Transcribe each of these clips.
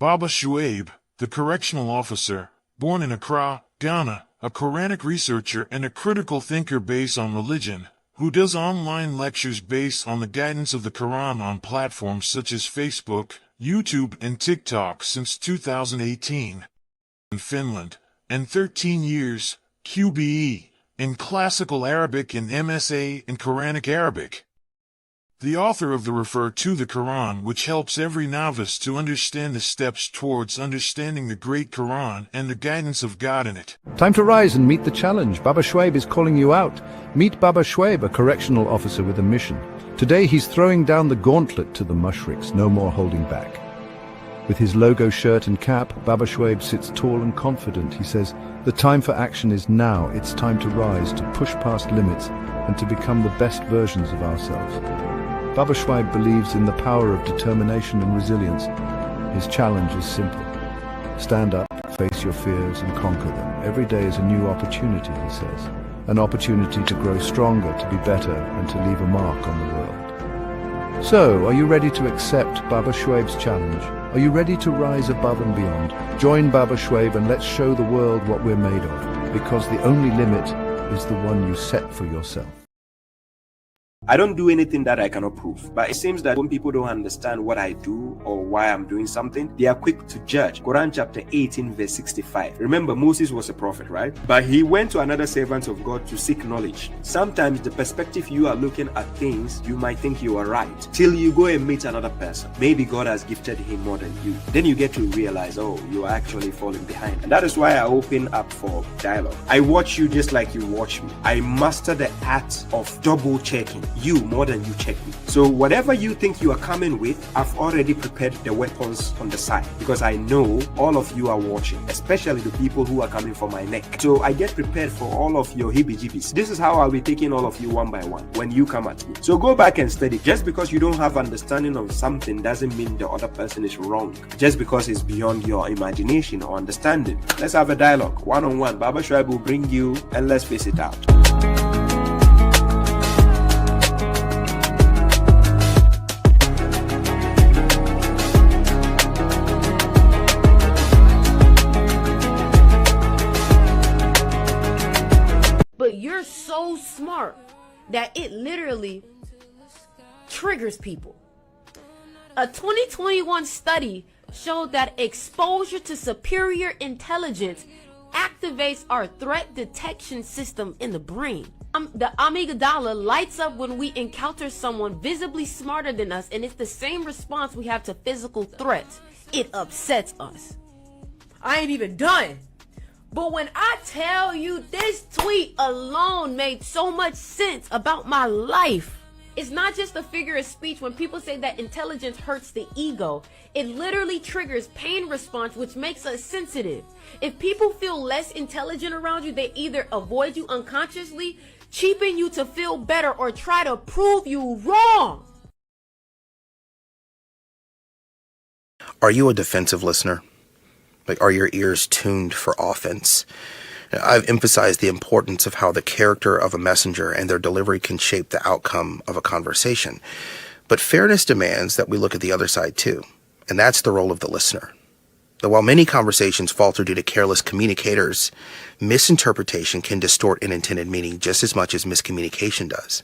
Baba Shuaib, the correctional officer, born in Accra, Ghana, a Quranic researcher and a critical thinker based on religion, who does online lectures based on the guidance of the Quran on platforms such as Facebook, YouTube and TikTok since 2018. In Finland, and 13 years, QBE, in Classical Arabic and MSA in Quranic Arabic. The author of the Refer to the Quran, which helps every novice to understand the steps towards understanding the great Quran and the guidance of God in it. Time to rise and meet the challenge. Baba Shuaib is calling you out. Meet Baba Shuaib, a correctional officer with a mission. Today he's throwing down the gauntlet to the mushriks, no more holding back. With his logo shirt and cap, Baba Shuaib sits tall and confident. He says, the time for action is now. It's time to rise, to push past limits, and to become the best versions of ourselves. Baba Shuaib believes in the power of determination and resilience. His challenge is simple. Stand up, face your fears, and conquer them. Every day is a new opportunity, he says. An opportunity to grow stronger, to be better, and to leave a mark on the world. So, are you ready to accept Baba Shuaib's challenge? Are you ready to rise above and beyond? Join Baba Shuaib and let's show the world what we're made of, because the only limit is the one you set for yourself. I don't do anything that I cannot prove, but it seems that when people don't understand what I do or why I'm doing something, they are quick to judge. Quran chapter 18 verse 65. Remember, Moses was a prophet, right? But he went to another servant of God to seek knowledge. Sometimes the perspective you are looking at things, you might think you are right, till you go and meet another person. Maybe God has gifted him more than you. Then you get to realize, oh, you are actually falling behind. And that is why I open up for dialogue. I watch you just like you watch me. I master the art of double checking you more than you check me. So whatever you think you are coming with, I've already prepared the weapons on the side, because I know all of you are watching, especially the people who are coming for my neck. So I get prepared for all of your heebie-jeebies. This is how I'll be taking all of you one by one when you come at me. So go back and study. Just because you don't have understanding of something doesn't mean the other person is wrong. Just because it's beyond your imagination or understanding. Let's have a dialogue, one-on-one. Baba Shuaib will bring you and let's face it out. You're so smart that it literally triggers people. A 2021 study showed that exposure to superior intelligence activates our threat detection system in the brain. The amygdala lights up when we encounter someone visibly smarter than us, and it's the same response we have to physical threats. It upsets us. I ain't even done. But when I tell you this tweet alone made so much sense about my life. It's not just a figure of speech. When people say that intelligence hurts the ego, it literally triggers pain response, which makes us sensitive. If people feel less intelligent around you, they either avoid you unconsciously, cheapen you to feel better, or try to prove you wrong. Are you a defensive listener? Like, are your ears tuned for offense? I've emphasized the importance of how the character of a messenger and their delivery can shape the outcome of a conversation. But fairness demands that we look at the other side too, and that's the role of the listener. That while many conversations falter due to careless communicators, misinterpretation can distort an intended meaning just as much as miscommunication does.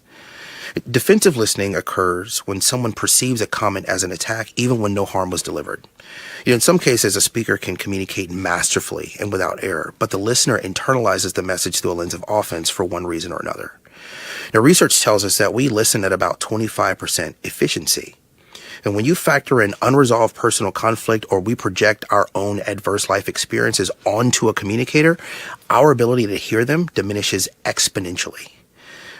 Defensive listening occurs when someone perceives a comment as an attack, even when no harm was delivered. In some cases, a speaker can communicate masterfully and without error, but the listener internalizes the message through a lens of offense for one reason or another. Now, research tells us that we listen at about 25% efficiency. And when you factor in unresolved personal conflict, or we project our own adverse life experiences onto a communicator, our ability to hear them diminishes exponentially.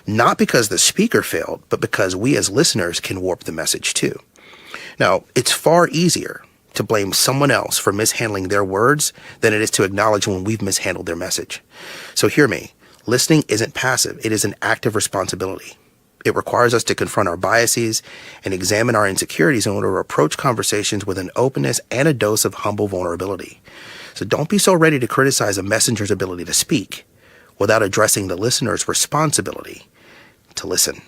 Not because the speaker failed, but because we as listeners can warp the message too. Now, it's far easier to blame someone else for mishandling their words than it is to acknowledge when we've mishandled their message. So hear me, listening isn't passive, it is an active responsibility. It requires us to confront our biases and examine our insecurities in order to approach conversations with an openness and a dose of humble vulnerability. So don't be so ready to criticize a messenger's ability to speak without addressing the listener's responsibility to listen.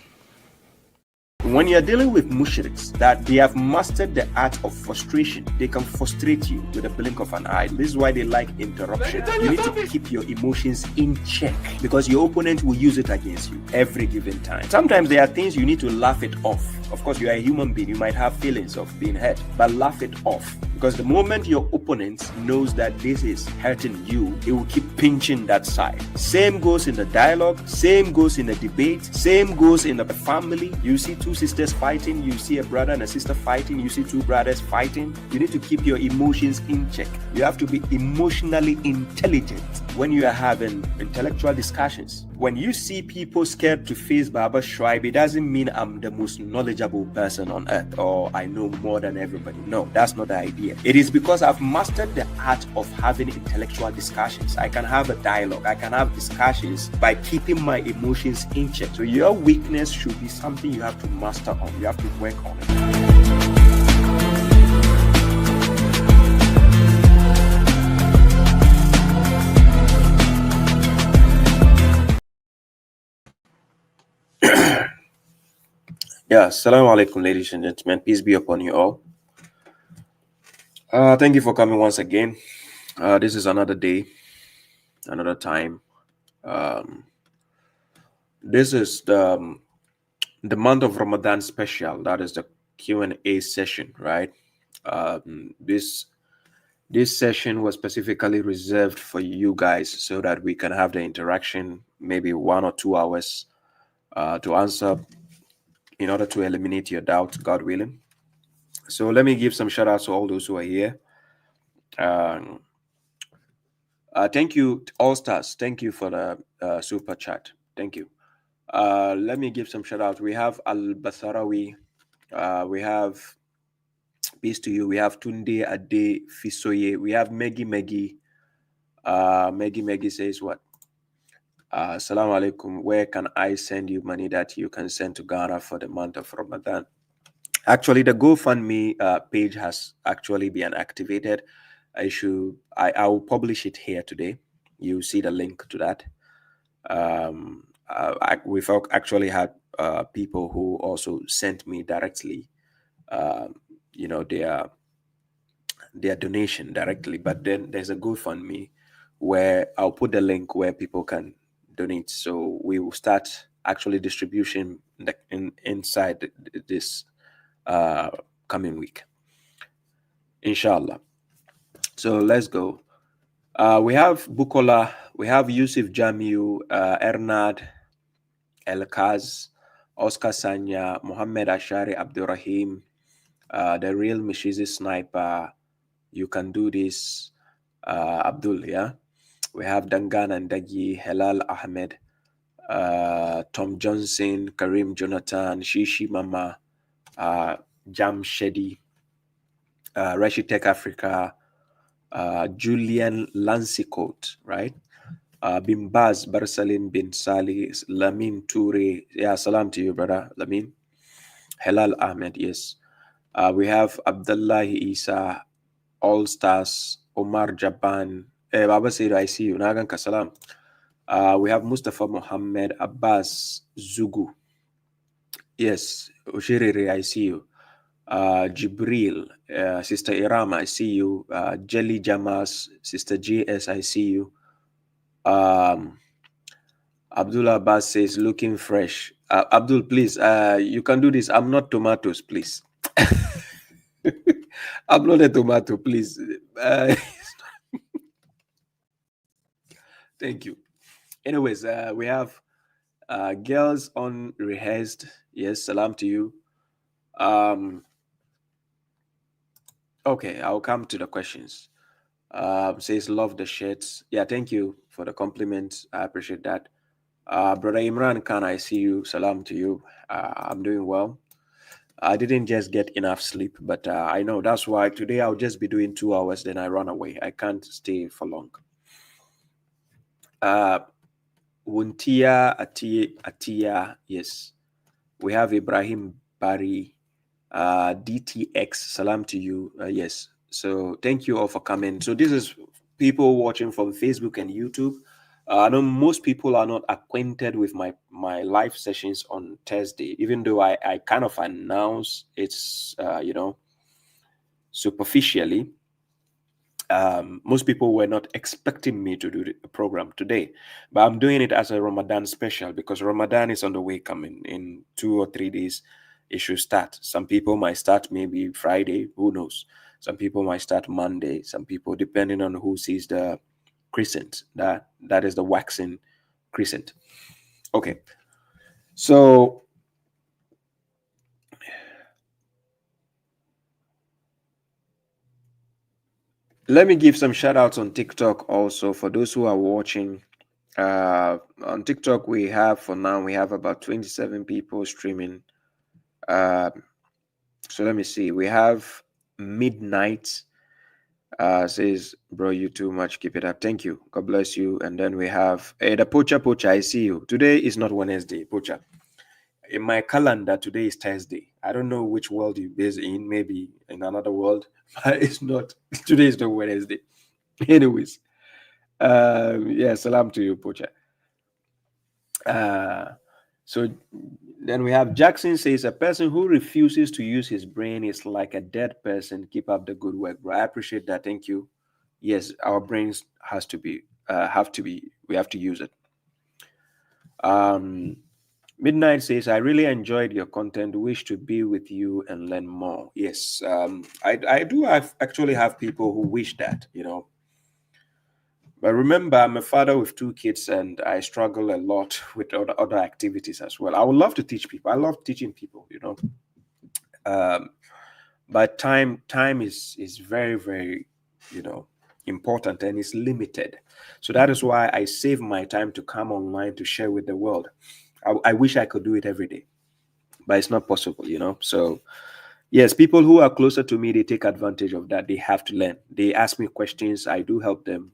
When you're dealing with mushriks, that they have mastered the art of frustration, they can frustrate you with a blink of an eye. This is why they like interruption. You need to keep your emotions in check because your opponent will use it against you every given time. Sometimes there are things you need to laugh it off. Of course, you are a human being. You might have feelings of being hurt, but laugh it off. Because the moment your opponent knows that this is hurting you, he will keep pinching that side. Same goes in the dialogue, same goes in the debate, same goes in the family. You see two sisters fighting, you see a brother and a sister fighting, you see two brothers fighting. You need to keep your emotions in check. You have to be emotionally intelligent when you are having intellectual discussions. When you see people scared to face Baba Shuaib, it doesn't mean I'm the most knowledgeable person on earth or I know more than everybody. No, that's not the idea. It is because I've mastered the art of having intellectual discussions. I can have a dialogue. I can have discussions by keeping my emotions in check. So your weakness should be something you have to master on. You have to work on it. Yeah, assalamu alaikum, ladies and gentlemen. Peace be upon you all. Thank you for coming once again. This is another day, another time. This is the month of Ramadan special. That is the Q&A session, right? This session was specifically reserved for you guys so that we can have the interaction, maybe 1 or 2 hours to answer in order to eliminate your doubt, God willing. So let me give some shout outs to all those who are here. Thank you, All Stars. Thank you for the super chat. Thank you. Let me give some shout outs. We have Al Basarawi. We have peace to you. We have Tunde Ade Fisoye. We have Meggy. Meggy says what? Assalamu alaikum. Where can I send you money that you can send to Ghana for the month of Ramadan? Actually, the GoFundMe page has actually been activated. I will publish it here today. You see the link to that. We've actually had people who also sent me directly, their donation directly. But then there's a GoFundMe where I'll put the link where people can donate. So we will start actually distribution inside this coming week, inshallah. So let's go. We have Bukola, we have Yusuf Jamiu, Ernad, Elkaz, Oscar Sanya, Mohammed Ashari Abdurrahim, the real Mishizi Sniper, You Can Do This, Abdul, yeah. We have Dangan and Dagi, Helal Ahmed, Tom Johnson, Karim Jonathan, Shishi Mama, Jamshedi, Rashid Tech Africa, Julian Lancicote, right? Bimbaz Barsalim bin Salih, Lamin Toure. Yeah, salam to you, brother Lamin. Helal Ahmed, yes. We have Abdullahi Isa, All Stars, Omar Jaban. Baba Said, I see you. Nagan Kasalam. We have Mustafa Muhammad Abbas Zugu. Yes, Ushiriri, I see you. Jibril, Sister Irama, I see you. Jelly Jamas, Sister JS, I see you. Abdullah Abbas says, looking fresh. Abdul, please, you can do this. I'm not tomatoes, please. I'm not a tomato, please. Thank you. Anyways, we have girls on rehearsed. Yes, salam to you. Okay, I'll come to the questions. Says, love the shirts. Yeah, thank you for the compliments. I appreciate that. Brother Imran Khan, I see you. Salam to you. I'm doing well. I didn't just get enough sleep, but I know that's why today I'll just be doing 2 hours, then I run away. I can't stay for long. Wuntia Atia, yes. We have Ibrahim Bari, DTX, salam to you. Yes. So thank you all for coming. So this is people watching from Facebook and YouTube. I know most people are not acquainted with my live sessions on Thursday, even though I kind of announce it's, superficially. Most people were not expecting me to do the program today, but I'm doing it as a Ramadan special because Ramadan is on the way coming. In 2 or 3 days it should start. Some people might start maybe Friday, who knows. Some people might start Monday, some people, depending on who sees the crescent, that is the waxing crescent. Okay, so let me give some shout outs on TikTok also for those who are watching. On TikTok, we have about 27 people streaming. So let me see. We have Midnight says, bro, you too much. Keep it up. Thank you. God bless you. And then we have the Pocha. I see you. Today is not Wednesday, Pocha. In my calendar, today is Thursday. I don't know which world you base in, maybe in another world, but it's not. Today is not Wednesday. Anyways, yeah, salam to you, Pocha. So then we have Jackson says, a person who refuses to use his brain is like a dead person. Keep up the good work, bro. I appreciate that. Thank you. Yes, our brains we have to use it. Midnight says, I really enjoyed your content. Wish to be with you and learn more. Yes, I do actually have people who wish that, But remember, I'm a father with 2 kids and I struggle a lot with other activities as well. I would love to teach people. I love teaching people, But time is very, very, important, and it's limited. So that is why I save my time to come online to share with the world. I wish I could do it every day, but it's not possible, So yes, people who are closer to me, they take advantage of that. They have to learn. They ask me questions. I do help them,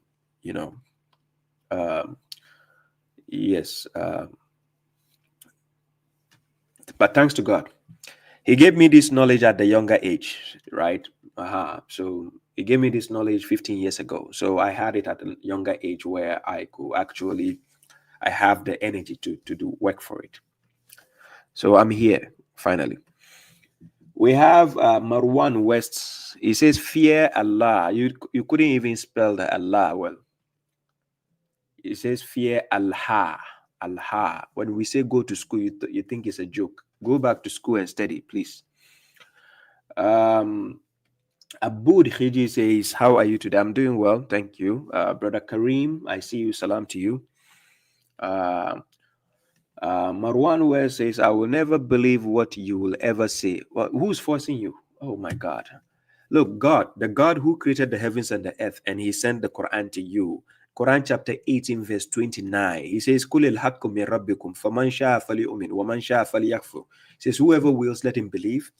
yes. But thanks to God, He gave me this knowledge at the younger age, right? So He gave me this knowledge 15 years ago. So I had it at a younger age where I could actually, I have the energy to do work for it. So I'm here, finally. We have Marwan West. He says, fear Allah. You couldn't even spell the Allah well. It says fear Allah. Allah. When we say go to school, you think it's a joke. Go back to school and study, please. Abud Hijri says, how are you today? I'm doing well, thank you. Brother Kareem, I see you. Salam to you. Marwan West says, I will never believe what you will ever say. Well, who's forcing you? Oh my God. Look, God, the God who created the heavens and the earth, and He sent the Quran to you. Quran chapter 18, verse 29. He says, Kulil hakkum min rabbikum, faman sha'a falyu'min, wa man sha'a falyakfur. He says, whoever wills, let him believe,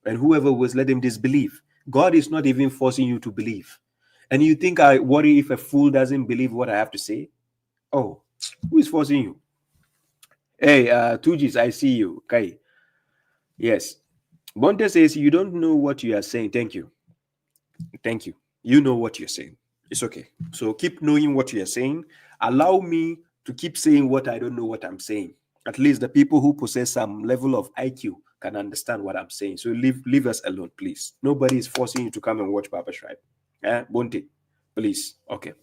and whoever wills, let him disbelieve. God is not even forcing you to believe. And you think I worry if a fool doesn't believe what I have to say? Oh, who is forcing you? Hey, Tujis, I see you. Okay. Yes. Bonte says, you don't know what you are saying. Thank you. Thank you. You know what you're saying. It's okay. So keep knowing what you're saying. Allow me to keep saying what I don't know what I'm saying. At least the people who possess some level of IQ can understand what I'm saying. So leave us alone, please. Nobody is forcing you to come and watch Baba Shuaib. Bonte, please. Okay.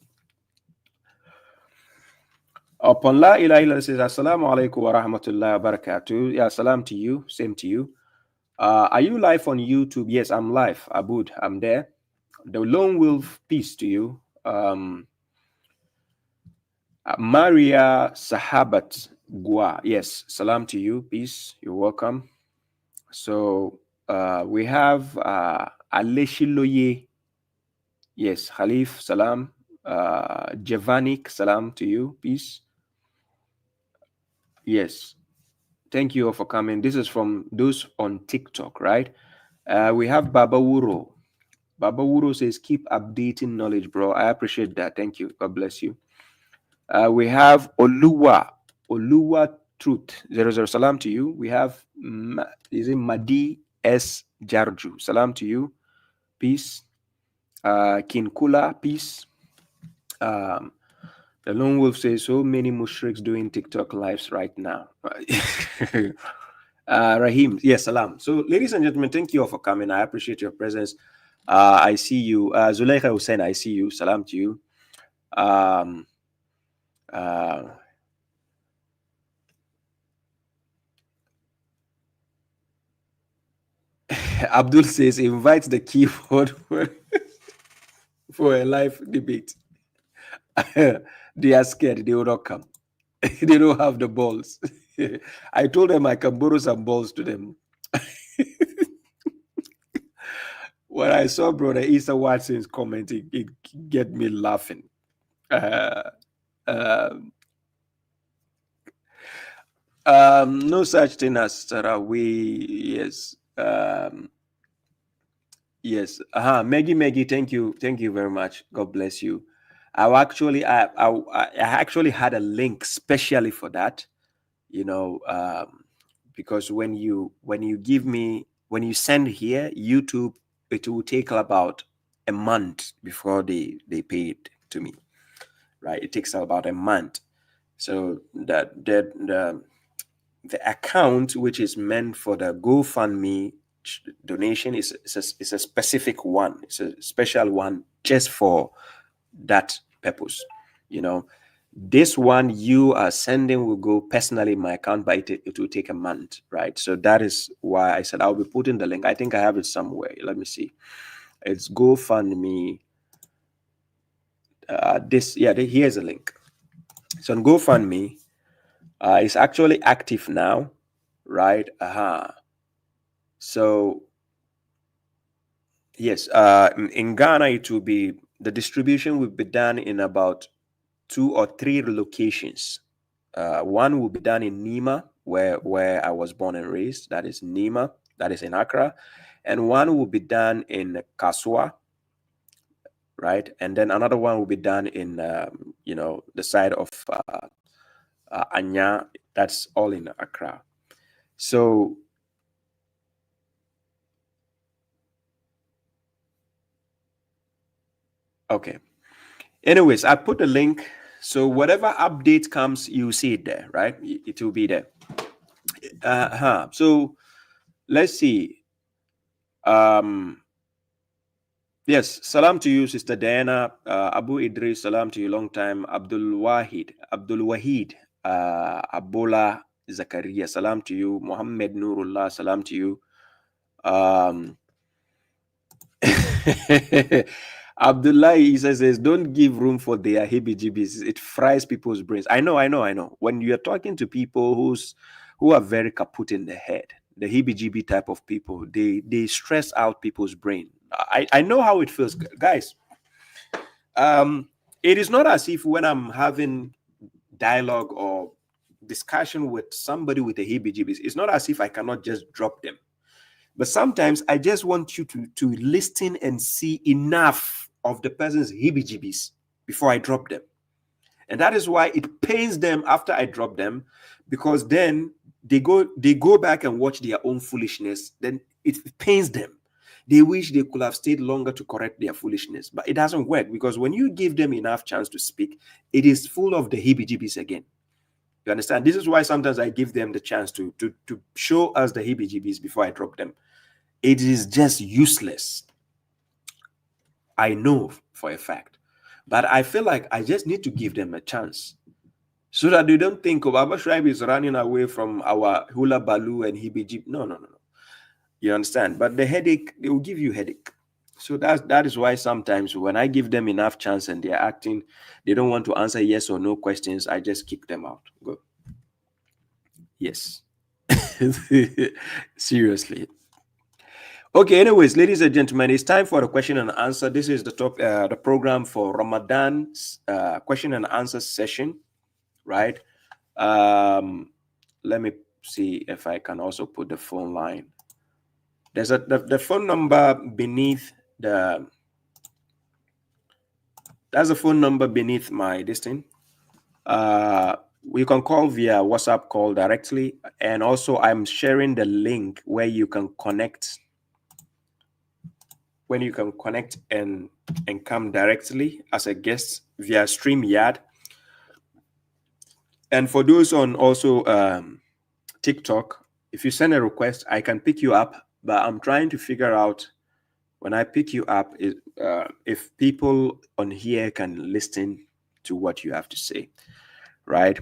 Upon La ilaha illallah says, Assalamu alaikum wa rahmatullahi wa barakatuh. Yeah, salam to you. Same to you. Are you live on YouTube? Yes, I'm live. Abud, I'm there. The Lone Wolf, peace to you. Maria Sahabat Gua, yes, salam to you, peace. You're welcome. So we have Aleshiloye. Yes, Khalif, salam. Javanik, salam to you, peace. Yes. Thank you all for coming. This is from those on TikTok, right? We have Baba Wuro. Baba Wuro says, keep updating knowledge, bro. I appreciate that. Thank you. God bless you. We have Oluwa Truth. 00 salam to you. We have is it Madi S. Jarju. Salam to you. Peace. Kinkula, peace. The The Lone Wolf says, so many mushriks doing TikTok lives right now. Rahim, yes, salam. So, ladies and gentlemen, thank you all for coming. I appreciate your presence. I see you. Zuleika Hussein, I see you. Salam to you. Abdul says, invite the keyboard for a live debate. They are scared. They will not come. They don't have the balls. I told them I can borrow some balls to them. When I saw Brother Issa Watson's comment, it get me laughing. No such thing as Sarawi. Yes. Yes. Maggie, thank you very much. God bless you. I actually had a link specially for that, because when you send here, YouTube, it will take about a month before they pay it to me, right? It takes about a month. So that the account which is meant for the GoFundMe donation is a specific one. It's a special one just for that purpose. This one you are sending will go personally in my account, but it will take a month, right? So that is why I said I'll be putting the link. I think I have it somewhere. Let me see. It's GoFundMe. Here's a link. So on GoFundMe, it's actually active now, right? So yes, in Ghana, the distribution will be done in about 2 or 3 locations. One will be done in Nima, where I was born and raised. That is Nima, that is in Accra. And one will be done in Kaswa, right? And then another one will be done in, the side of Anya. That's all in Accra. So, okay. Anyways, I put the link. So whatever update comes, you see it there, right? It will be there. So let's see. Yes, salam to you, Sister Diana. Abu Idris, salam to you, long time. Abdul Wahid, Abola Zakaria, salam to you. Muhammad Nurullah, salam to you. Abdullah Isa says, don't give room for their heebie-jeebies. It fries people's brains. I know. When you're talking to people who are very kaput in the head, the heebie-jeebie type of people, they stress out people's brain. I know how it feels, guys. It is not as if when I'm having dialogue or discussion with somebody with the heebie-jeebies, it's not as if I cannot just drop them. But sometimes I just want you to listen and see enough of the person's heebie-jeebies before I drop them. And that is why it pains them after I drop them, because then they go back and watch their own foolishness. Then it pains them. They wish they could have stayed longer to correct their foolishness. But it doesn't work, because when you give them enough chance to speak, it is full of the heebie-jeebies again. You understand? This is why sometimes I give them the chance to show us the heebie-jeebies before I drop them. It is just useless. I know for a fact. But I feel like I just need to give them a chance, so that they don't think Baba Shuaib is running away from our hula baloo and heebie-jeebie. No. You understand? But the headache, they will give you headache. So that is why sometimes when I give them enough chance and they're acting, they don't want to answer yes or no questions, I just kick them out. Go. Yes. Seriously. Okay, anyways, ladies and gentlemen, it's time for the question and answer. This is the program for Ramadan's question and answer session, right? Let me see if I can also put the phone line. There's the phone number beneath that's the phone number beneath my listing. You can call via WhatsApp call directly, and also I'm sharing the link where you can connect. When you can connect and come directly as a guest via StreamYard. And for those on also TikTok, if you send a request, I can pick you up. But I'm trying to figure out when I pick you up, if people on here can listen to what you have to say, right?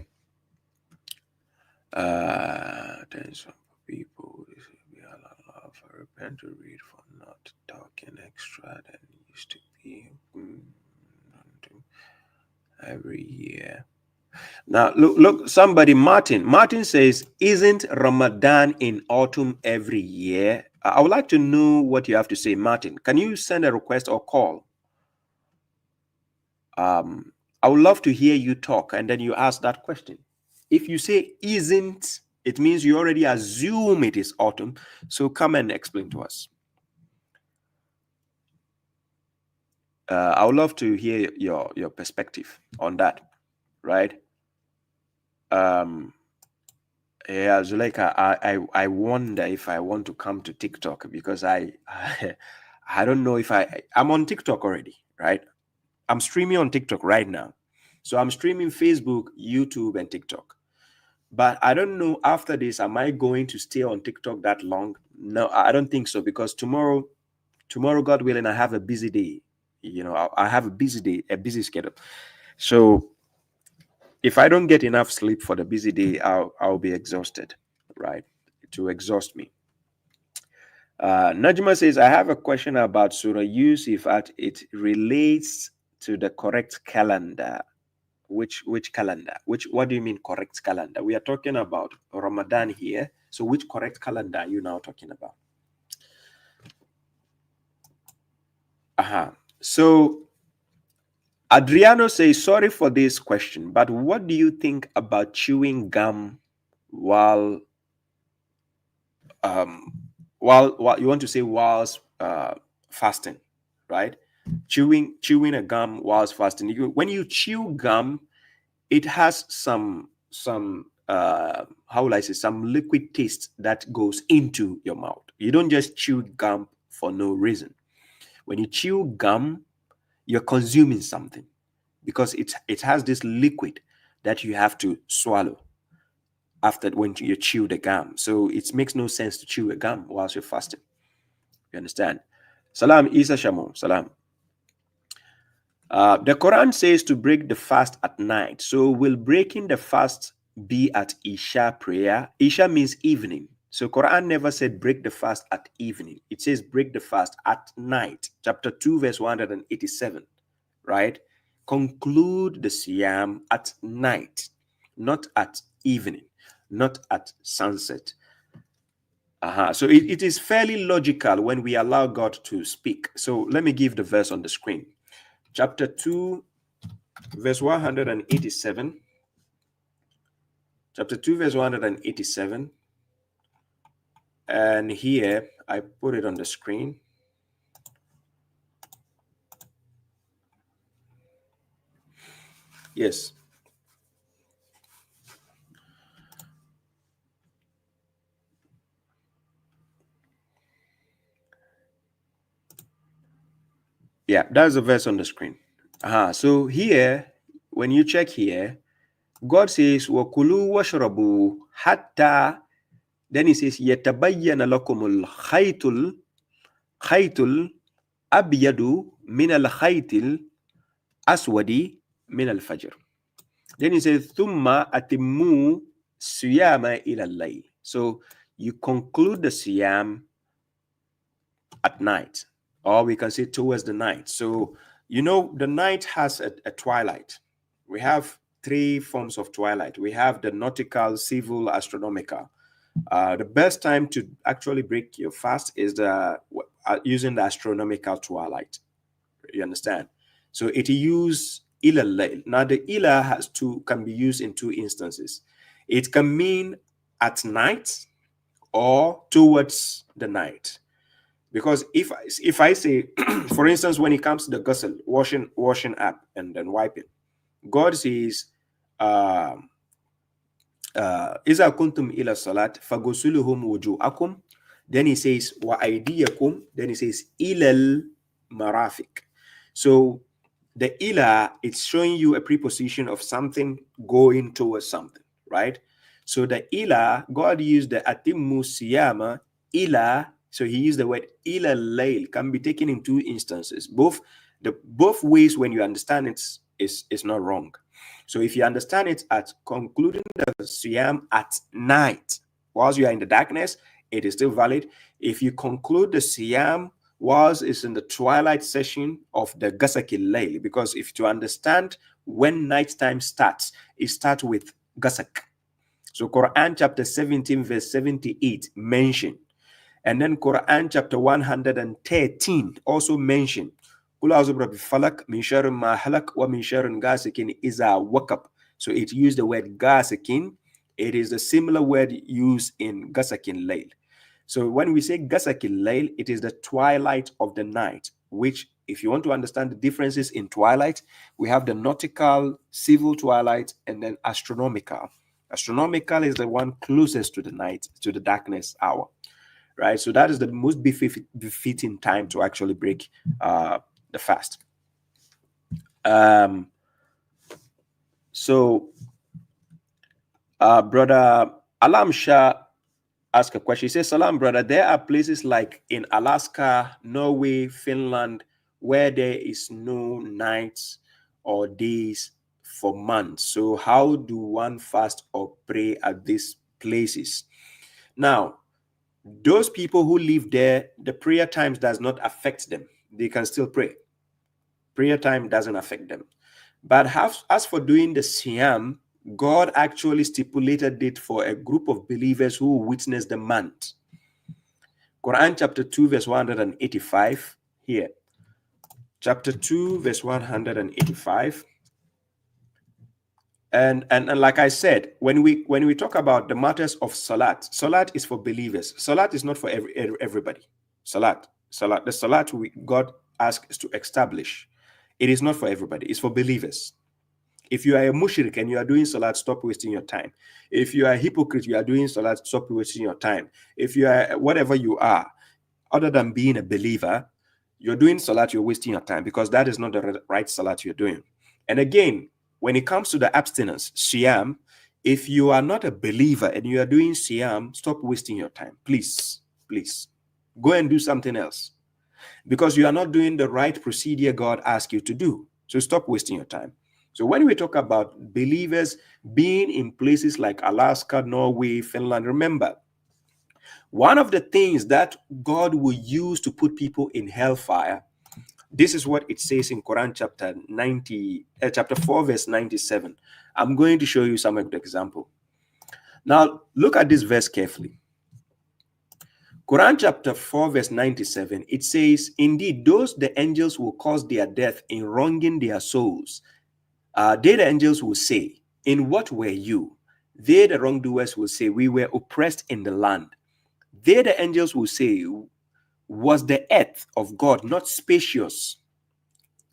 There's some people we allow for repent to read for not talking extra than used to be every year. Now look, somebody, Martin says, isn't Ramadan in autumn every year? I would like to know what you have to say, Martin. Can you send a request or call? I would love to hear you talk, and then you ask that question. If you say isn't, it means you already assume it is autumn. So come and explain to us. I would love to hear your perspective on that, right? Yeah, Zuleika, I wonder if I want to come to TikTok, because I don't know if I'm on TikTok already, right? I'm streaming on TikTok right now. So I'm streaming Facebook, YouTube, and TikTok. But I don't know after this, am I going to stay on TikTok that long? No, I don't think so, because tomorrow, God willing, I have a busy day. You know, I have a busy day, a busy schedule. So if I don't get enough sleep for the busy day, I'll be exhausted, right? To exhaust me. Najma says, I have a question about Surah Yusuf. It relates to the correct calendar. Which calendar? What do you mean correct calendar? We are talking about Ramadan here. So which correct calendar are you now talking about? So Adriano says, sorry for this question, but what do you think about chewing gum while you want to say whilst fasting, right? Chewing a gum whilst fasting. When you chew gum, it has some how will I say, some liquid taste that goes into your mouth. You don't just chew gum for no reason. When you chew gum, you're consuming something, because it has this liquid that you have to swallow after when you chew the gum. So it makes no sense to chew a gum whilst you're fasting. You understand? Salam Isa Shamu. Salam. The Quran says to break the fast at night. So will breaking the fast be at Isha prayer? Isha means evening. So Quran never said break the fast at evening. It says break the fast at night. Chapter 2, verse 187. Right? Conclude the Siyam at night, not at evening, not at sunset. So it is fairly logical when we allow God to speak. So let me give the verse on the screen. Chapter 2, verse 187. Chapter 2, verse 187. And here, I put it on the screen. Yes. Yeah, that's the verse on the screen. So here, when you check here, God says, وَكُلُوا وَاشْرَبُوا حَتَّى, then he says, يَتَبَيَّنَ لَكُمُ الْخَيْطُ الْأَبْيَضُ مِنَ الْخَيْطِ الْأَسْوَدِ مِنَ الْفَجْرِ. Then he says, ثُمَّ أَتِمُّوا الصِّيَامَ إِلَى اللَّيْلِ. So you conclude the Siyam at night, or we can say towards the night. So, you know, the night has a twilight. We have three forms of twilight. We have the nautical, civil, astronomical. The best time to actually break your fast is using the astronomical twilight. You understand? So it use ila layl. Now the ila can be used in two instances. It can mean at night or towards the night. Because if I say, for instance, when it comes to the ghusl, washing up and then wiping, God says, إِذَا كُنْتُمْ إِلَى الصَّلَاةِ فَغُسُلُهُمْ وُجُوءَكُمْ. Then he says, وَأَيْدِيَكُمْ. Then he says, إِلَى الْمَرَافِقِ. So the ila, it's showing you a preposition of something going towards something, right? So the ila, God used the atimmu siyama ila, so he used the word ila layl, can be taken in two instances. Both ways, when you understand it, is not wrong. So if you understand it at concluding the siyam at night, whilst you are in the darkness, it is still valid. If you conclude the siyam whilst it's in the twilight session of the gasaki layl, because if to understand when nighttime starts, it starts with gasak. So Quran chapter 17 verse 78 mentioned, and then Quran chapter 113 also mentioned, so it used the word gasakin. It is a similar word used in gasakin layl. So when we say gasakin layl, it is the twilight of the night, which, if you want to understand the differences in twilight, we have the nautical, civil twilight, and then astronomical. Astronomical is the one closest to the night, to the darkness hour, right? So that is the most befitting time to actually break the fast. Brother Alam Shah asked a question. He says, Salam, brother, there are places like in Alaska, Norway, Finland, where there is no nights or days for months. So how do one fast or pray at these places? Now, those people who live there, the prayer times does not affect them. They can still pray. Prayer time doesn't affect them. But as for doing the Siyam, God actually stipulated it for a group of believers who witness the month. Quran chapter 2 verse 185 here. Chapter 2 verse 185. And like I said, when we talk about the matters of salat is for believers. Salat is not for everybody. The salat God asks us to establish. It is not for everybody. It's for believers. If you are a mushrik and you are doing salat, stop wasting your time. If you are a hypocrite, you are doing salat, stop wasting your time. If you are whatever you are, other than being a believer, you're doing salat, you're wasting your time, because that is not the right salat you're doing. And again, when it comes to the abstinence, siyam, if you are not a believer and you are doing siyam, stop wasting your time. Please, please. Go and do something else, because you are not doing the right procedure God asked you to do. So stop wasting your time. So when we talk about believers being in places like Alaska, Norway, Finland, remember, one of the things that God will use to put people in hellfire, this is what it says in Quran chapter 4 verse 97. I'm going to show you some of the example. Now look at this verse carefully. Quran chapter 4 verse 97, it says, indeed, those the angels will cause their death in wronging their souls. They, the angels, will say, in what were you? They, the wrongdoers, will say, we were oppressed in the land. They, the angels, will say, was the earth of God not spacious?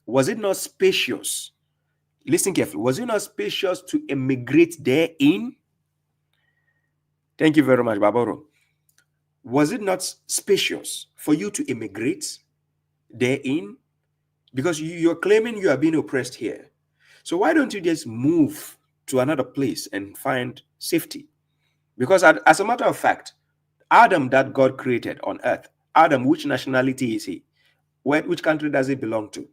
Was it not spacious? Listen carefully. Was it not spacious to emigrate therein? Thank you very much, Babaro. Was it not spacious for you to immigrate therein? Because you're claiming you are being oppressed here. So why don't you just move to another place and find safety? Because as a matter of fact, Adam that God created on earth, Adam, which nationality is he? Which country does he belong to?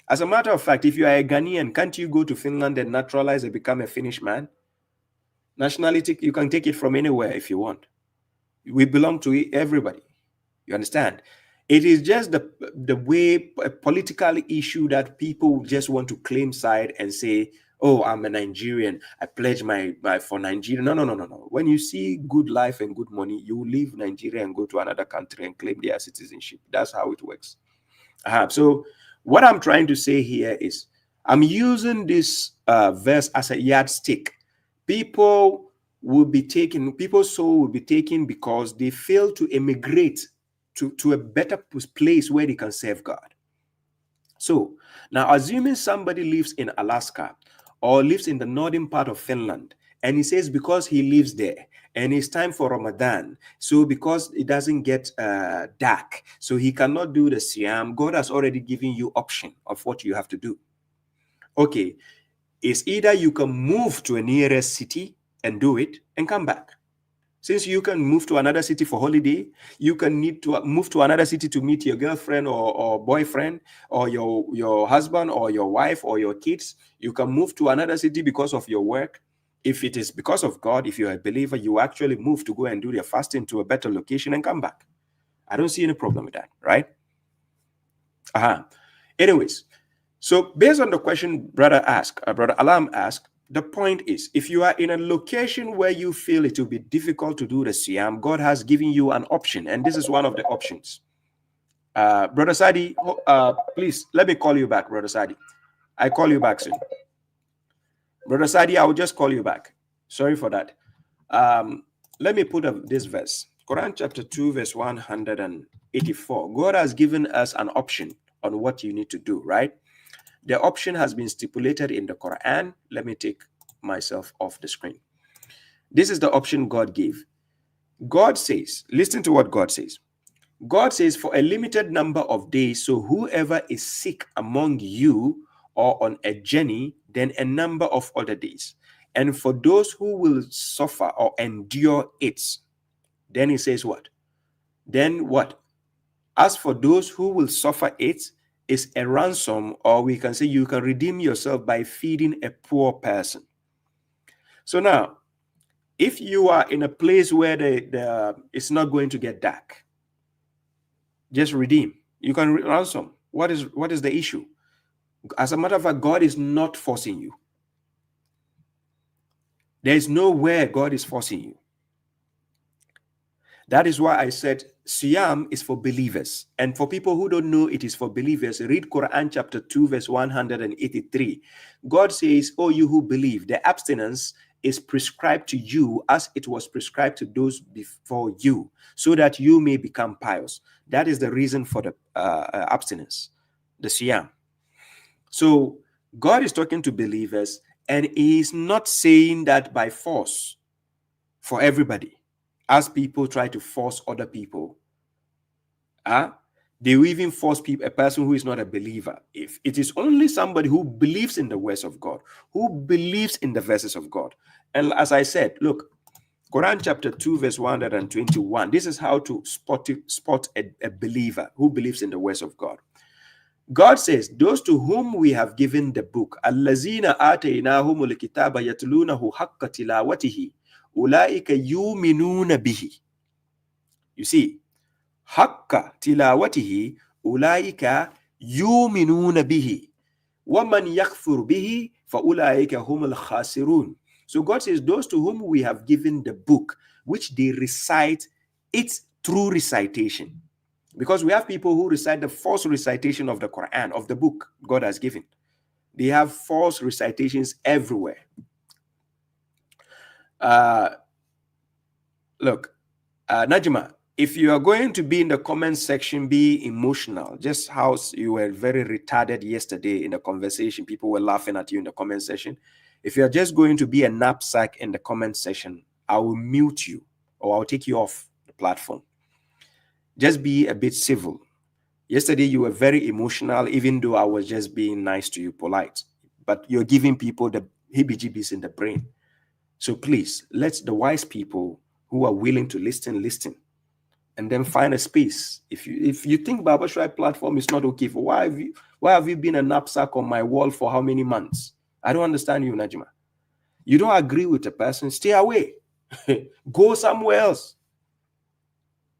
As a matter of fact, if you are a Ghanaian, can't you go to Finland and naturalize and become a Finnish man? Nationality, you can take it from anywhere if you want. We belong to everybody. You understand? It is just the way, a political issue that people just want to claim side and say, oh, I'm a Nigerian, I pledge my for Nigeria. No. When you see good life and good money, you leave Nigeria and go to another country and claim their citizenship. That's how it works. So what I'm trying to say here is, I'm using this verse as a yardstick. People's soul will be taken because they fail to emigrate to a better place where they can serve God. So now, assuming somebody lives in Alaska or lives in the northern part of Finland, and he says because he lives there and it's time for Ramadan. So because it doesn't get dark, so he cannot do the Siyam, God has already given you option of what you have to do. Okay, it's either you can move to a nearest city and do it and come back. Since you can move to another city for holiday, you can need to move to another city to meet your girlfriend or boyfriend or your husband or your wife or your kids. You can move to another city because of your work. If it is because of God, if you're a believer, you actually move to go and do your fasting to a better location and come back. I don't see any problem with that, right? Anyways, so based on the question brother Alam asked, the point is, if you are in a location where you feel it will be difficult to do the Siyam, God has given you an option, and this is one of the options. Brother Sadi, please, let me call you back, Brother Sadi. I call you back soon. Brother Sadi, I will just call you back. Sorry for that. Let me put this verse. Quran chapter 2, verse 184. God has given us an option on what you need to do, right? The option has been stipulated in the Quran. Let me take myself off the screen. This is the option God gave. God says, listen to what God says. God says, for a limited number of days, so whoever is sick among you or on a journey, then a number of other days. And for those who will suffer or endure it, then he says what? Then what? As for those who will suffer it, is a ransom, or we can say you can redeem yourself by feeding a poor person. So now, if you are in a place where it's not going to get dark, just redeem. You can ransom. What is the issue? As a matter of fact, God is not forcing you. There is nowhere God is forcing you. That is why I said Siyam is for believers. And for people who don't know it is for believers, read Quran chapter 2, verse 183. God says, oh, you who believe, the abstinence is prescribed to you as it was prescribed to those before you, so that you may become pious. That is the reason for the abstinence, the Siyam. So God is talking to believers, and he is not saying that by force for everybody. As people try to force other people, they will even force a person who is not a believer. If it is only somebody who believes in the words of God, who believes in the verses of God. And as I said, look, Quran chapter 2, verse 121. This is how to spot a believer who believes in the words of God. God says, those to whom we have given the book, allazina atainahumul kitaba yatlunahu haqqa tilawatihi. Ulaika yuminuna bihi. You see, haqqa tilawatihi, ulaika yuminuna bihi. Waman yakfur bihi, fa ulaika humul khasirun. So God says, those to whom we have given the book, which they recite it through recitation. Because we have people who recite the false recitation of the Quran, of the book God has given. They have false recitations everywhere. Look, Najma, if you are going to be in the comment section, be emotional. Just how you were very retarded yesterday in the conversation. People were laughing at you in the comment section. If you are just going to be a knapsack in the comment section, I will mute you or I'll take you off the platform. Just be a bit civil. Yesterday, you were very emotional, even though I was just being nice to you, polite. But you're giving people the heebie-jeebies in the brain. So please, let the wise people who are willing to listen, and then find a space. If you think Baba Shuaib platform is not okay, for why have you been a knapsack on my wall for how many months? I don't understand you, Najma. You don't agree with a person, stay away. Go somewhere else.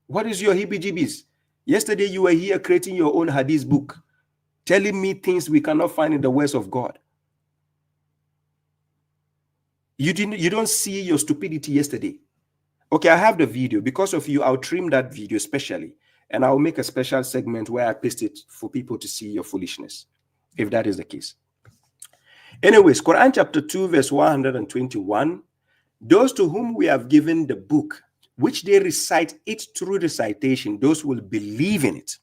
What is your heebie-jeebies? Yesterday you were here creating your own hadith book, telling me things we cannot find in the words of God. You don't see your stupidity yesterday. Okay, I have the video. Because of you, I'll trim that video specially, and I'll make a special segment where I paste it for people to see your foolishness, if that is the case. Anyways, Quran chapter 2, verse 121, those to whom we have given the book, which they recite it through recitation, those will believe in it.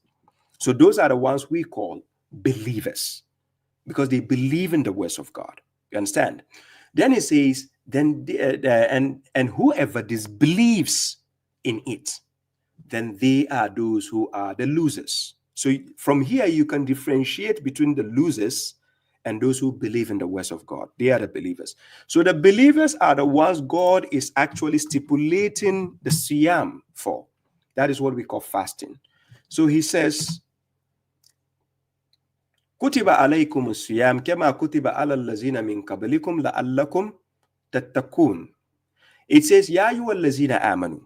So those are the ones we call believers, because they believe in the words of God. You understand? Then it says, then and whoever disbelieves in it, then they are those who are the losers. So from here, you can differentiate between the losers and those who believe in the words of God. They are the believers. So the believers are the ones God is actually stipulating the siyam for. That is what we call fasting. So he says, Kutiba alaykum siyam kama kutiba ala allazina min qablikum la'allakum tattaqun. It says, Ya ayyuhallazina amanu.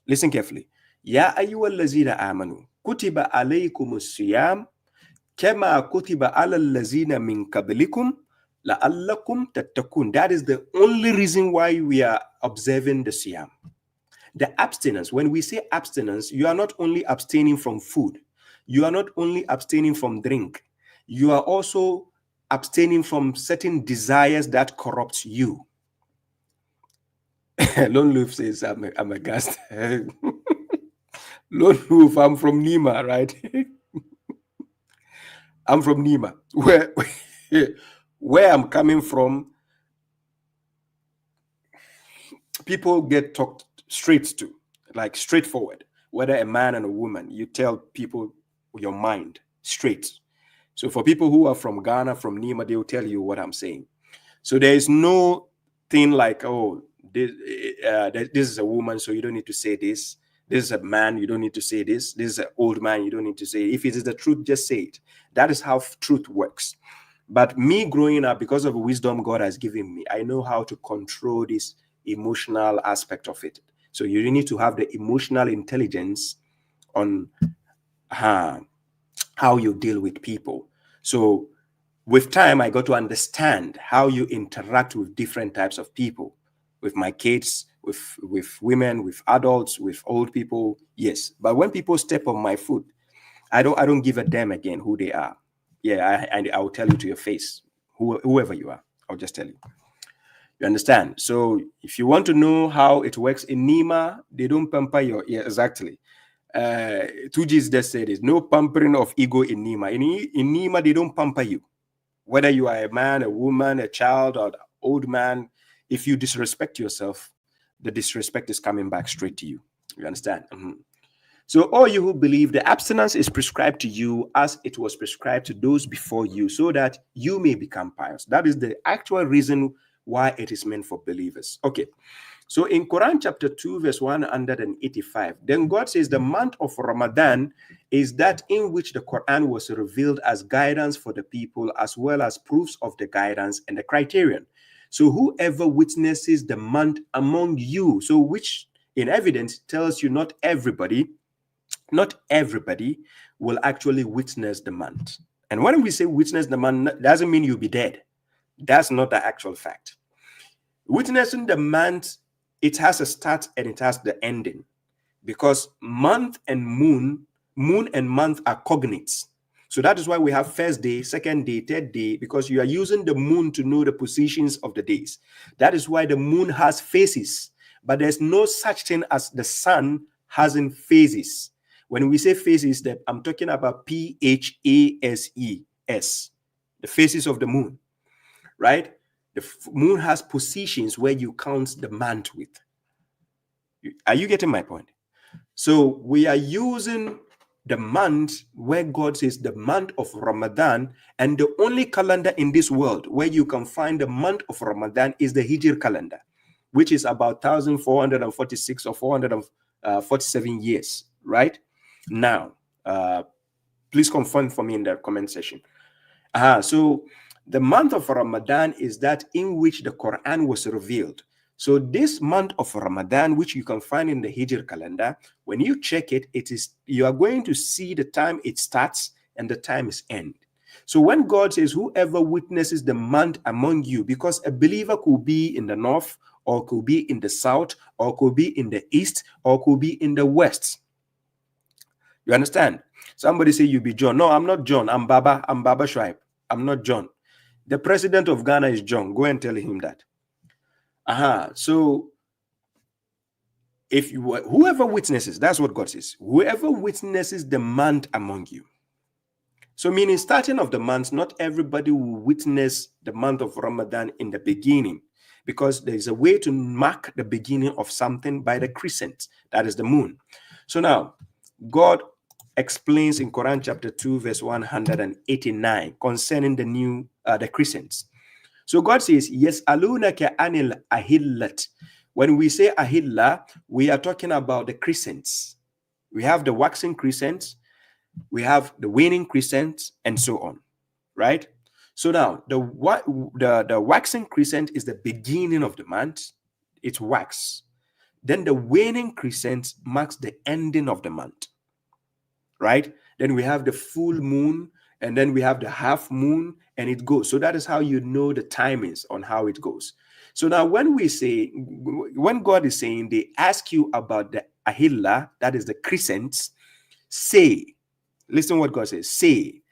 Listen carefully. Ya ayyuhallazina amanu. Kutiba alaykum siyam kama kutiba ala allazina min qablikum la'allakum tattaqun. That is the only reason why we are observing the siyam. The abstinence, when we say abstinence, you are not only abstaining from food, you are not only abstaining from drink, you are also abstaining from certain desires that corrupt you. Lone Wolf says, I'm aghast. Lone Wolf, I'm from Nima, right? I'm from Nima. Where I'm coming from, people get talked straight to, like straightforward. Whether a man and a woman, you tell people your mind straight. So for people who are from Ghana, from Nima, they will tell you what I'm saying. So there is no thing like, oh, this is a woman, so you don't need to say this. This is a man, you don't need to say this. This is an old man, you don't need to say it. If it is the truth, just say it. That is how truth works. But me growing up, because of the wisdom God has given me, I know how to control this emotional aspect of it. So you need to have the emotional intelligence on how you deal with people. So with time, I got to understand how you interact with different types of people, with my kids, with women, with adults, with old people. Yes. But when people step on my foot, I don't give a damn again who they are. Yeah, I will tell you to your face, whoever you are. I'll just tell you. You understand? So if you want to know how it works in Nima, they don't pamper your ear. Exactly. Tujis just said this. No pampering of ego in Nima. In Nima, they don't pamper you. Whether you are a man, a woman, a child, or an old man, if you disrespect yourself, the disrespect is coming back straight to you. You understand? So all you who believe, the abstinence is prescribed to you as it was prescribed to those before you, so that you may become pious. That is the actual reason why it is meant for believers. Okay. So in Quran chapter 2, verse 185, then God says the month of Ramadan is that in which the Quran was revealed as guidance for the people, as well as proofs of the guidance and the criterion. So whoever witnesses the month among you, so which in evidence tells you not everybody will actually witness the month. And when we say witness the month, doesn't mean you'll be dead. That's not the actual fact. Witnessing the month, it has a start and it has the ending, because month and moon and month are cognates. So that is why we have first day, second day, third day, because you are using the moon to know the positions of the days. That is why the moon has phases, but there's no such thing as the sun having phases. When we say phases, that I'm talking about PHASES, the phases of the moon, right? The moon has positions where you count the month with. Are you getting my point? So we are using the month where God says the month of Ramadan, and the only calendar in this world where you can find the month of Ramadan is the Hijri calendar, which is about 1446 or 447 years, right? Now, please confirm for me in the comment section. So the month of Ramadan is that in which the Quran was revealed. So this month of Ramadan, which you can find in the Hijr calendar, when you check it, you are going to see the time it starts and the time is end. So when God says, whoever witnesses the month among you, because a believer could be in the north, or could be in the south, or could be in the east, or could be in the west. You understand? Somebody say you be John. No, I'm not John. I'm Baba Shuaib. I'm not John. The president of Ghana is John. Go and tell him that. So if whoever witnesses, that's what God says. Whoever witnesses the month among you. So meaning starting of the month, not everybody will witness the month of Ramadan in the beginning. because there is a way to mark the beginning of something by the crescent, that is the moon. So now, God explains in Quran chapter 2, verse 189 concerning the crescents. So God says, yes, alunaka anil ahillat. When we say ahilla, we are talking about the crescents. We have the waxing crescents, we have the waning crescents, and so on, right? So now the waxing crescent is the beginning of the month. It's wax. Then the waning crescent marks the ending of the month, right? Then we have the full moon, and then we have the half moon, and it goes. So that is how you know the timings on how it goes. So now when God is saying, they ask you about the ahilla, that is the crescents, say, listen what God says, say,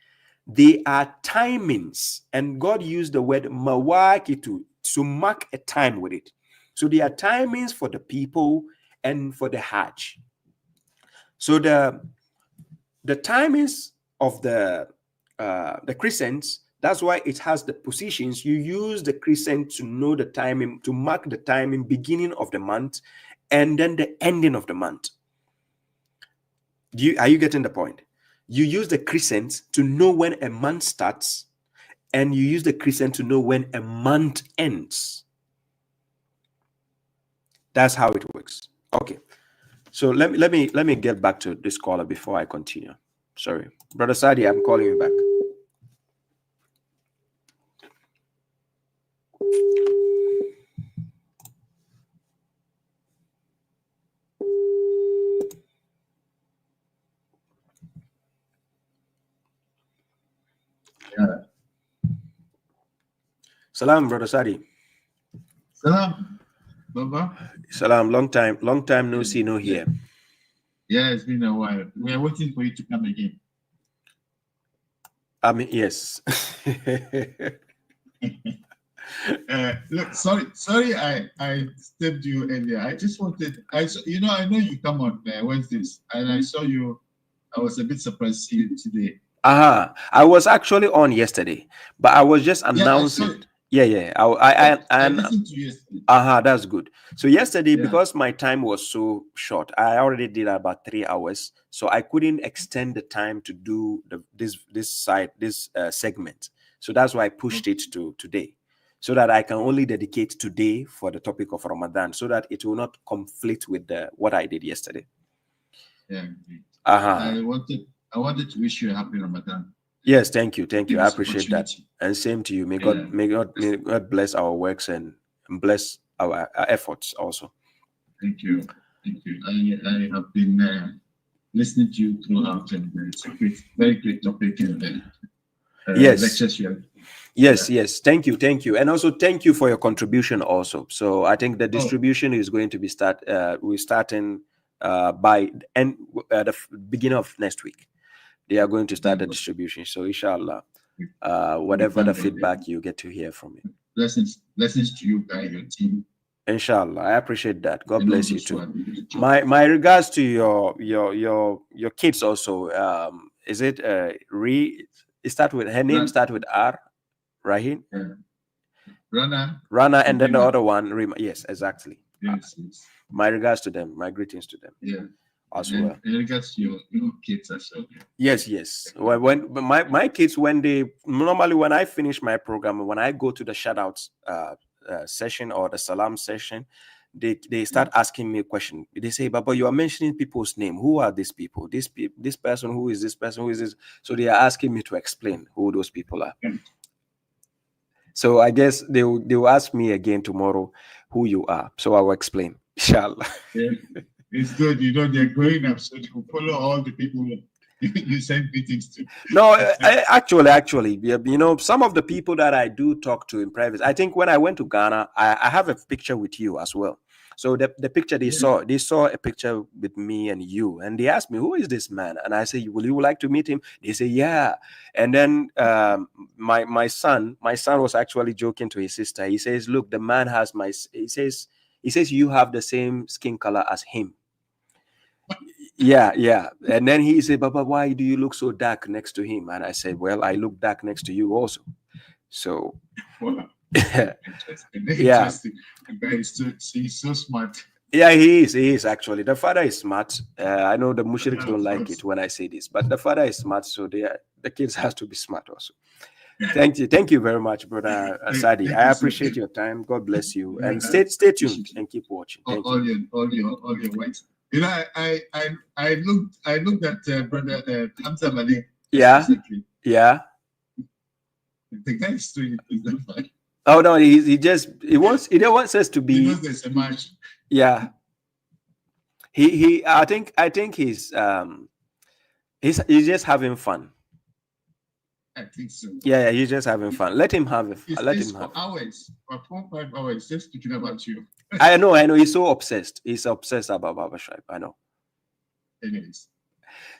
they are timings. And God used the word mawakitu to mark a time with it. So they are timings for the people and for the Hajj. So the timings of the crescents, that's why it has the positions. You use the crescent to know the timing, to mark the timing, beginning of the month and then the ending of the month. Are you getting the point? You use the crescent to know when a month starts, and you use the crescent to know when a month ends. That's how it works. Okay. So let me get back to this caller before I continue. Sorry, Brother Sadi, I'm calling you back. Salam, Brother Sadi. Salam, Baba. Salam, long time no see, no hear. Yeah, it's been a while. We are waiting for you to come again. I mean, yes. Look, sorry, I stepped you earlier. I just wanted, I know you come on Wednesdays, and I saw you. I was a bit surprised to see you today. I was actually on yesterday, but I was just announcing. Yeah. I listened to you yesterday. That's good. So yesterday, because my time was so short, I already did about 3 hours, so I couldn't extend the time to do this segment. So that's why I pushed it to today, so that I can only dedicate today for the topic of Ramadan, so that it will not conflict with what I did yesterday. Yeah. I wanted to wish you a happy Ramadan. Yes, thank you. I appreciate that, and same to you. May God bless our works and bless our efforts also. Thank you. I have been listening to you throughout, and it's a very great topic. And yes, lectures you have. Yes. Thank you, and also thank you for your contribution also. So I think the distribution is going to be we're starting by the beginning of next week. They are going to start the distribution. So inshallah, whatever the feedback you get to hear from me. Blessings to you guys, your team. Inshallah, I appreciate that. God bless you too. My regards to your kids also. Is it It start with her name? Start with R, Rahim. Rana, and then the other one, Rima. Yes, exactly. Yes. My regards to them. My greetings to them. Yeah. As well. In regards to your kids as well. Yes. When my kids, when I finish my program, when I go to the shoutouts session or the salam session, they start asking me a question. They say, Baba, you are mentioning people's name. Who are these people? This person, who is this person? Who is this? So they are asking me to explain who those people are. So I guess they will ask me again tomorrow who you are. So I will explain, inshallah. Yeah. It's good, they're growing up, so they will follow all the people you send meetings to. No, actually, some of the people that I do talk to in private, I think when I went to Ghana, I have a picture with you as well. So the picture they saw a picture with me and you, and they asked me, who is this man? And I say, will you like to meet him? They say, yeah. And then my son was actually joking to his sister. He says, look, the man has he says you have the same skin color as him. Yeah. And then he said, Baba, why do you look so dark next to him? And I said, well, I look dark next to you also. So Interesting. Yeah. Interesting. The guy he's so smart. Yeah, he is actually. The father is smart. I know the mushriks Yeah, don't of like course. it when I say this, but the father is smart, so the kids has to be smart also. Thank you very much, brother Asadi. Thank I you so appreciate much. your time. God bless you, and Yeah, stay tuned and keep watching. Thank you. all your words. You know, I looked at brother Hamza Malik Yeah. recently. Yeah. The guy is that fine. Oh no, he wants us to be. Because there's a match. Yeah. I think he's just having fun. I think so. Yeah, he's just having fun. Let him have it. It's, Let it's him for have. hours, for 4-5 hours, just speaking about you. I know. He's so obsessed. He's obsessed about Baba Shuaib. I know. Anyways.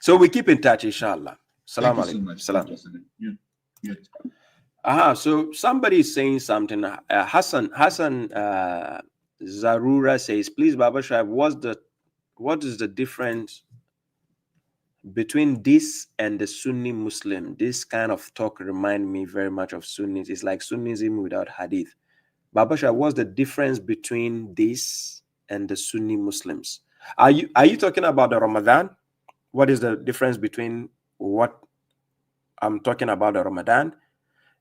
So we keep in touch, inshallah. Salam Thank you so much. Salam. So somebody is saying something. Hassan Zarura says, please, Baba Shuaib, what is the difference between this and the Sunni Muslim? This kind of talk remind me very much of Sunnis. It's like Sunnism without hadith. Baba Shuaib, what's the difference between this and the Sunni Muslims? Are you talking about the Ramadan? What is the difference between what I'm talking about, the Ramadan?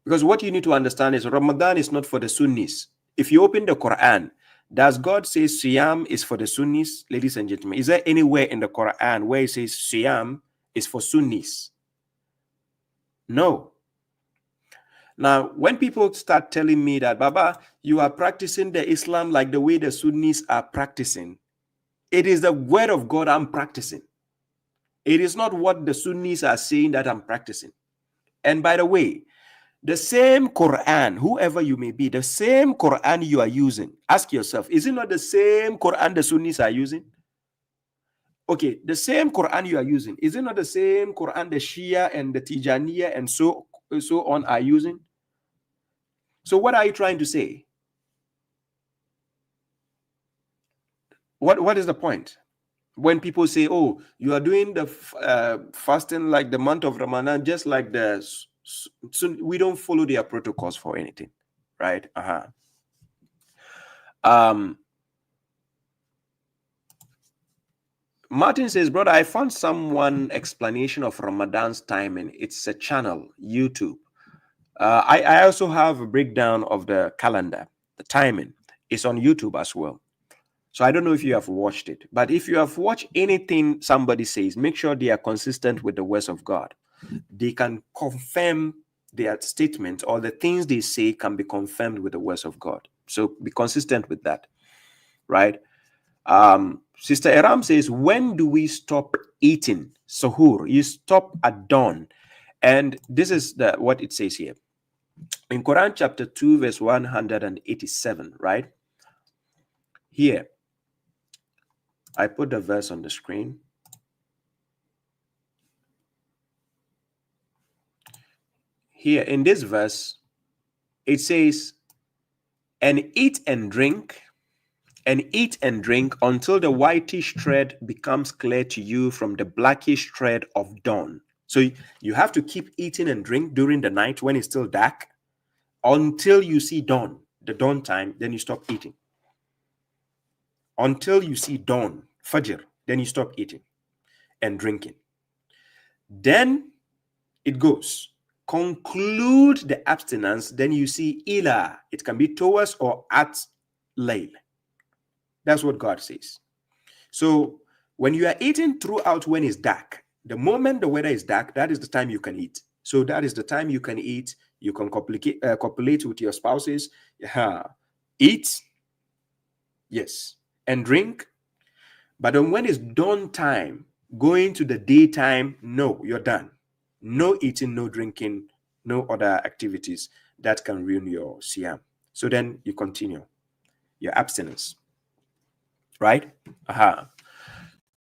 Because what you need to understand is Ramadan is not for the Sunnis. If you open the Quran, does God say Siyam is for the Sunnis? Ladies and gentlemen, is there anywhere in the Quran where it says Siyam is for Sunnis? No. Now, when people start telling me that, Baba, you are practicing the Islam like the way the Sunnis are practicing, it is the word of God I'm practicing. It is not what the Sunnis are saying that I'm practicing. And by the way, the same Quran, whoever you may be, the same Quran you are using, ask yourself, is it not the same Quran the Sunnis are using? Okay, the same Quran you are using, is it not the same Quran the Shia and the Tijaniya and so on are using? So what are you trying to say? What is the point? When people say, oh, you are doing the fasting like the month of Ramadan, just like we don't follow their protocols for anything, right? Martin says, brother, I found someone explanation of Ramadan's timing. It's a channel, YouTube. I also have a breakdown of the calendar, the timing. It's on YouTube as well. So I don't know if you have watched it, but if you have watched anything somebody says, make sure they are consistent with the words of God. They can confirm their statement, or the things they say can be confirmed with the words of God. So be consistent with that, right? Sister Eram says, when do we stop eating? Suhoor, you stop at dawn. And this is what it says here. In Quran chapter 2, verse 187, right? Here, I put the verse on the screen. Here in this verse, it says, and eat and drink until the whitish thread becomes clear to you from the blackish thread of dawn. So you have to keep eating and drink during the night when it's still dark until you see dawn, the dawn time, then you stop eating. Until you see dawn, Fajr, then you stop eating and drinking. Then it goes, conclude the abstinence, then you see ila. It can be towards or at layl. That's what God says. So when you are eating throughout when it's dark, the moment the weather is dark, that is the time you can eat. So that is the time you can eat. You can copulate with your spouses. Eat, yes, and drink. But then when it's dawn time, going to the daytime, no, you're done. No eating, no drinking, no other activities that can ruin your siyam. So then you continue your abstinence, right?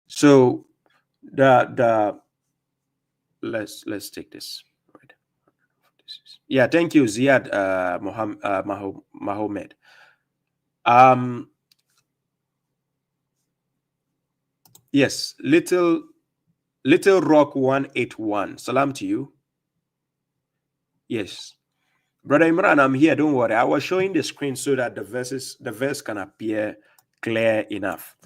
So let's take this. Right. Yeah, thank you, Ziad Mohammed. Yes, Little Rock 181. Salam to you. Yes. Brother Imran, I'm here. Don't worry. I was showing the screen so that the verse can appear clear enough.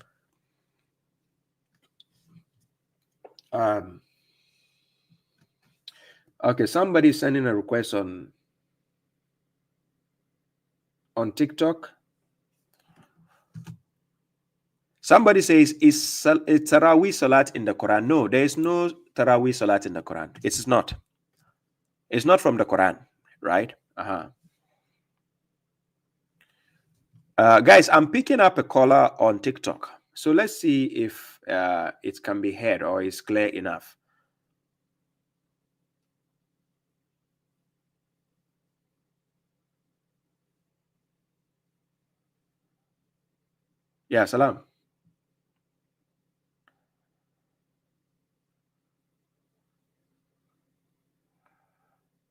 Okay, somebody's sending a request on TikTok. Somebody says, is Tarawih Salat in the Quran? No, there is no Tarawih Salat in the Quran. It's not. It's not from the Quran, right? Guys, I'm picking up a caller on TikTok. So let's see if it can be heard or is clear enough. Yeah, salam.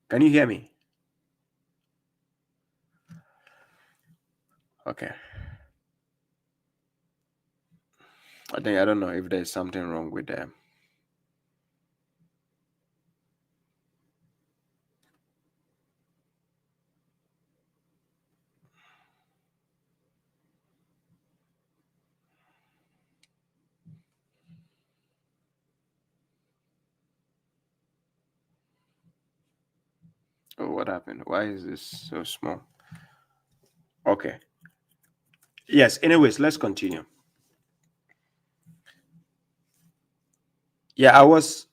Can you hear me? Okay. I don't know if there's something wrong with them. Oh, what happened? Why is this so small? Okay. Yes, anyways, let's continue. Yeah, I was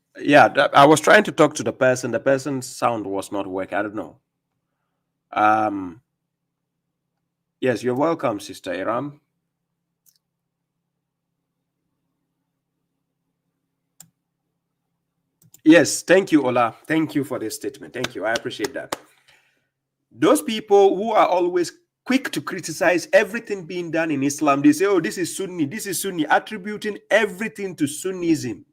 trying to talk to the person. The person's sound was not working. I don't know. Yes, you're welcome, Sister Iram. Yes, thank you, Ola. Thank you for this statement. Thank you. I appreciate that. Those people who are always quick to criticize everything being done in Islam, they say, oh, this is Sunni, attributing everything to Sunnism.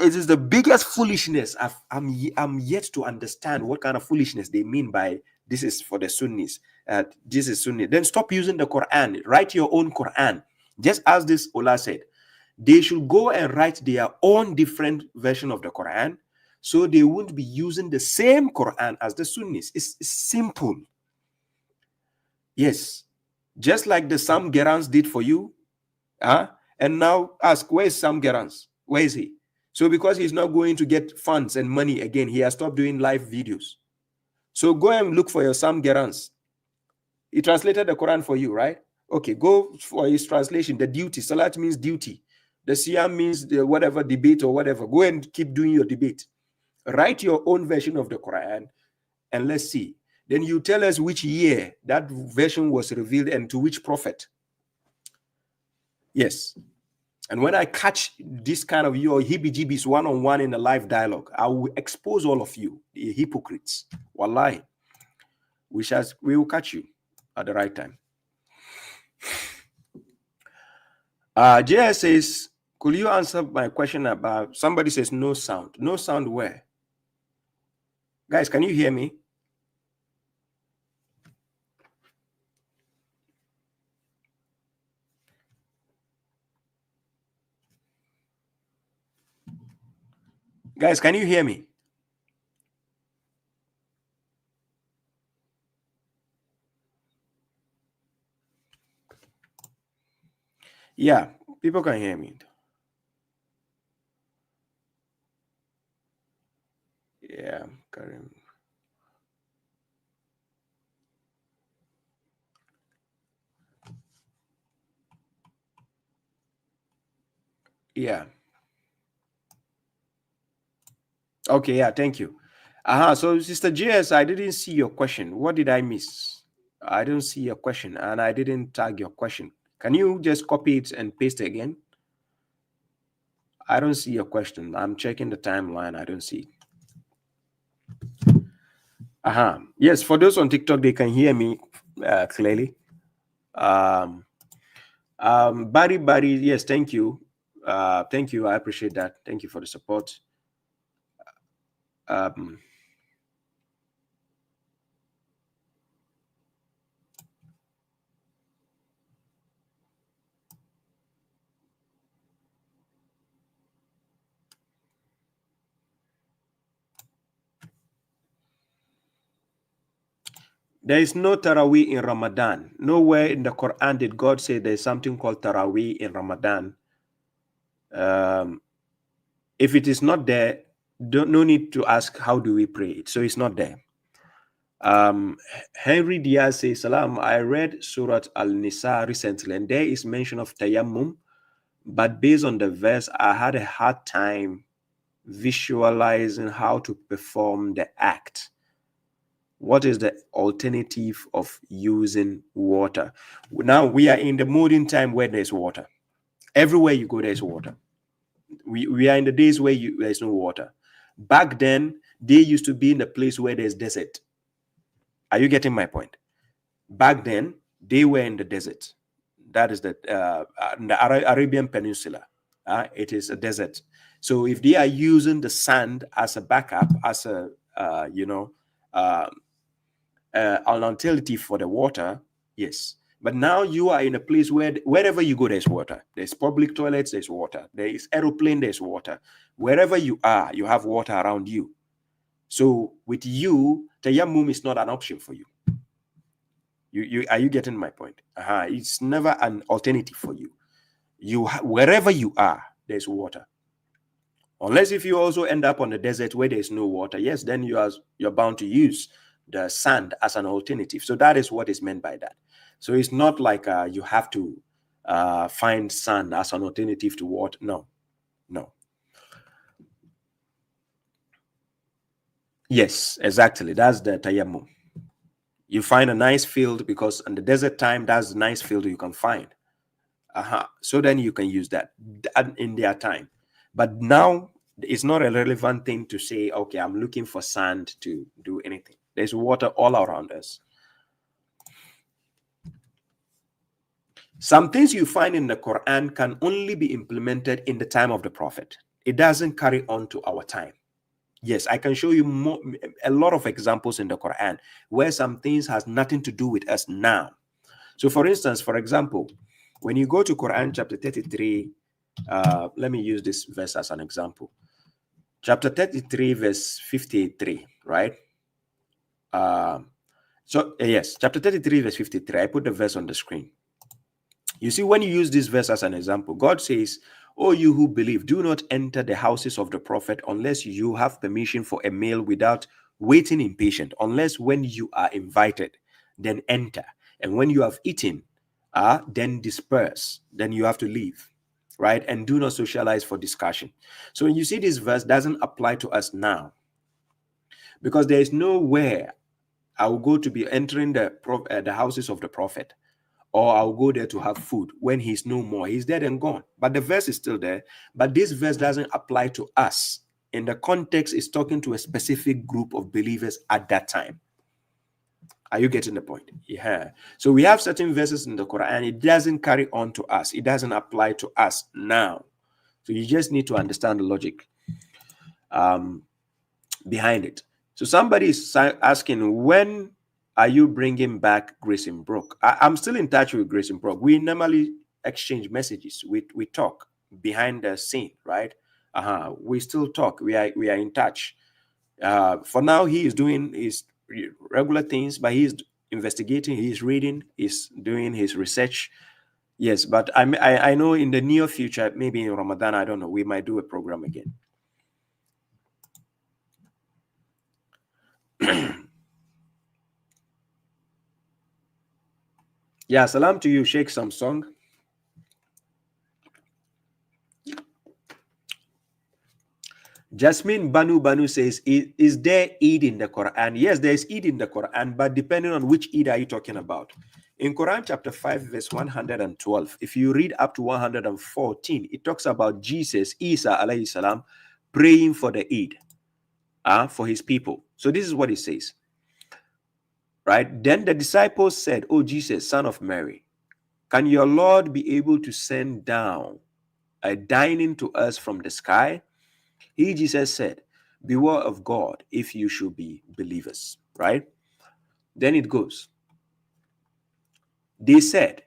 It is the biggest foolishness. I'm yet to understand what kind of foolishness they mean by this is for the Sunnis. This is Sunni. Then stop using the Quran. Write your own Quran. Just as this Ola said, they should go and write their own different version of the Quran, so they won't be using the same Quran as the Sunnis. It's simple. Yes, just like the Sam Gerans did for you. And now ask, where is Sam Gerans? Where is he? So because he's not going to get funds and money again, he has stopped doing live videos. So go and look for your Sam Gerans. He translated the Quran for you, right? Okay, go for his translation. The duty. Salat means duty. The Siyam means the whatever debate or whatever. Go and keep doing your debate. Write your own version of the Quran and let's see. Then you tell us which year that version was revealed and to which prophet. Yes. And when I catch this kind of your heebie-jeebies one-on-one in a live dialogue, I will expose all of you, the hypocrites. Wallahi. We will catch you at the right time. JS says, could you answer my question about, somebody says no sound. No sound where? Guys, can you hear me? Guys, can you hear me? Yeah, people can hear me. Yeah, Karim. Yeah. Okay, yeah, thank you. So Sister JS, I didn't see your question. What did I miss? I don't see your question and I didn't tag your question. Can you just copy it and paste it again? I don't see your question. I'm checking the timeline. I don't see it. Yes, for those on TikTok, they can hear me clearly. Barry, yes, thank you. Thank you. I appreciate that. Thank you for the support. There is no Taraweeh in Ramadan. Nowhere in the Quran did God say there's something called Taraweeh in Ramadan. If it is not there, no need to ask how do we pray it. So it's not there. Henry Diaz says, Salam, I read Surah Al-Nisa recently, and there is mention of Tayammum, but based on the verse, I had a hard time visualizing how to perform the act. What is the alternative of using water? Now we are in the modern time where there's water. Everywhere you go, there's water. We are in the days where there's no water. Back then, they used to be in a place where there's desert. Are you getting my point? Back then, they were in the desert. That is the Arabian Peninsula. It is a desert. So if they are using the sand as a backup, as a an alternative for the water, yes. But now you are in a place where wherever you go, there's water. There's public toilets, there's water. There is aeroplane, there's water. Wherever you are, you have water around you. So with you, Tayammum is not an option for you. Are you getting my point? It's never an alternative for you. Wherever you are, there's water. Unless if you also end up on the desert where there's no water, yes, then you're bound to use the sand as an alternative. So that is what is meant by that. So it's not like you have to find sand as an alternative to water. No. Yes, exactly. That's the tayammum. You find a nice field, because in the desert time, that's a nice field you can find. So then you can use that in their time. But now it's not a relevant thing to say, okay, I'm looking for sand to do anything. There's water all around us. Some things you find in the Quran can only be implemented in the time of the Prophet. It doesn't carry on to our time. Yes, I can show you a lot of examples in the Quran where some things has nothing to do with us now. So for instance, for example, when you go to Quran chapter 33, let me use this verse as an example. Chapter 33, verse 53, right? Yes, chapter 33, verse 53. I put the verse on the screen. You see, when you use this verse as an example, God says, "O you who believe, do not enter the houses of the prophet unless you have permission for a meal without waiting impatient, unless when you are invited, then enter. And when you have eaten, then disperse, then you have to leave, right? And do not socialize for discussion." So when you see this verse doesn't apply to us now, because there is nowhere I will go to be entering the houses of the prophet, or I'll go there to have food when he's no more. He's dead and gone. But the verse is still there. But this verse doesn't apply to us. In the context, it's talking to a specific group of believers at that time. Are you getting the point? Yeah. So we have certain verses in the Quran. It doesn't carry on to us. It doesn't apply to us now. So you just need to understand the logic behind it. So somebody is asking, when are you bringing back Grace and Brooke? I'm still in touch with Grace and Brooke. We normally exchange messages. We talk behind the scene, right? We still talk. We are in touch. For now, he is doing his regular things, but he's investigating, he's reading, he's doing his research. Yes, but I know in the near future, maybe in Ramadan, I don't know, we might do a program again. Yeah, salam to you, Sheikh Samsung. Jasmine Banu says, is there Eid in the Quran? Yes, there is Eid in the Quran, but depending on which Eid are you talking about. In Quran chapter 5, verse 112, if you read up to 114, it talks about Jesus, Isa alayhi salam, praying for the Eid, for his people. So this is what it says. Right? Then the disciples said, "Oh Jesus, son of Mary, can your Lord be able to send down a dining to us from the sky?" He, Jesus, said, "Beware of God if you should be believers." Right? Then it goes. They said,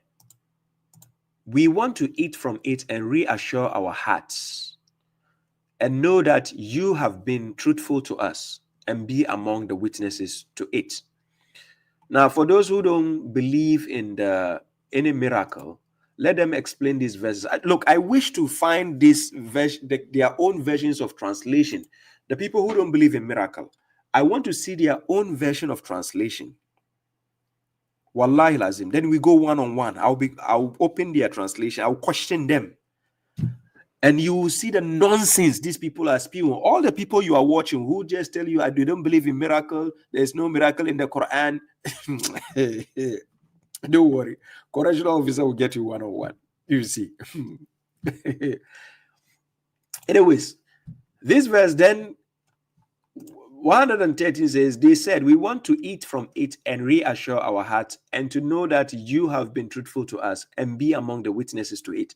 "We want to eat from it and reassure our hearts and know that you have been truthful to us and be among the witnesses to it." Now, for those who don't believe in any miracle, let them explain these verses. Look, I wish to find this their own versions of translation. The people who don't believe in miracle, I want to see their own version of translation. Wallahi lazim. Then we go one-on-one. I'll open their translation. I'll question them. And you will see the nonsense these people are spewing. All the people you are watching who just tell you, they don't believe in miracle. There's no miracle in the Quran. Don't worry. Correctional officer will get you one-on-one. You see. Anyways, this verse then 113 says, they said, we want to eat from it and reassure our hearts and to know that you have been truthful to us and be among the witnesses to it.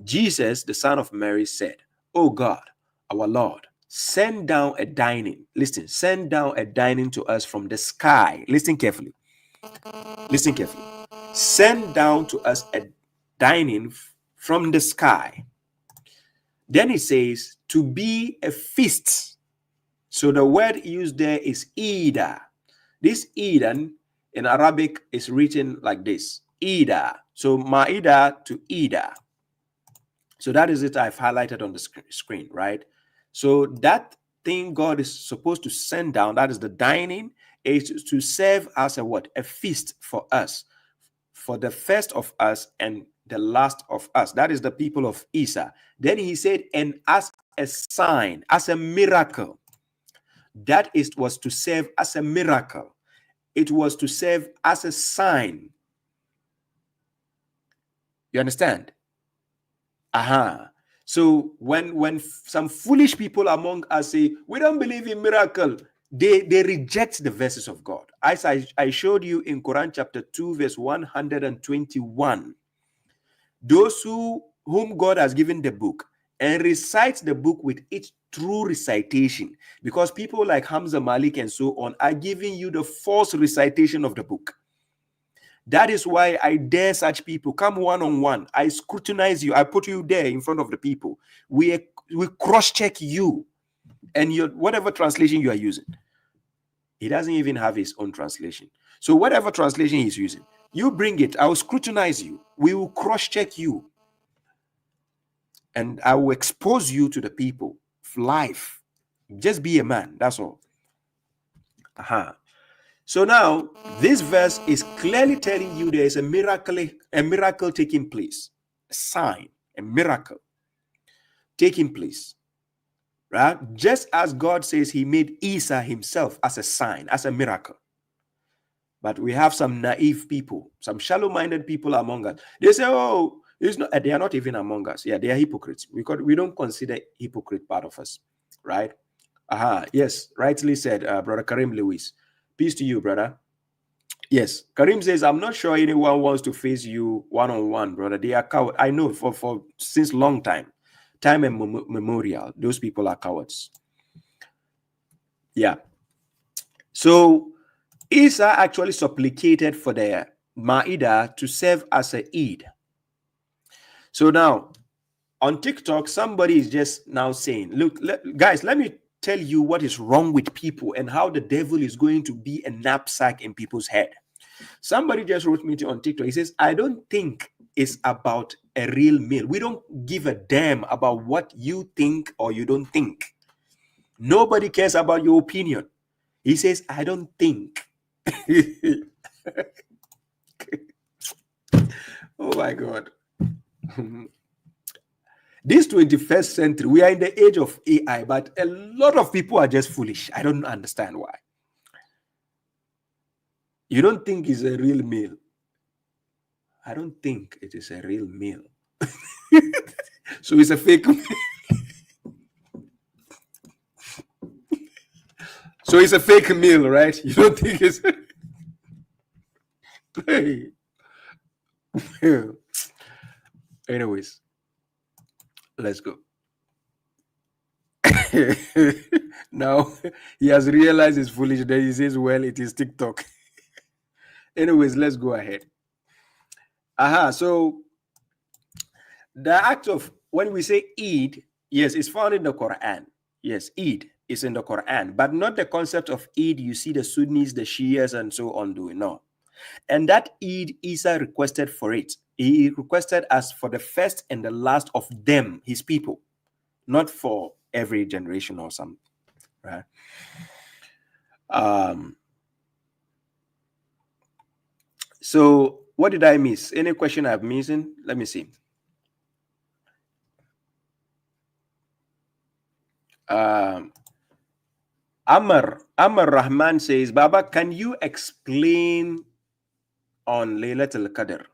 Jesus, the son of Mary, said, O God, our Lord, send down a dining. Listen, send down a dining to us from the sky. Listen carefully. Listen carefully. Send down to us a dining from the sky. Then it says, to be a feast. So the word used there is Ida. This Eden in Arabic is written like this. Ida. So Ma'ida to Ida. So that is it I've highlighted on the screen, right? So that thing God is supposed to send down, that is the dining, is to serve as a what? A feast for us. For the first of us and the last of us. That is the people of Isa. Then he said, and as a sign, as a miracle. That was to serve as a miracle. It was to serve as a sign. You understand? So when some foolish people among us say, we don't believe in miracle, they reject the verses of God. As I showed you in Quran chapter 2, verse 121. Those whom God has given the book and recite the book with its true recitation, because people like Hamza Malik and so on are giving you the false recitation of the book. That is why I dare such people come one-on-one. I scrutinize you. I put you there in front of the people. We cross-check you and your whatever translation you are using. He doesn't even have his own translation. So whatever translation he's using, you bring it. I will scrutinize you. We will cross-check you. And I will expose you to the people. Life. Just be a man. That's all. So now, this verse is clearly telling you there is a miracle taking place. A sign, a miracle taking place. Right? Just as God says he made Isa himself as a sign, as a miracle. But we have some naive people, some shallow-minded people among us. They say, oh, it's not, they are not even among us. Yeah, they are hypocrites. We don't consider hypocrite part of us. Right? Yes, rightly said, Brother Karim Lewis. Peace to you, brother. Yes, Karim says, I'm not sure anyone wants to face you one-on-one, brother. They are cowards. I know for since long time and memorial, those people are cowards. Yeah. So Isa actually supplicated for the Ma'idah to serve as a Eid. So now, on TikTok, somebody is just now saying, look, guys, let me tell you what is wrong with people and how the devil is going to be a knapsack in people's head. Somebody just wrote me on TikTok. He says, I don't think it's about a real meal. We don't give a damn about what you think or you don't think. Nobody cares about your opinion. He says, I don't think. Oh my God. This 21st century, we are in the age of AI, but a lot of people are just foolish. I don't understand why. You don't think it's a real meal. I don't think it is a real meal. So it's a fake meal. So it's a fake meal, right? You don't think it's... Hey. Anyways. Let's go. Now he has realized his foolishness. He says, well, it is TikTok. Anyways, let's go ahead. So the act of, when we say Eid, yes, it's found in the Quran. Yes, Eid is in the Quran, but not the concept of Eid you see the Sunnis, the Shias, and so on doing. No, And that Eid, Isa requested for it. He requested as for the first and the last of them, his people, not for every generation or something, right? So what did I miss? Any question I've missing? Let me see. Amar Rahman says, Baba, can you explain on Laylatul Qadr?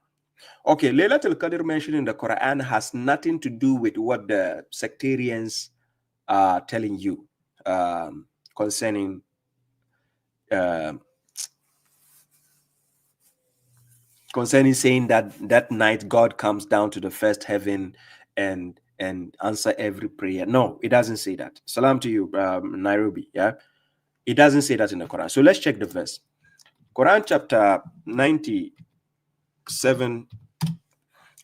Okay, Laylatul Qadr mentioned in the Quran has nothing to do with what the sectarians are telling you concerning saying that that night God comes down to the first heaven and answer every prayer. No, it doesn't say that. Salam to you, Nairobi. Yeah, it doesn't say that in the Quran. So let's check the verse. Quran chapter 97,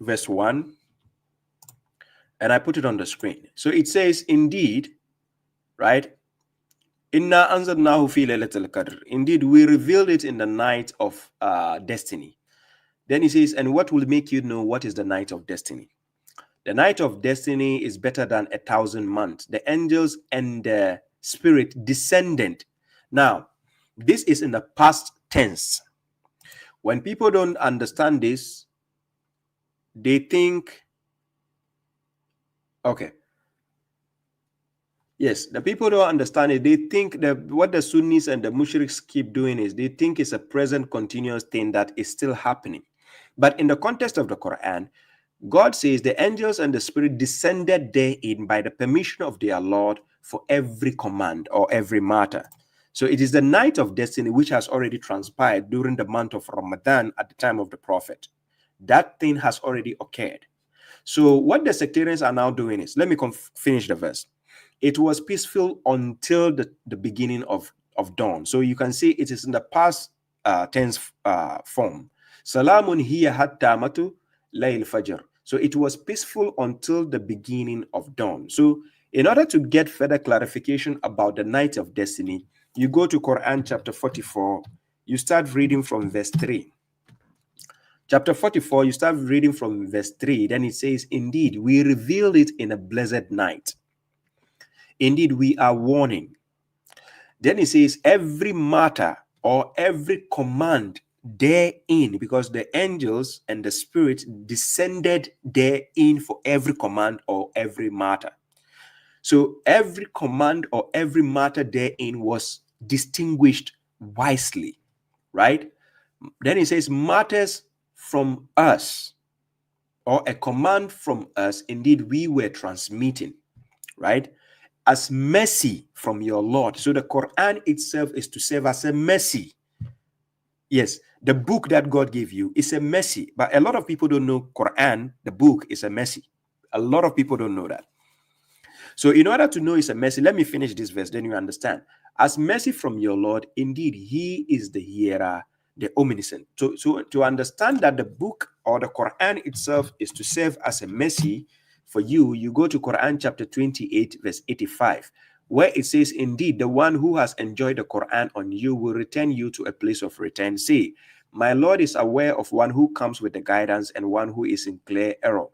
verse 1. And I put it on the screen. So it says, indeed, right? Inna anzalnahu fi laylatil qadr. Indeed, we revealed it in the night of destiny. Then he says, and what will make you know what is the night of destiny? The night of destiny is better than 1,000 months. The angels and the spirit descended. Now, this is in the past tense. When people don't understand this, they think, okay. Yes, the people don't understand it. They think that what the Sunnis and the Mushriks keep doing is they think it's a present continuous thing that is still happening. But in the context of the Quran, God says the angels and the spirit descended therein by the permission of their Lord for every command or every matter. So it is the night of destiny which has already transpired during the month of Ramadan at the time of the Prophet. That thing has already occurred. So what the sectarians are now doing is, let me finish the verse. It was peaceful until the beginning of dawn. So you can see it is in the past tense form. Salamun hiya hatta matu layl fajr. So it was peaceful until the beginning of dawn. So in order to get further clarification about the night of destiny, you go to Quran chapter 44. You start reading from verse 3. Chapter 44, you start reading from verse 3. Then it says, indeed, we revealed it in a blessed night. Indeed, we are warning. Then it says, every matter or every command therein, because the angels and the spirit descended therein for every command or every matter. So every command or every matter therein was distinguished wisely, right? Then it says, matters from us or a command from us, indeed, we were transmitting, right? As mercy from your Lord. So the Quran itself is to serve as a mercy. Yes, the book that God gave you is a mercy. But a lot of people don't know Quran, the book, is a mercy. A lot of people don't know that. So in order to know it's a mercy, let me finish this verse, then you understand. As mercy from your Lord, indeed, he is the hearer, the omniscient. So to understand that the book or the Quran itself is to serve as a mercy for you, you go to Quran chapter 28, verse 85, where it says, indeed, the one who has enjoyed the Quran on you will return you to a place of return. Say, my Lord is aware of one who comes with the guidance and one who is in clear error.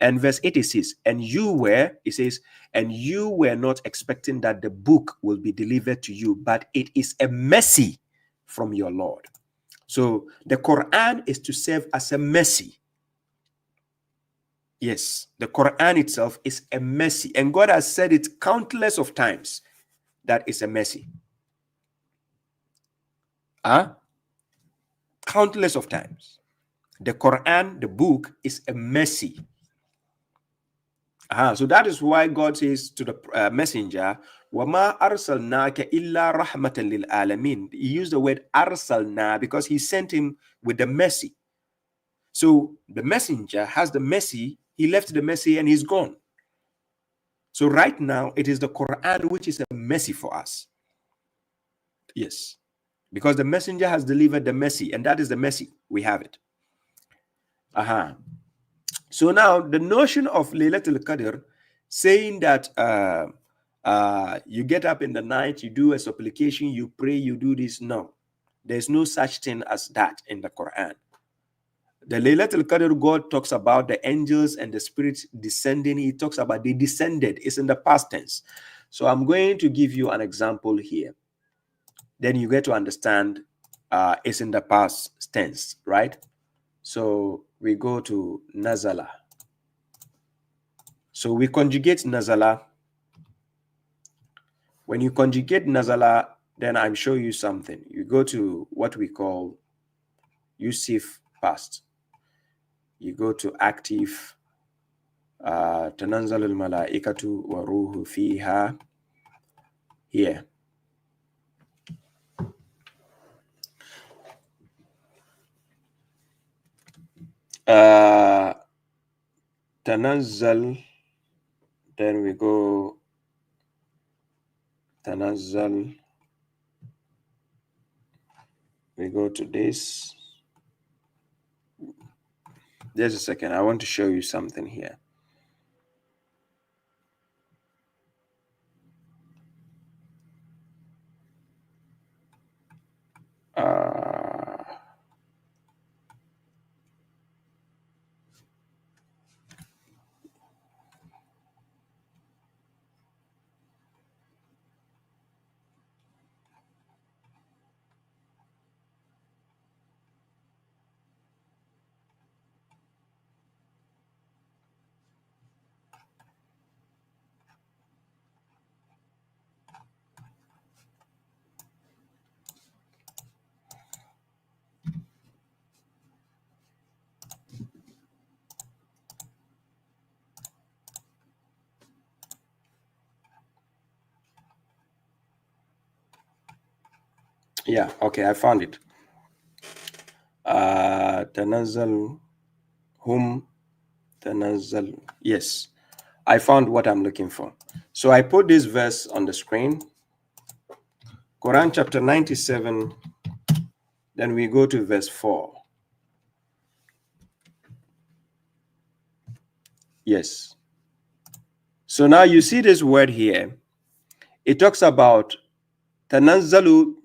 And verse 86, and you were, it says, and you were not expecting that the book will be delivered to you, but it is a mercy from your Lord. So the Quran is to serve as a mercy. Yes, the Quran itself is a mercy. And God has said it countless of times that it's a mercy. Countless of times. The Quran, the book, is a mercy. So that is why God says to the messenger, وَمَا أَرْسَلْنَاكَ إِلَّا رَحْمَةً لِلْعَالَمِينَ. He used the word أَرْسَلْنَا because he sent him with the mercy. So the messenger has the mercy, he left the mercy and he's gone. So right now, it is the Quran which is a mercy for us. Yes. Because the messenger has delivered the mercy, and that is the mercy. We have it. So now, the notion of Laylatul Qadr, saying that you get up in the night, you do a supplication, you pray, you do this, no. There's no such thing as that in the Quran. The Laylatul Qadr, God talks about the angels and the spirits descending. He talks about they descended. It's in the past tense. So I'm going to give you an example here. Then you get to understand it's in the past tense, right? So we go to Nazala. So we conjugate Nazala. When you conjugate Nazala, then I'm showing you something. You go to what we call Yusuf past. You go to active Tananzal al-malaikatu wa ruhu fiha here. Tanazzal, then we go Tanazzal, we go to this. Just a second, I want to show you something here. Yeah, okay, I found it. Tanazzal hum tanazzal. Yes, I found what I'm looking for. So I put this verse on the screen. Quran chapter 97. Then we go to verse 4. Yes. So now you see this word here. It talks about tanazzalu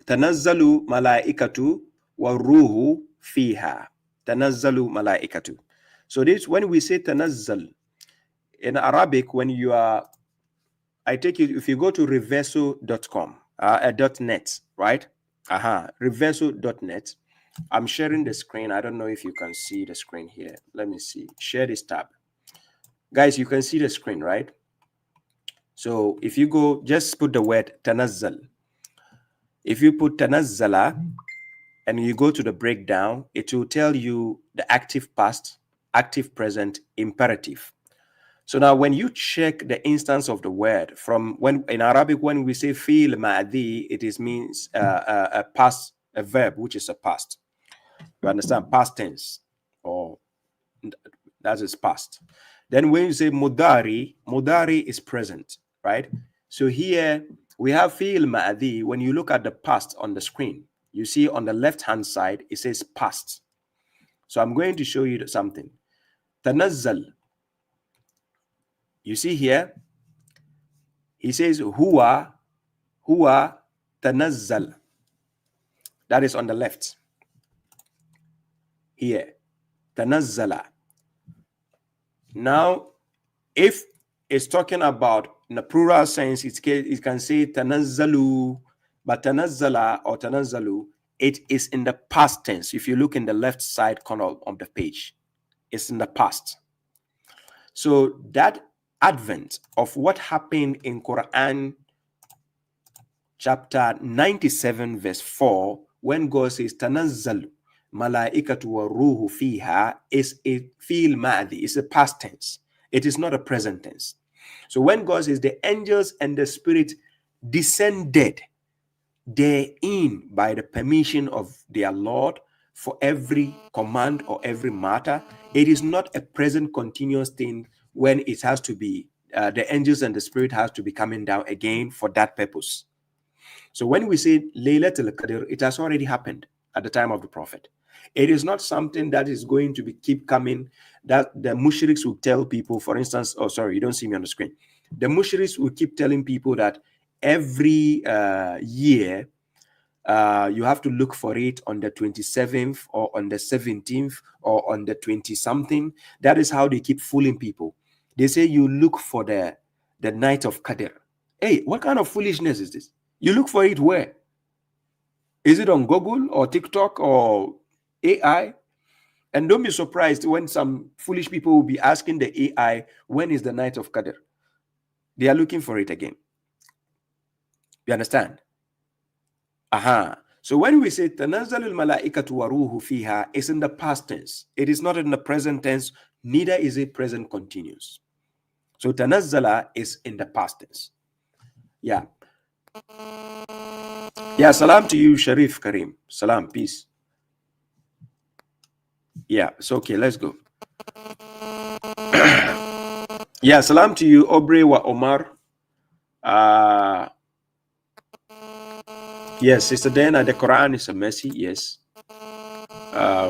malaikatu wa ruhu fiha. Tanazzalu malaikatu. So this, when we say tanazzal in Arabic, when you are, I take it, if you go to reverso.com, .net, right? Reverso.net. I'm sharing the screen. I don't know if you can see the screen here. Let me see. Share this tab. Guys, you can see the screen, right? So if you go, just put the word tanazzal. If you put tanazzala and you go to the breakdown, it will tell you the active past, active present, imperative. So now when you check the instance of the word from when in Arabic, when we say fi'l ma'di, it is means a past, a verb, which is a past. You understand? Past tense, or that is past. Then when you say mudari, mudari is present, right? So here we have fi'l ma'di. When you look at the past on the screen, you see on the left-hand side, it says past. So I'm going to show you something. Tanazzal. You see here, he says, huwa tanazzal. That is on the left. Here, tanazzala. Now, if it's talking about in the plural sense, it can say tanazzalu, but tanazzala or tanazzalu, it is in the past tense. If you look in the left side corner of the page, it's in the past. So that advent of what happened in Quran chapter 97 verse 4, when God says tanazzal malaikatu wa ruhu fiha, is a fi'l ma'di, it's a past tense. It is not a present tense. So when God says the angels and the spirit descended therein by the permission of their Lord for every command or every matter, it is not a present continuous thing when it has to be, the angels and the spirit has to be coming down again for that purpose. So when we say Laylatul Qadr, it has already happened at the time of the Prophet. It is not something that is going to keep coming, that the mushriks will tell people, for instance, oh, sorry, you don't see me on the screen. The mushriks will keep telling people that every year, You have to look for it on the 27th or on the 17th or on the 20 something. That is how they keep fooling people. They say you look for the night of Qadr. Hey, what kind of foolishness is this? You look for it where? Is it on Google or TikTok or AI? And don't be surprised when some foolish people will be asking the AI, when is the night of Qadr? They are looking for it again. You understand? Aha. So when we say tanazzalul malaikatu wa ruhu fiha, it's in the past tense. It is not in the present tense, neither is it present continuous. So tanazzala is in the past tense. Yeah. Yeah, salam to you, Sharif Karim. Salam, peace. Yeah, it's okay, let's go. Yeah, salam to you, Obre wa Omar. Yes, Sister Dana, the Quran is a mercy, yes.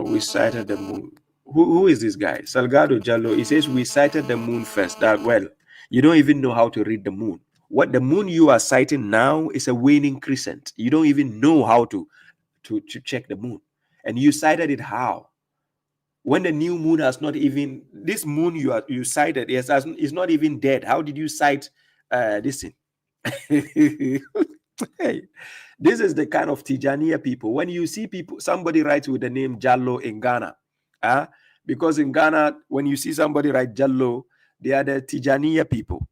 We cited the moon. Who is this guy? Salgado Jallo. He says we cited the moon first. That, well, you don't even know how to read the moon. What the moon you are citing now is a waning crescent. You don't even know how to check the moon. And you cited it how? When the new moon has not even, this moon you cited is not even dead. How did you cite this thing? Hey, this is the kind of Tijaniya people. When you see people, somebody writes with the name Jallo in Ghana, because in Ghana, when you see somebody write Jallo, they are the Tijaniya people,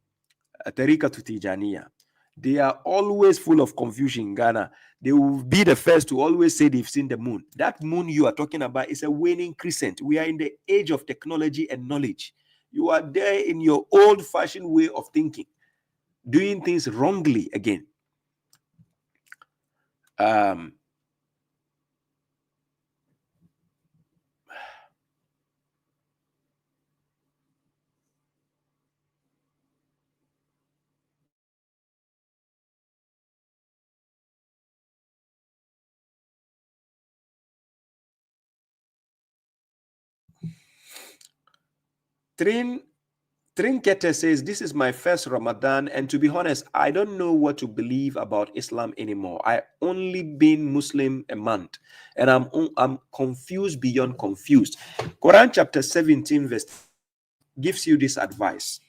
Tariqa to Tijaniya. They are always full of confusion in Ghana. They will be the first to always say they've seen the moon. That moon you are talking about is a waning crescent. We are in the age of technology and knowledge. You are there in your old-fashioned way of thinking, doing things wrongly again. Trinkete says, this is my first Ramadan, and to be honest, I don't know what to believe about Islam anymore. I only been Muslim a month, and I'm confused beyond confused. Quran chapter 17 verse gives you this advice.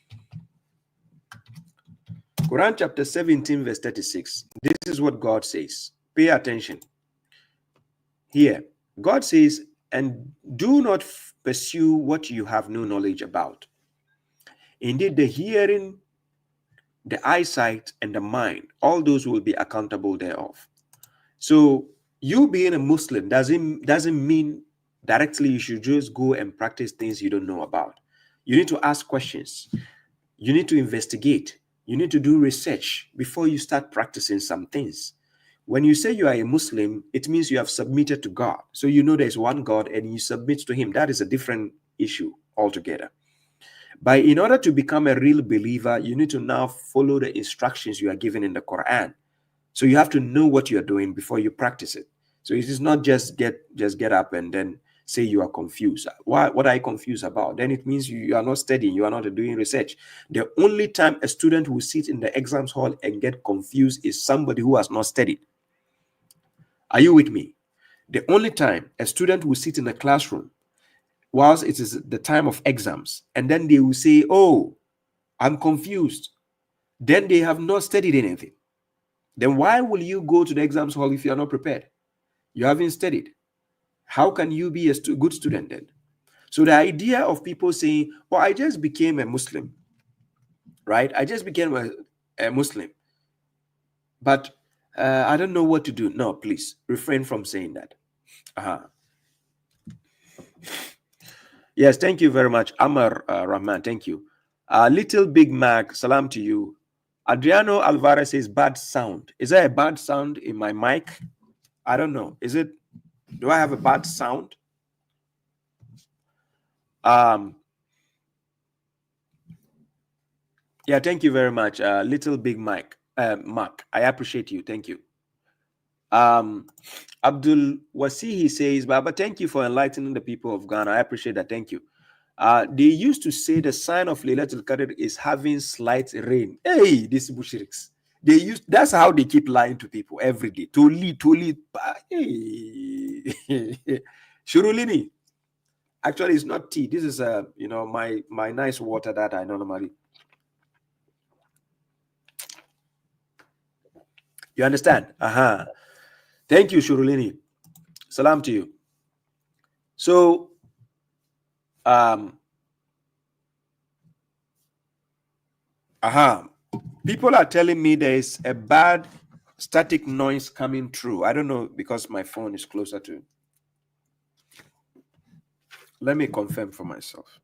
Quran chapter 17 verse 36. This is what God says. Pay attention. Here, God says, and do not pursue what you have no knowledge about. Indeed, the hearing, the eyesight, and the mind, all those will be accountable thereof. So you being a Muslim doesn't mean directly you should just go and practice things you don't know about. You need to ask questions. You need to investigate. You need to do research before you start practicing some things. When you say you are a Muslim, it means you have submitted to God. So you know there's one God and you submit to him. That is a different issue altogether. But in order to become a real believer, you need to now follow the instructions you are given in the Quran. So you have to know what you are doing before you practice it. So it is not just get up and then say you are confused. What are you confused about? Then it means you are not studying, you are not doing research. The only time a student will sit in the exams hall and get confused is somebody who has not studied. Are you with me? The only time a student will sit in a classroom whilst it is the time of exams, and then they will say, oh, I'm confused. Then they have not studied anything. Then why will you go to the exams hall if you are not prepared? You haven't studied. How can you be a good student then? So the idea of people saying, oh, I just became a Muslim, right? I just became a Muslim, but I don't know what to do. No, please refrain from saying that. Yes, thank you very much, Amar Rahman. Thank you. Little Big Mac, salam to you. Adriano Alvarez says bad sound. Is there a bad sound in my mic? I don't know. Is it? Do I have a bad sound? Yeah, thank you very much, Little Big Mike. Mark, I appreciate you. Thank you. Abdul Wasihi says, Baba, thank you for enlightening the people of Ghana. I appreciate that. Thank you. They used to say the sign of Laylatul Qadr is having slight rain. Hey, these Bushriks. That's how they keep lying to people every day. Tuli. Shurulini. Actually, it's not tea. This is my nice water that I normally. You understand? Thank you, Shurulini. Salam to you. So, people are telling me there is a bad static noise coming through. I don't know because my phone is closer to. Let me confirm for myself.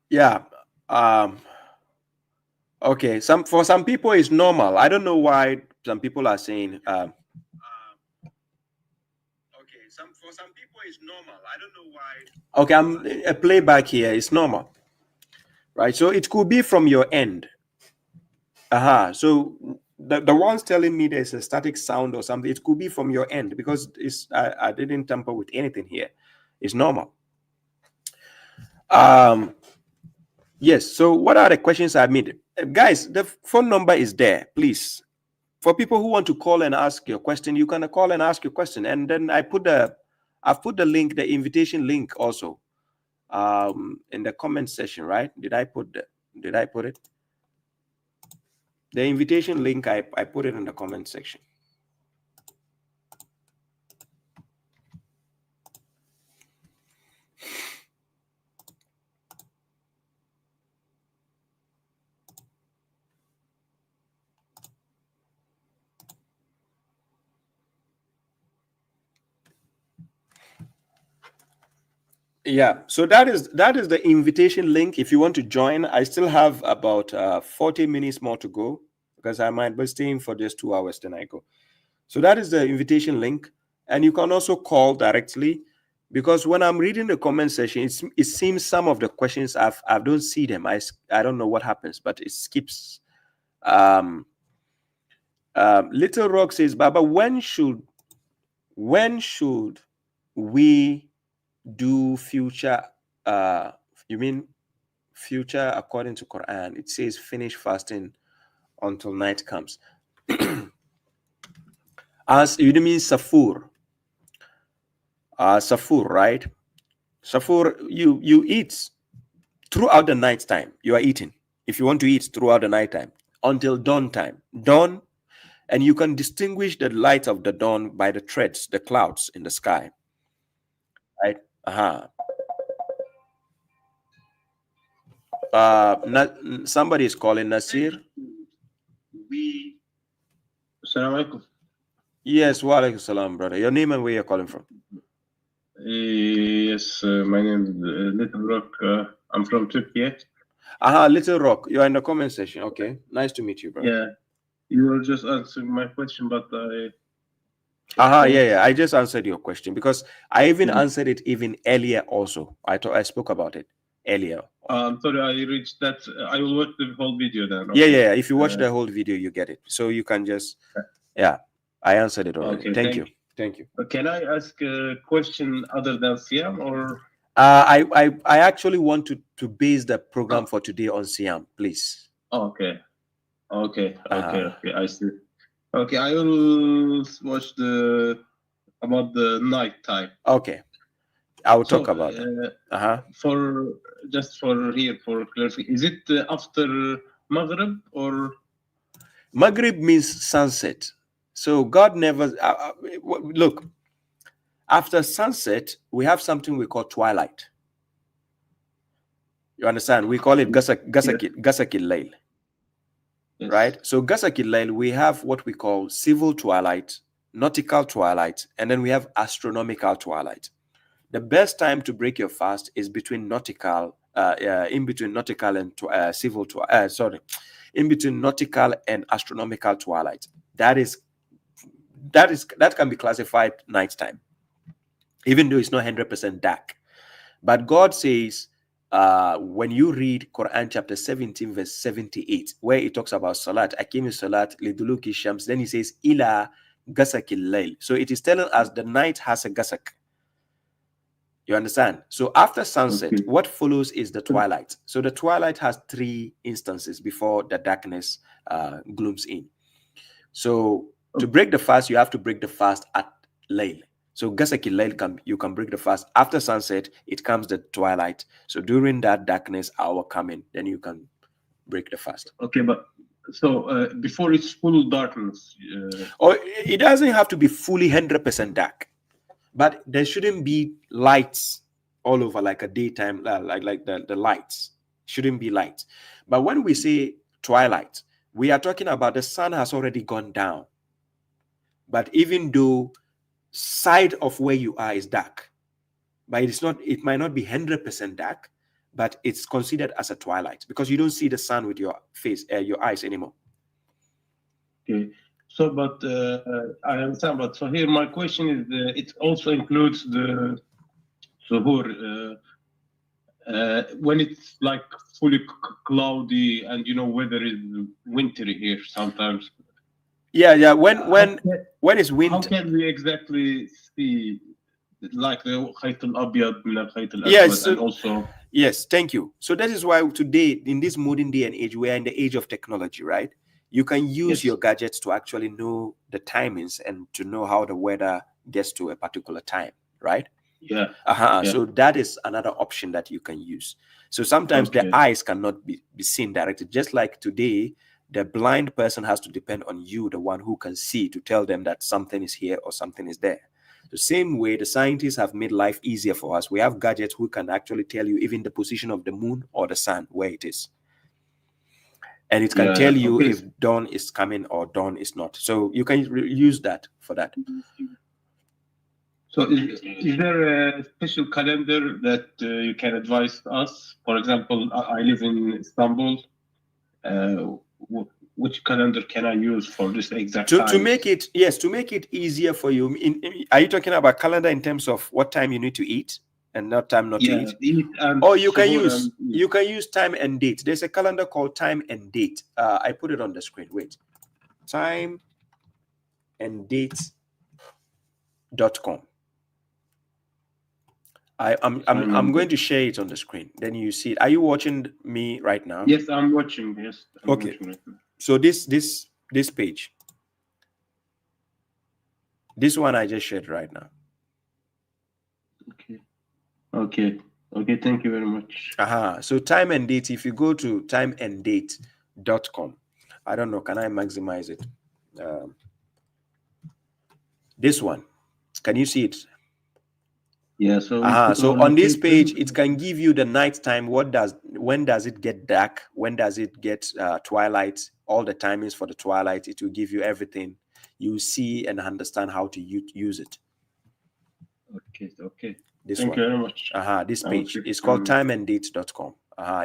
Yeah. Okay. For some people it's normal. I don't know why some people are saying. Okay. For some people it's normal. I don't know why. Okay, I'm a playback here. It's normal, right? So it could be from your end. So the ones telling me there's a static sound or something, it could be from your end because I didn't tamper with anything here. It's normal. Yes. So what are the questions I made? Guys, the phone number is there. Please, for people who want to call and ask your question, you can call and ask your question. And then I've put the link, the invitation link also, in the comment section, right? Did I put it? The invitation link, I put it in the comment section. Yeah, so that is the invitation link. If you want to join, I still have about 40 minutes more to go because I might be staying for just 2 hours, then I go. So that is the invitation link, and you can also call directly because when I'm reading the comment section, it seems some of the questions I don't see them. I don't know what happens, but it skips. Little Rock says, Baba, when should we do future? You mean future according to Quran? It says finish fasting until night comes. As you mean Safur. Safur, right? Safur, you eat throughout the night time. You are eating. If you want to eat throughout the night time until dawn time. Dawn, and you can distinguish the light of the dawn by the threads, the clouds in the sky. Right? Somebody is calling Nasir. Assalamu alaikum. Yes, wa alaikum salam, brother. Your name and where you're calling from? Yes, my name is Little Rock. I'm from Turkey. Little Rock. You're in the comment section. Okay. Nice to meet you, brother. Yeah. You were just answering my question, but yeah. I just answered your question because I even answered it even earlier also. I spoke about it earlier. I'm sorry, I reached that. I will watch the whole video then. Okay. Yeah. If you watch the whole video, you get it. So you can just, I answered it already. Okay, Thank you. Can I ask a question other than Siam or? I actually want to base the program for today on Siam, please. Okay. I see. Okay, I will watch about the night time. Okay, I will talk about that. For clarification, is it after Maghrib or? Maghrib means sunset. So God never look. After sunset, we have something we call twilight. You understand? We call it Gasakil Layl. Yes. Right? So Gasakil Layl, we have what we call civil twilight, nautical twilight, and then we have astronomical twilight. The best time to break your fast is between nautical in between nautical and in between nautical and astronomical twilight. That can be classified nighttime, even though it's not 100% dark. But God says, when you read Quran chapter 17 verse 78, where it talks about salat, akimi salat liduluki shams, then he says ila gasakil layl. So it is telling us the night has a gasak. You understand? So after sunset, what follows is the twilight. So the twilight has 3 instances before the darkness glooms in. So to break the fast, you have to break the fast at layl. So gasaki layl, you can break the fast after sunset. It comes the twilight. So during that darkness hour coming, then you can break the fast. Okay, but so before it's full darkness. Or it doesn't have to be fully 100% dark, but there shouldn't be lights all over like a daytime, like the lights shouldn't be lights. But when we say twilight, we are talking about the sun has already gone down. But even though side of where you are is dark, but it might not be 100% dark, but it's considered as a twilight because you don't see the sun with your face, your eyes anymore. Okay. So, but I understand. But so here, my question is: it also includes the suhoor when it's like fully cloudy and weather is wintry here sometimes. Yeah. When it's winter, how can we exactly see like the khayt al-abyad min al-khayt al-aswad? Yes. And also. Yes. Thank you. So that is why today, in this modern day and age, we are in the age of technology, right? You can use your gadgets to actually know the timings and to know how the weather gets to a particular time, right? Yeah. So that is another option that you can use. So sometimes the eyes cannot be seen directly. Just like today, the blind person has to depend on you, the one who can see, to tell them that something is here or something is there. The same way the scientists have made life easier for us. We have gadgets who can actually tell you even the position of the moon or the sun, where it is. And it can tell you if dawn is coming or dawn is not. So you can use that for that. So is there a special calendar that you can advise us? For example, I live in Istanbul. Which calendar can I use for this exact time? To make it easier for you. Are you talking about calendar in terms of what time you need to eat and not time not to eat? Or you can use time and date. There's a calendar called time and date. I put it on the screen. Wait. Time and date.com. I'm going to share it on the screen. Then you see it. Are you watching me right now? Yes, I'm watching. Yes. I'm watching right now. So this page, this one I just shared right now. Okay. Thank you very much. So time and date. If you go to timeanddate.com, I don't know. Can I maximize it? This one. Can you see it? Yeah. So so on this page, it can give you the night time. When does it get dark? When does it get twilight? All the timings for the twilight. It will give you everything. You see and understand how to use it. Okay. Thank you very much. This page is called timeanddate.com.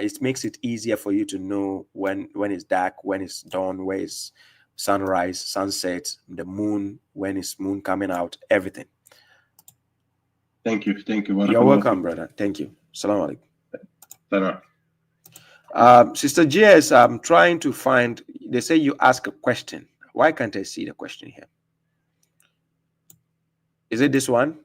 It makes it easier for you to know when it's dark, when it's dawn, where is sunrise, sunset, the moon, when is moon coming out, everything. Thank you. You're welcome, brother. Thank you. Assalamu alaikum. Sister JS, I'm trying to find. They say you ask a question. Why can't I see the question here? Is it this one?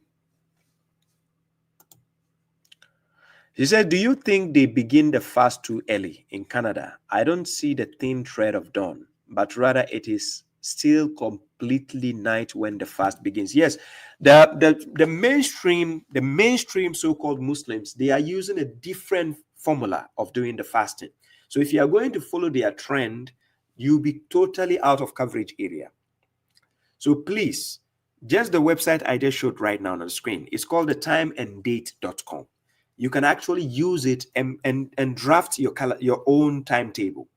He said, do you think they begin the fast too early in Canada? I don't see the thin thread of dawn, but rather it is still completely night when the fast begins. Yes, the mainstream so-called Muslims, they are using a different formula of doing the fasting. So if you are going to follow their trend, you'll be totally out of coverage area. So please, just the website I just showed right now on the screen, it's called the timeanddate.com. You can actually use it and draft your own timetable.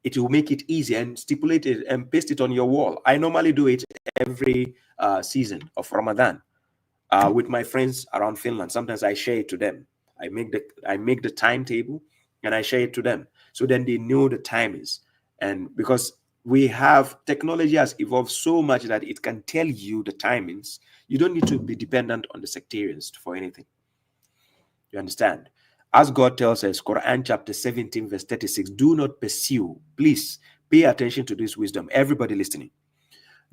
It will make it easy and stipulate it and paste it on your wall. I normally do it every season of Ramadan with my friends around Finland. Sometimes I share it to them. I make the timetable and I share it to them. So then they know the timings. And because technology has evolved so much that it can tell you the timings, you don't need to be dependent on the sectarians for anything. You understand? As God tells us, Quran chapter 17, verse 36, do not pursue, please pay attention to this wisdom, everybody listening.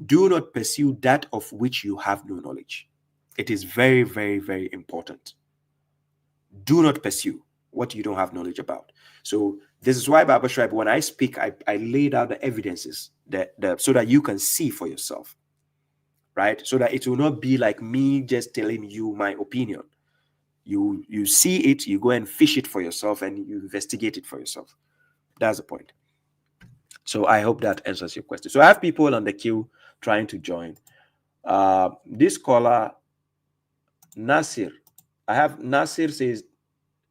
Do not pursue that of which you have no knowledge. It is very, very, very important. Do not pursue what you don't have knowledge about. So this is why, Baba Shuaib, when I speak, I laid out the evidences so that you can see for yourself, right? So that it will not be like me just telling you my opinion. You see it, you go and fish it for yourself, and you investigate it for yourself. That's the point. So I hope that answers your question. So I have people on the queue trying to join. This caller, Nasir. Nasir says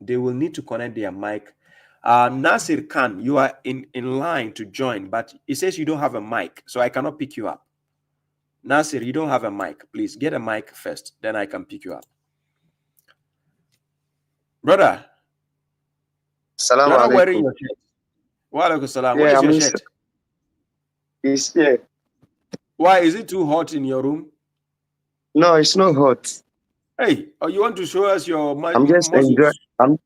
they will need to connect their mic. Nasir Khan, you are in line to join, but it says you don't have a mic, so I cannot pick you up. Nasir, you don't have a mic. Please get a mic first, then I can pick you up. Brother, Salam you're not alaikum. wearing your shirt. Wa alaikum salam. Yeah, Where is your shirt? It's here. Why is it too hot in your room? No, it's not hot. Hey, you want to show us your I'm just enjoying.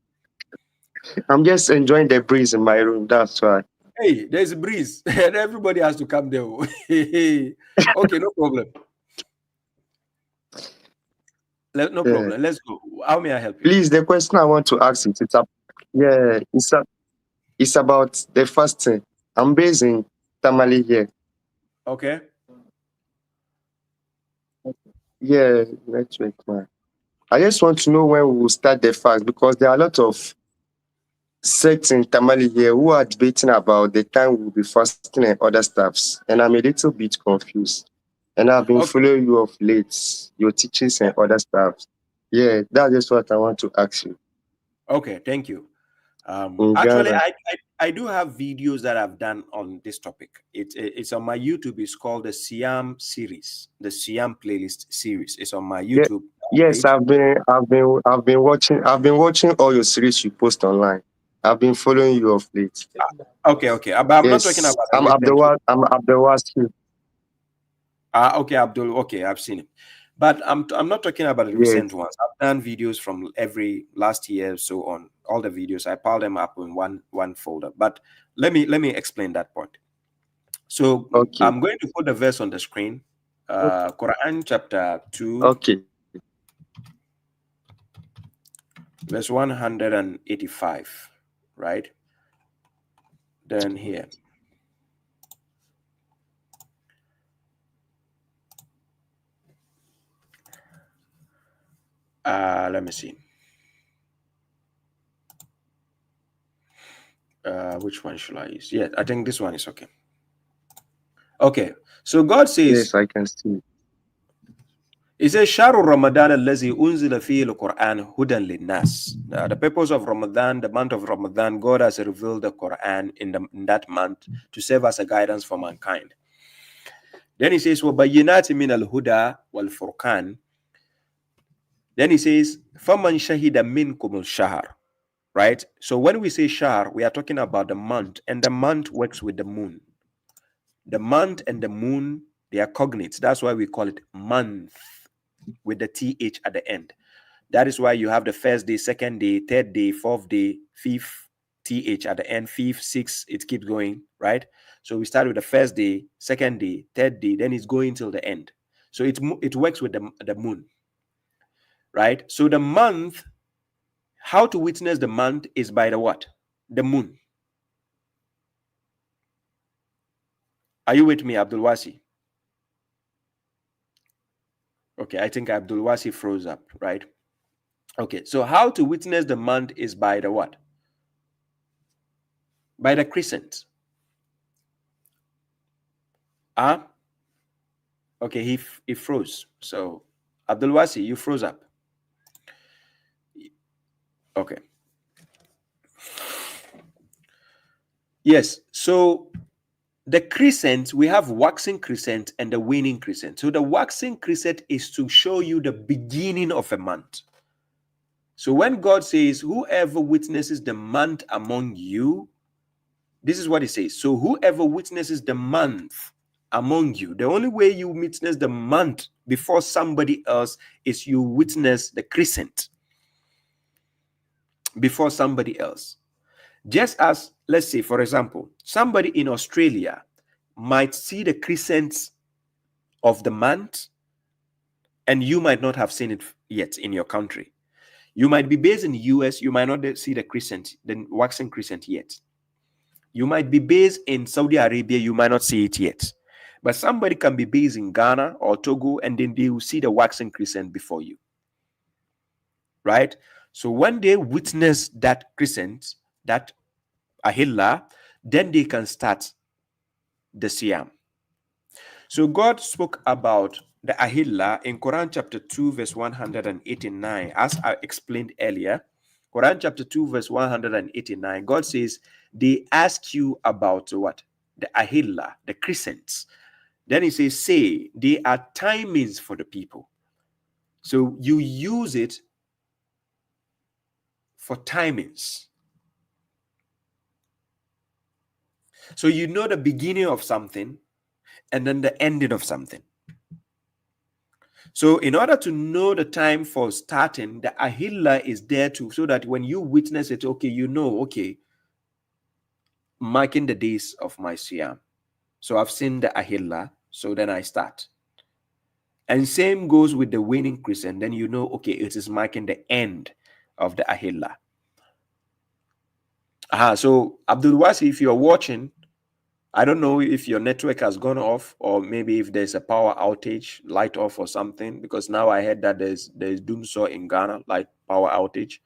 I'm just enjoying the breeze in my room. That's why. Hey, there's a breeze, and everybody has to come there. Okay, no problem. No problem. Let's go. How may I help you? Please, the question I want to ask is, it's about the fasting. I'm based in Tamale here. Okay. Yeah, network, man. I just want to know when we will start the fast, because there are a lot of sects in Tamale here who are debating about the time we'll be fasting and other stuffs, and I'm a little bit confused. And I've been following you of late, your teachings and other stuff. Yeah, that's just what I want to ask you. Okay, thank you. Actually, I do have videos that I've done on this topic. It's on my YouTube. It's called the Siam series, the Siam playlist series. It's on my YouTube. Yes, page. I've been watching all your series you post online. I've been following you of late. Okay. But I'm not talking about. I'm Abdul. Okay, Abdul. Okay, I've seen it, but I'm not talking about the recent ones. I've done videos from every last year, so on. All the videos, I piled them up in one folder. But let me explain that point. So I'm going to put the verse on the screen. Quran chapter 2. Okay. Verse 185, right? Then here. Let me see. Which one should I use? Yeah, I think this one is okay. Okay, so God says, yes, I can see. He says, Sharu Ramadan allazi unzila fihi al-Quran hudan linnas. The purpose of Ramadan, the month of Ramadan, God has revealed the Quran in that month to serve as a guidance for mankind. Then he says, وَبَيِّنَاتِ مِنَ الْهُدَى وَالْفُرْقَانِ. Then he says, فَمَنْ شَهِدَ مِنْكُمُ الشَّهَرِ. Right? So when we say shahr, we are talking about the month, and the month works with the moon. The month and the moon, they are cognates. That's why we call it month with the TH at the end. That is why you have the first day, second day, third day, fourth day, fifth, TH at the end, fifth, sixth, it keeps going, right? So we start with the first day, second day, third day, then it's going till the end. So it works with the moon, right? So the month, how to witness the month is by the what? The moon. Are you with me, Abdul Wasi? Okay, I think Abdul Wasi froze up, right? Okay, so how to witness the month is by the what? By the crescent. Okay, he froze. So Abdul Wasi, you froze up. Okay. Yes, so the crescent, we have waxing crescent and the waning crescent. So the waxing crescent is to show you the beginning of a month. So when God says, whoever witnesses the month among you, this is what he says. So whoever witnesses the month among you, the only way you witness the month before somebody else is you witness the crescent before somebody else. Just as, let's say, for example, somebody in Australia might see the crescent of the month and you might not have seen it yet in your country. You might be based in the US, you might not see the crescent, the waxing crescent yet. You might be based in Saudi Arabia, you might not see it yet. But somebody can be based in Ghana or Togo, and then they will see the waxing crescent before you. Right? So when they witness that crescent, that ahilla, then they can start the Siyam. So God spoke about the ahilla in Quran chapter 2 verse 189, as I explained earlier. Quran chapter 2 verse 189, God says, they ask you about what? The ahilla, the crescents. Then he says, say, they are timings for the people. So you use it for timings. So you know the beginning of something and then the ending of something. So in order to know the time for starting, the ahilla is there too, so that when you witness it, okay, you know, okay, marking the days of my Siyam. So I've seen the ahilla, so then I start. And same goes with the waning crescent. Then you know, okay, it is marking the end of the ahilla. So Abdul Wasi, if you're watching, I don't know if your network has gone off, or maybe if there's a power outage, light off or something, because now I heard that there's doomsaw in Ghana, like power outage.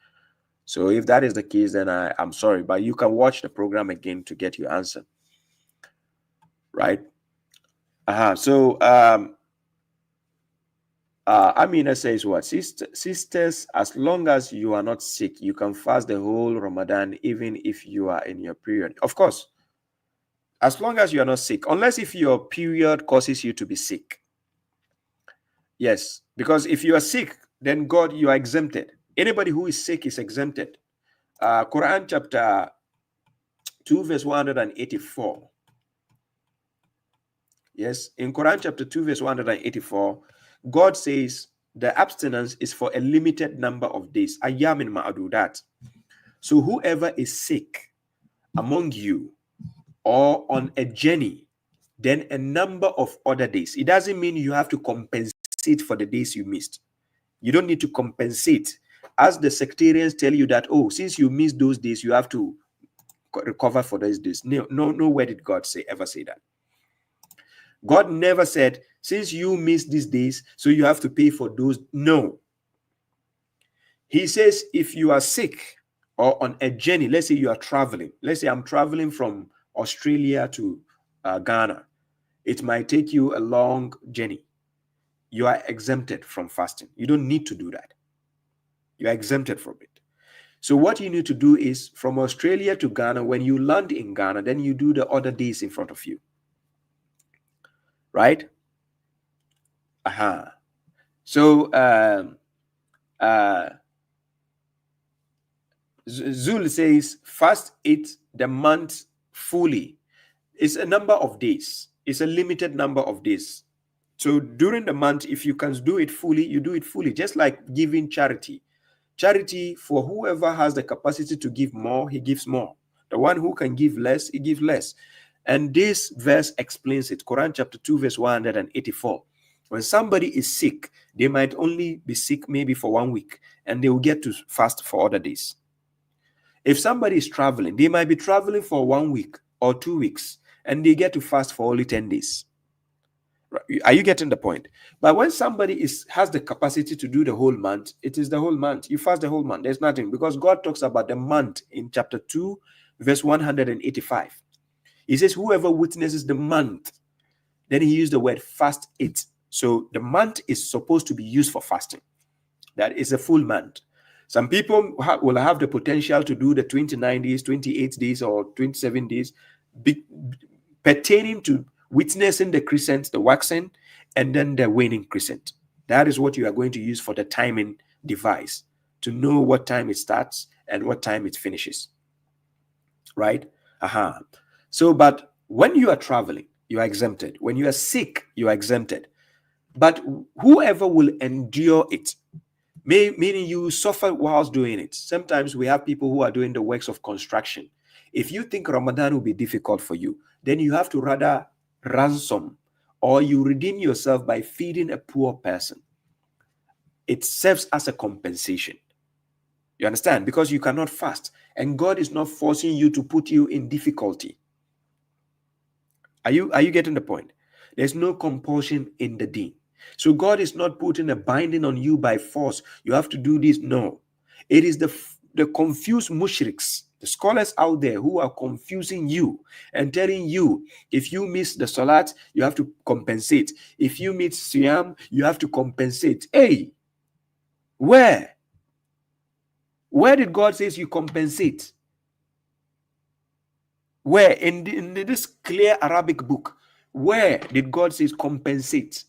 So if that is the case, then I'm sorry, but you can watch the program again to get your answer. Right? Amina says what? Sisters, as long as you are not sick, you can fast the whole Ramadan, even if you are in your period. Of course, as long as you are not sick, unless if your period causes you to be sick. Yes, because if you are sick, then God, you are exempted. Anybody who is sick is exempted. Quran chapter 2 verse 184. Yes, in Quran chapter 2 verse 184, God says the abstinence is for a limited number of days. Ayyamin ma'adudat. So whoever is sick among you or on a journey, then a number of other days. It doesn't mean you have to compensate for the days you missed. You don't need to compensate. As the sectarians tell you that, oh, since you missed those days, you have to recover for those days. No, where did God ever say that? God never said, since you missed these days, so you have to pay for those. No. He says, if you are sick or on a journey, let's say you are traveling. Let's say I'm traveling from Australia to Ghana. It might take you a long journey. You are exempted from fasting. You don't need to do that. You are exempted from it. So what you need to do is from Australia to Ghana, when you land in Ghana, then you do the other days in front of you. Right? So Zul says, fast it the month fully. It's a number of days. It's a limited number of days. So during the month, if you can do it fully, you do it fully. Just like giving charity. Charity, for whoever has the capacity to give more, he gives more. The one who can give less, he gives less. And this verse explains it. Quran chapter 2 verse 184. When somebody is sick, they might only be sick maybe for 1 week, and they will get to fast for other days. If somebody is traveling, they might be traveling for 1 week or 2 weeks, and they get to fast for only 10 days. Are you getting the point? But when somebody has the capacity to do the whole month, it is the whole month. You fast the whole month. There's nothing, because God talks about the month in chapter 2 verse 185. He says, whoever witnesses the month, then he used the word fast it. So the month is supposed to be used for fasting. That is a full month. Some people will have the potential to do the 29 days, 28 days, or 27 days, pertaining to witnessing the crescent, the waxing, and then the waning crescent. That is what you are going to use for the timing device. to know what time it starts and what time it finishes. Right? So, but when you are traveling, you are exempted. When you are sick, you are exempted. But whoever will endure it, meaning you suffer whilst doing it. Sometimes we have people who are doing the works of construction. If you think Ramadan will be difficult for you, then you have to rather ransom, or you redeem yourself by feeding a poor person. It serves as a compensation. You understand? Because you cannot fast, and God is not forcing you to put you in difficulty. Are you getting the point? There's no compulsion in the deen. So God is not putting a binding on you by force. You have to do this. No. It is the confused mushriks, the scholars out there who are confusing you and telling you, if you miss the salat, you have to compensate. If you miss siyam, you have to compensate. Hey, where did God say you compensate? Where in this clear Arabic book, where did God say compensate?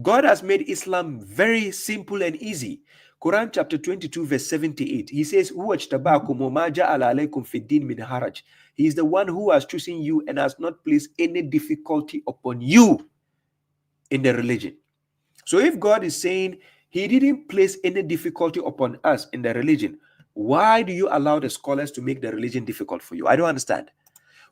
God has made Islam very simple and easy. Quran chapter 22 verse 78, he says, he is the one who has chosen you and has not placed any difficulty upon you in the religion. So if God is saying he didn't place any difficulty upon us in the religion, why do you allow the scholars to make the religion difficult for you? I don't understand.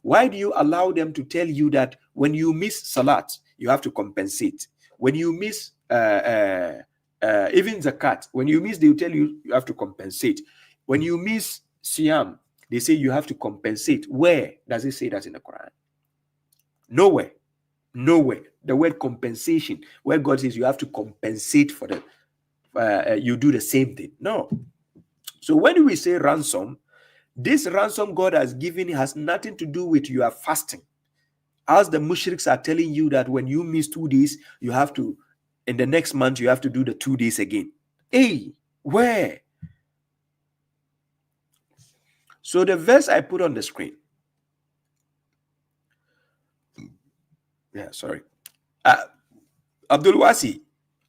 Why do you allow them to tell you that when you miss salat, you have to compensate? When you miss even zakat, when you miss, they will tell you you have to compensate. When you miss siyam, they say you have to compensate. Where does it say that in the Quran? Nowhere. Nowhere. The word compensation, where God says you have to compensate for the, you do the same thing. No. So when we say ransom, this ransom God has given has nothing to do with your fasting. As the mushriks are telling you that when you miss 2 days, you have to, in the next month, you have to do the 2 days again. Hey, where? So the verse I put on the screen. Yeah, sorry. Abdul Wasi,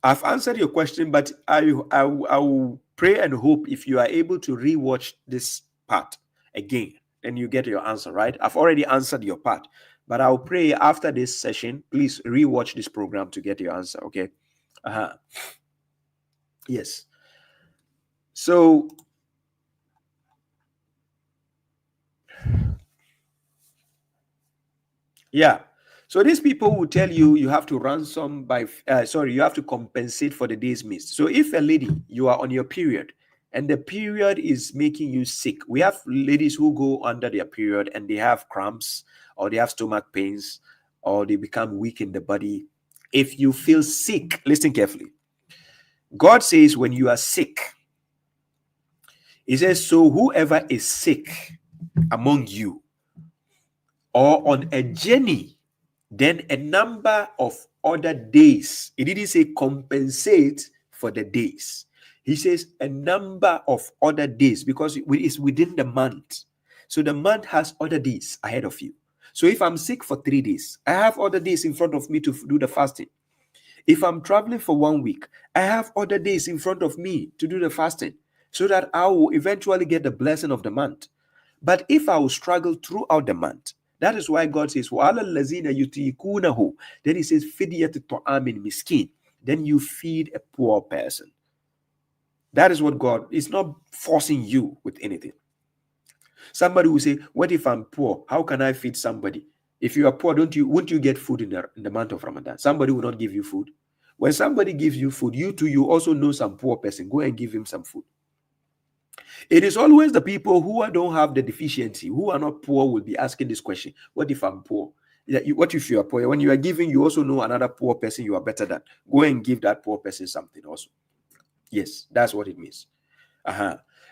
I've answered your question, but I will pray and hope if you are able to rewatch this part again, then you get your answer, right? I've already answered your part, but I'll pray after this session, please rewatch this program to get your answer, okay? Yes. So, yeah. So these people will tell you you have to ransom by, you have to compensate for the days missed. So if a lady, you are on your period, and the period is making you sick. We have ladies who go under their period and they have cramps, or they have stomach pains, or they become weak in the body. If you feel sick, listen carefully. God says when you are sick, he says, so whoever is sick among you or on a journey, then a number of other days. It didn't say compensate for the days. He says a number of other days because it's within the month. So the month has other days ahead of you. So if I'm sick for 3 days, I have other days in front of me to do the fasting. If I'm traveling for 1 week, I have other days in front of me to do the fasting so that I will eventually get the blessing of the month. But if I will struggle throughout the month, that is why God says, وَعَلَى الَّذِينَ يُطِيقُونَهُ. Then he says, فِدْيَةُ طَعَامٍ miskin. Then you feed a poor person. That is what God is not forcing you with anything. Somebody will say, what if I'm poor? How can I feed somebody? If you are poor, won't you get food in the month of Ramadan? Somebody will not give you food. When somebody gives you food, you also know some poor person. Go and give him some food. It is always the people who don't have the deficiency, who are not poor, will be asking this question. What if I'm poor? What if you are poor? When you are giving, you also know another poor person you are better than. Go and give that poor person something also. Yes, that's what it means.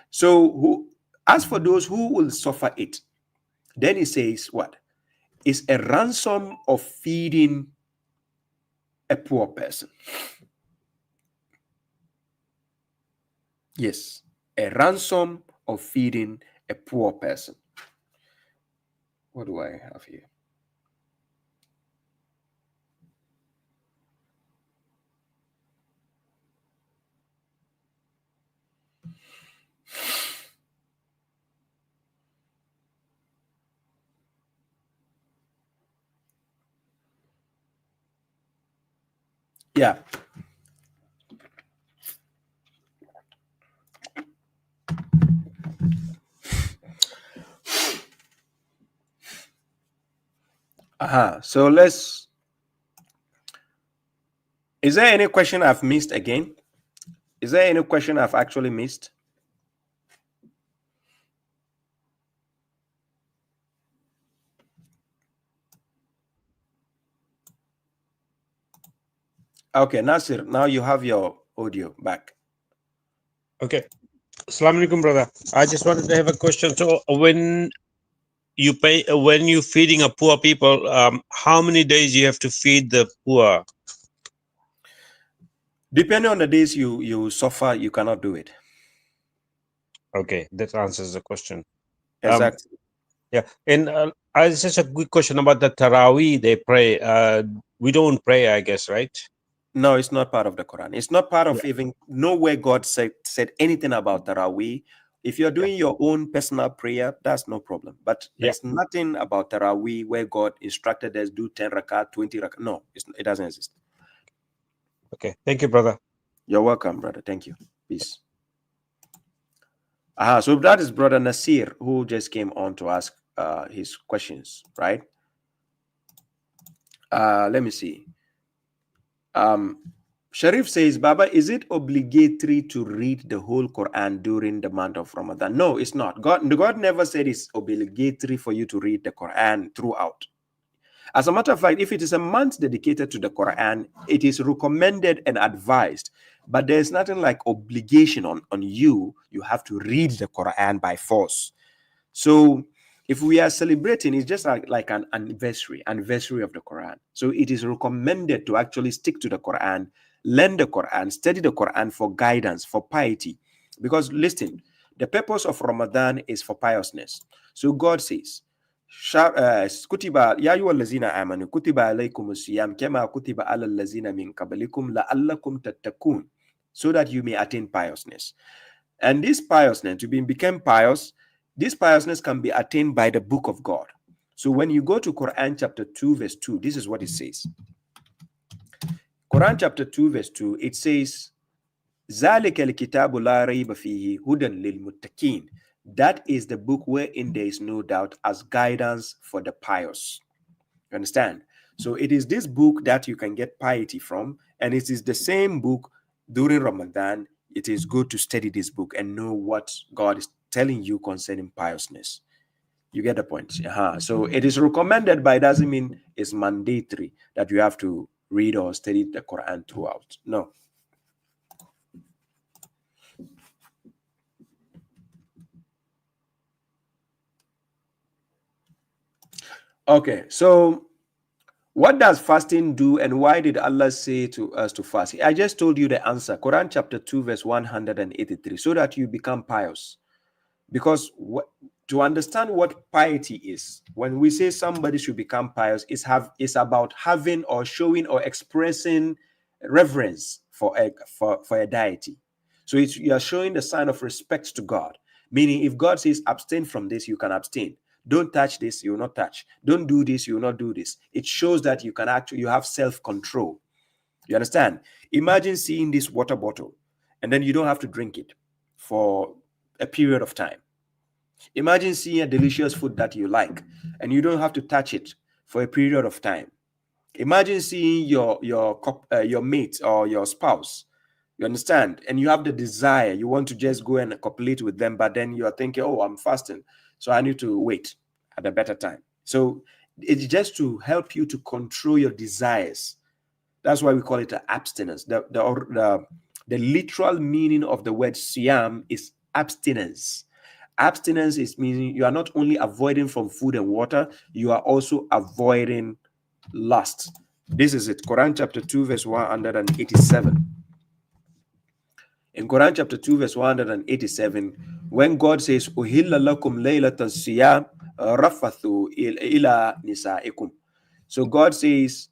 So as for those who will suffer it, then he says what? It's a ransom of feeding a poor person. Yes, a ransom of feeding a poor person. What do I have here? Yeah. So let's. Is there any question I've missed again? Is there any question I've actually missed? Okay, Nasir, now you have your audio back. Okay. Assalamu alaikum, brother. I just wanted to have a question. So when you pay, when you're feeding a poor people, how many days you have to feed the poor? Depending on the days you suffer, you cannot do it. Okay, that answers the question. Exactly. Yeah, and it's just a quick question about the Taraweeh they pray. We don't pray, I guess, right? No, it's not part of the Quran. It's not part of even nowhere God said anything about Taraweeh. If you're doing your own personal prayer, that's no problem. But there's nothing about Taraweeh where God instructed us do 10 rakat, 20 rakat. No, it doesn't exist. Okay, thank you, brother. You're welcome, brother. Thank you. Peace. So that is Brother Nasir who just came on to ask his questions, right? Let me see. Sharif says, Baba, is it obligatory to read the whole Quran during the month of Ramadan? No, it's not. God never said it's obligatory for you to read the Quran throughout. As a matter of fact, if it is a month dedicated to the Quran, it is recommended and advised. But there's nothing like obligation on you. You have to read the Quran by force. So if we are celebrating, it's just like an anniversary of the Quran. So it is recommended to actually stick to the Quran, learn the Quran, study the Quran for guidance, for piety. Because listen, the purpose of Ramadan is for piousness. So God says, kutiba ya ayyuhal ladzina amanu kutiba alaykumus siyam kama kutiba alal ladzina min qablikum la'allakum tattaqun, so that you may attain piousness. And this piousness, to become pious, this piousness can be attained by the book of God. So when you go to Quran chapter 2 verse 2, this is what it says. Quran chapter 2 verse 2, it says, ذَلِكَ الْكِتَابُ لَا رَيْبَ فِيهِ هُدًى لِلْمُتَّقِينَ. That is the book wherein there is no doubt, as guidance for the pious. You understand? So it is this book that you can get piety from, and it is the same book during Ramadan. It is good to study this book and know what God is telling you concerning piousness. You get the point? So it is recommended, but it doesn't mean it's mandatory that you have to read or study the Quran throughout. No. Okay, so what does fasting do, and why did Allah say to us to fast? I just told you the answer. Quran chapter 2 verse 183, so that you become pious. Because to understand what piety is, when we say somebody should become pious, it's about having or showing or expressing reverence for a deity. So you are showing the sign of respect to God. Meaning, if God says abstain from this, you can abstain. Don't touch this, you will not touch. Don't do this, you will not do this. It shows that you have self-control. You understand? Imagine seeing this water bottle, and then you don't have to drink it for a period of time. Imagine seeing a delicious food that you like, and you don't have to touch it for a period of time. Imagine seeing your mate or your spouse. You understand? And you have the desire, you want to just go and copulate with them, but then you are thinking, oh, I'm fasting, so I need to wait at a better time. So it's just to help you to control your desires. That's why we call it abstinence. The literal meaning of the word siyam is abstinence. Abstinence is meaning you are not only avoiding from food and water, you are also avoiding lust. This is it. Quran chapter 2 verse 187. In Quran chapter 2 verse 187, when God says, Uhilla lakum laylatan siyam rafathu ila nisaikum. So God says,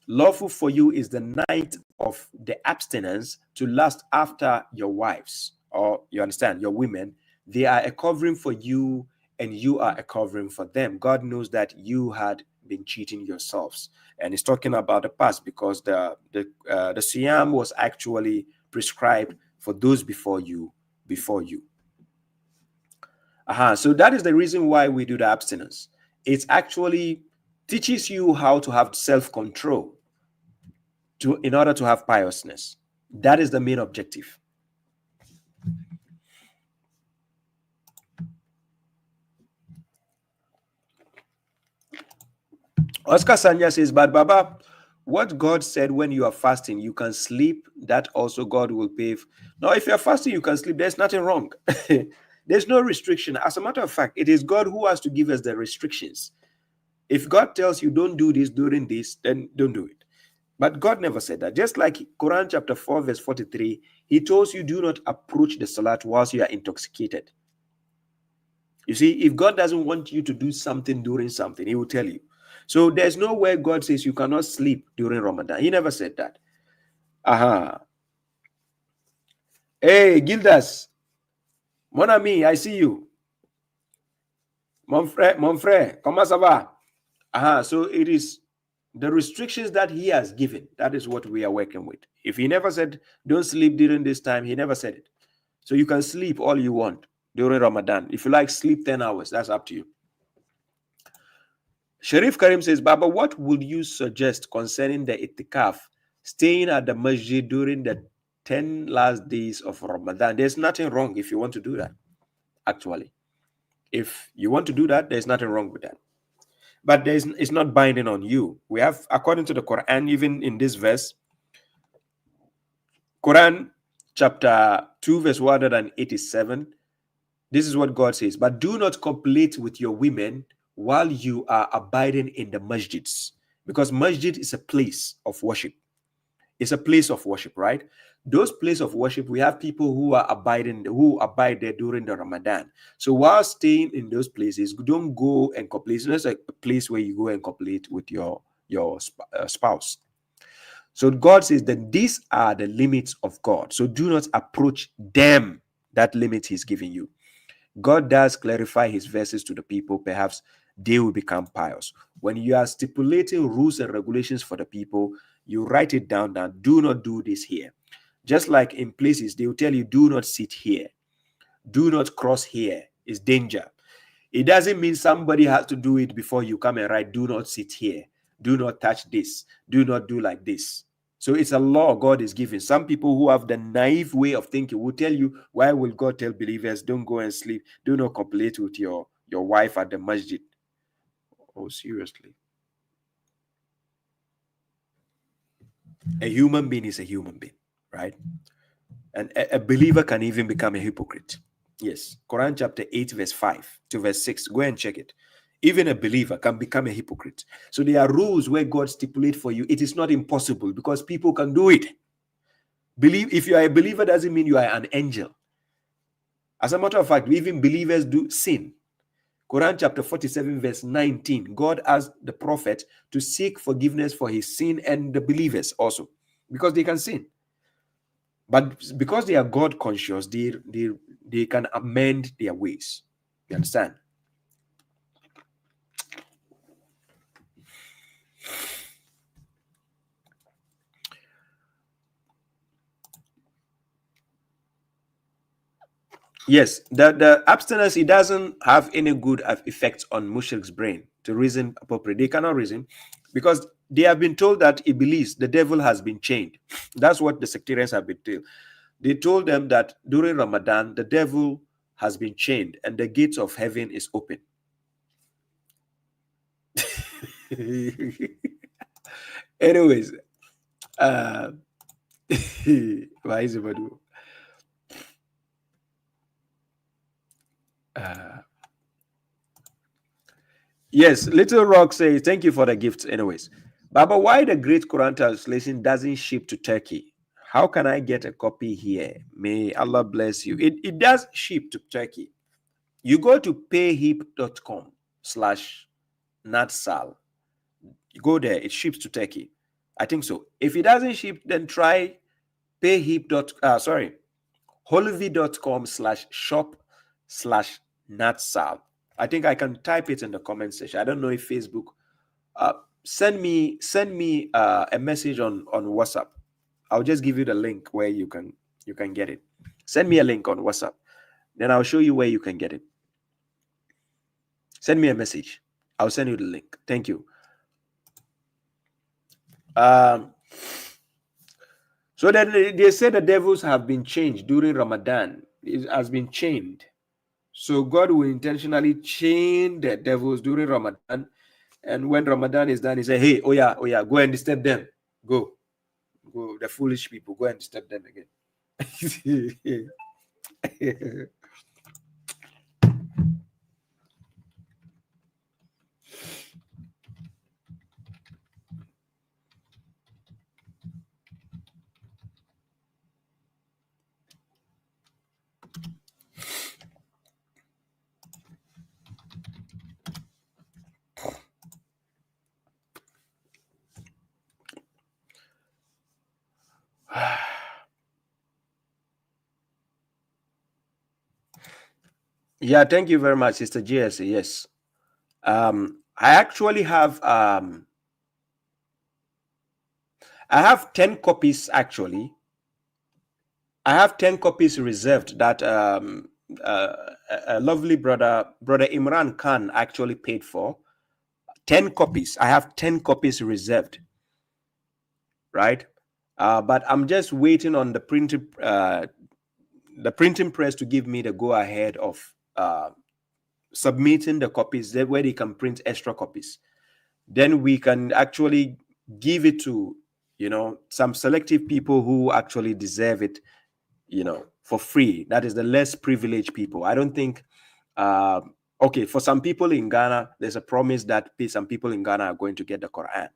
lawful for you is the night of the abstinence to last after your wives, or you understand, your women. They are a covering for you, and you are a covering for them. God knows that you had been cheating yourselves. And it's talking about the past, because the Siyam was actually prescribed for those before you. So that is the reason why we do the abstinence. It actually teaches you how to have self-control in order to have piousness. That is the main objective. Oscar Sanya says, but Baba, what God said when you are fasting, you can sleep, that also God will pay. Now, if you're fasting, you can sleep. There's nothing wrong. There's no restriction. As a matter of fact, it is God who has to give us the restrictions. If God tells you don't do this during this, then don't do it. But God never said that. Just like Quran chapter 4, verse 43, he tells you do not approach the salat whilst you are intoxicated. You see, if God doesn't want you to do something during something, he will tell you. So there's nowhere God says you cannot sleep during Ramadan. He never said that. Hey, Gildas. Mon ami, I see you. Mon frère, comment ça va? So it is the restrictions that he has given. That is what we are working with. If he never said, don't sleep during this time, he never said it. So you can sleep all you want during Ramadan. If you like, sleep 10 hours. That's up to you. Sharif Karim says, Baba, what would you suggest concerning the Itikaf, staying at the masjid during the 10 last days of Ramadan? There's nothing wrong if you want to do that, actually. If you want to do that, there's nothing wrong with that. But it's not binding on you. We have, according to the Quran, even in this verse, Quran chapter 2, verse 187, this is what God says, but do not copulate with your women while you are abiding in the masjids, because masjid is a place of worship. It's a place of worship, right? Those places of worship, we have people who abide there during the Ramadan. So while staying in those places, don't go and copulate. It's not like a place where you go and copulate with your spouse. So God says that these are the limits of God. So do not approach them, that limit he's giving you. God does clarify his verses to the people. Perhaps they will become pious. When you are stipulating rules and regulations for the people, you write it down that do not do this here. Just like in places, they will tell you, do not sit here. Do not cross here. It's danger. It doesn't mean somebody has to do it before you come and write, do not sit here. Do not touch this. Do not do like this. So it's a law God is giving. Some people who have the naive way of thinking will tell you, why will God tell believers, don't go and sleep, do not copulate with your wife at the masjid? Oh, seriously. A human being is a human being, right? And a believer can even become a hypocrite. Yes. Quran chapter 8, verse 5 to verse 6. Go and check it. Even a believer can become a hypocrite. So there are rules where God stipulates for you. It is not impossible because people can do it. If you are a believer, doesn't mean you are an angel. As a matter of fact, even believers do sin. Quran chapter 47, verse 19. God asked the prophet to seek forgiveness for his sin and the believers also, because they can sin. But because they are God conscious, they can amend their ways. You understand? Yes, the abstinence, it doesn't have any good effects on mushrik's brain to reason appropriately. They cannot reason because they have been told that Iblis, the devil, has been chained. That's what the sectarians have been told. They told them that during Ramadan, the devil has been chained and the gates of heaven is open. Anyways, why is it yes, Little Rock says, thank you for the gifts. Anyways, Baba, why the Great Quran translation doesn't ship to Turkey? How can I get a copy here? May Allah bless you. It does ship to Turkey. You go to payhip.com/natsal. You go there, it ships to Turkey. I think so. If it doesn't ship, then try holivy.com/shop/natsal. I think I can type it in the comment section. I don't know if Facebook Send me a message on WhatsApp. I'll just give you the link where you can get it. Send me a link on WhatsApp, then I'll show you where you can get it. Send me a message. I'll send you the link. Thank you. So then they say the devils have been changed during Ramadan. It has been chained. So God will intentionally chain the devils during Ramadan. And when Ramadan is done, he say, hey, oh yeah, go and disturb them. Go, the foolish people, go and disturb them again. Yeah, thank you very much, Sister GS. Yes. I actually have I have 10 copies actually. I have 10 copies reserved that a lovely brother Imran Khan actually paid for. 10 copies. I have 10 copies reserved. Right? But I'm just waiting on the printing press to give me the go ahead of submitting the copies where they can print extra copies. Then we can actually give it to, some selective people who actually deserve it, for free. That is the less privileged people. I don't think, okay, for some people in Ghana, there's a promise that some people in Ghana are going to get the Quran.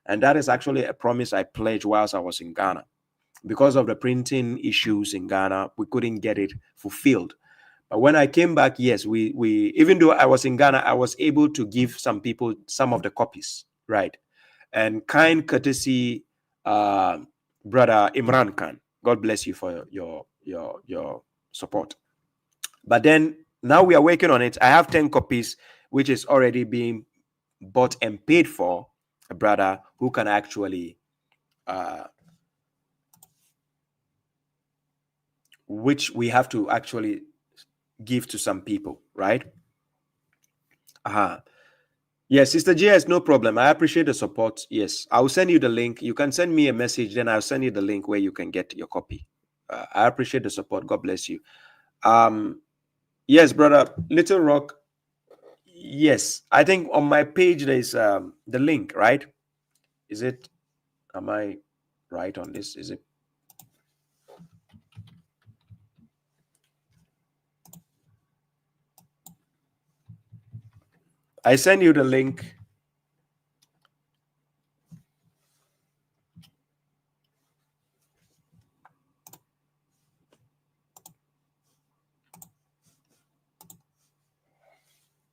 And that is actually a promise I pledged whilst I was in Ghana. Because of the printing issues in Ghana, we couldn't get it fulfilled. But when I came back, yes, we even though I was in Ghana, I was able to give some people some of the copies, right? And kind courtesy, brother Imran Khan, God bless you for your support. But then now we are working on it. I have 10 copies, which is already being bought and paid for. A brother who can actually, which we have to actually give to some people, right? Yes, Sister JS, no problem. I appreciate the support. Yes, I will send you the link. You can send me a message, then I'll send you the link where you can get your copy. I appreciate the support. God bless you. Yes, brother, Little Rock. Yes, I think on my page there is the link, right? Is it? Am I right on this? Is it? I send you the link.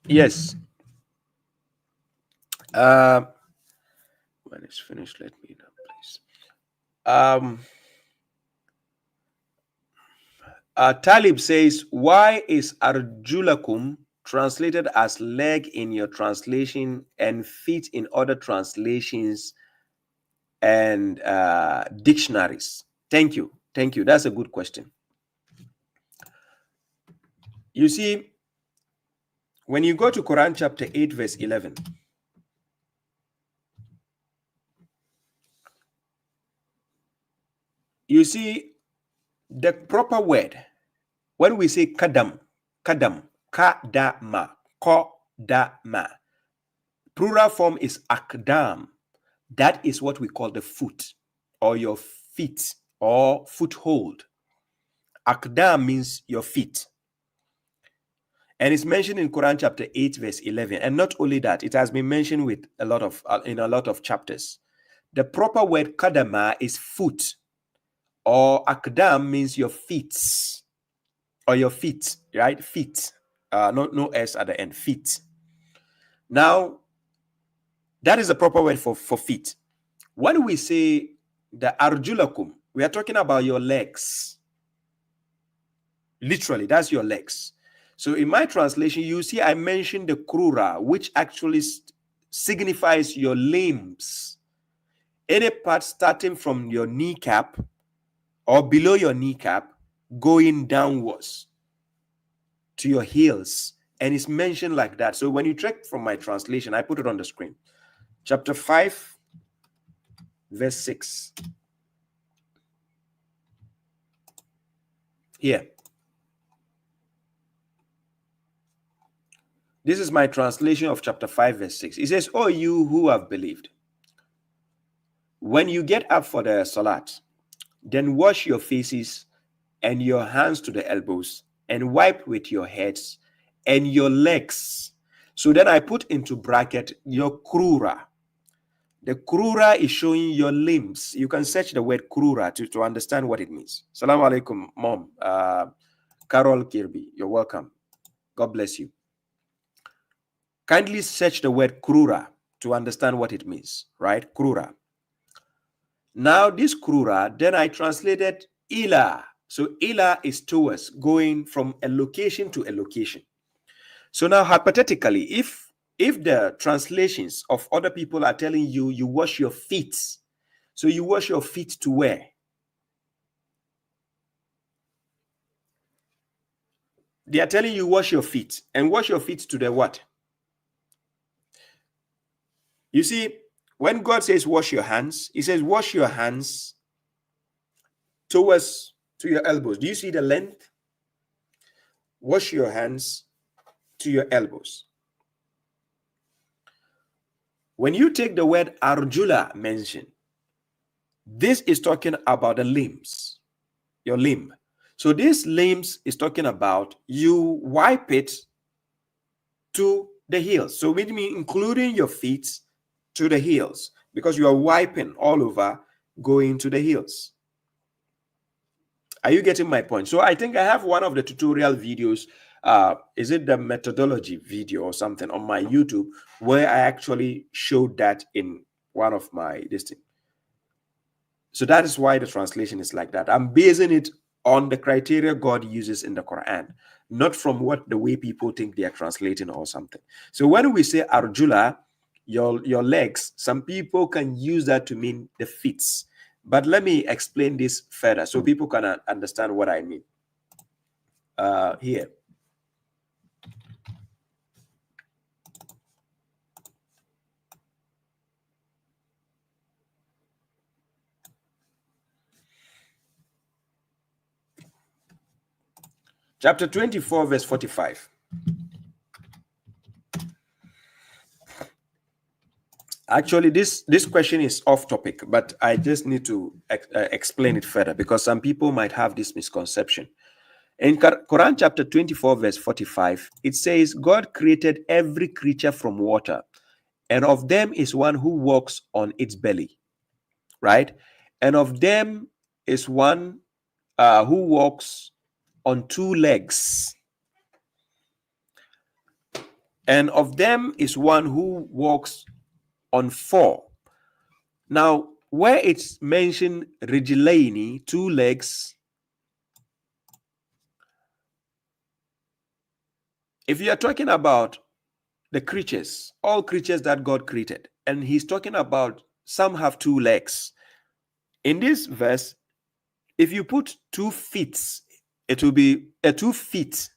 Yes. When it's finished, let me know, please. Talib says, why is arjulakum translated as leg in your translation and feet in other translations and dictionaries? Thank you. That's a good question. You see, when you go to Quran chapter 8 verse 11, you see the proper word. When we say kadama, kodama, plural form is akdam. That is what we call the foot or your feet or foothold. Akdam means your feet. And it's mentioned in Quran chapter 8 verse 11. And not only that, it has been mentioned with in a lot of chapters. The proper word kadama is foot, or akdam means your feet or your feet, right? Feet. No S at the end. Feet. Now, that is the proper word for feet. When we say the arjulakum, we are talking about your legs. Literally, that's your legs. So in my translation, you see I mentioned the krura, which actually signifies your limbs. Any part starting from your kneecap or below your kneecap going downwards to your heels. And it's mentioned like that. So when you check from my translation, I put it on the screen. Chapter 5, verse 6. Here. This is my translation of chapter 5, verse 6. It says, "O you who have believed, when you get up for the salat, then wash your faces and your hands to the elbows, and wipe with your heads and your legs." So then I put into bracket your krura. The krura is showing your limbs. You can search the word krura to understand what it means. Salaam alaikum, Mom. Carol Kirby, you're welcome. God bless you. Kindly search the word krura to understand what it means, right? Krura. Now this krura, then I translated ila. So ila is towards, going from a location to a location. So now hypothetically, if the translations of other people are telling you, you wash your feet, so you wash your feet to where? They are telling you wash your feet, and wash your feet to the what? You see, when God says wash your hands, he says wash your hands towards to your elbows. Do you see the length? Wash your hands to your elbows. When you take the word arjula mention, this is talking about the limbs, your limb. So this limbs is talking about you wipe it to the heels. So with me, including your feet to the heels, because you are wiping all over going to the heels. Are you getting my point? So I think I have one of the tutorial videos. Is it the methodology video or something on my YouTube where I actually showed that in one of my listing. So that is why the translation is like that. I'm basing it on the criteria God uses in the Quran, not from what the way people think they are translating or something. So when we say arjula, your legs, some people can use that to mean the feet. But let me explain this further so people can understand what I mean. Here. Chapter 24, verse 45. Actually, this question is off topic, but I just need to explain it further because some people might have this misconception. In Quran chapter 24, verse 45, it says, God created every creature from water, and of them is one who walks on its belly, right? And of them is one who walks on two legs. And of them is one who walks on four. Now, where it's mentioned rijlaini, two legs, if you are talking about the creatures, all creatures that God created, and he's talking about some have two legs. In this verse, if you put 2 feet, it will be 2 feet,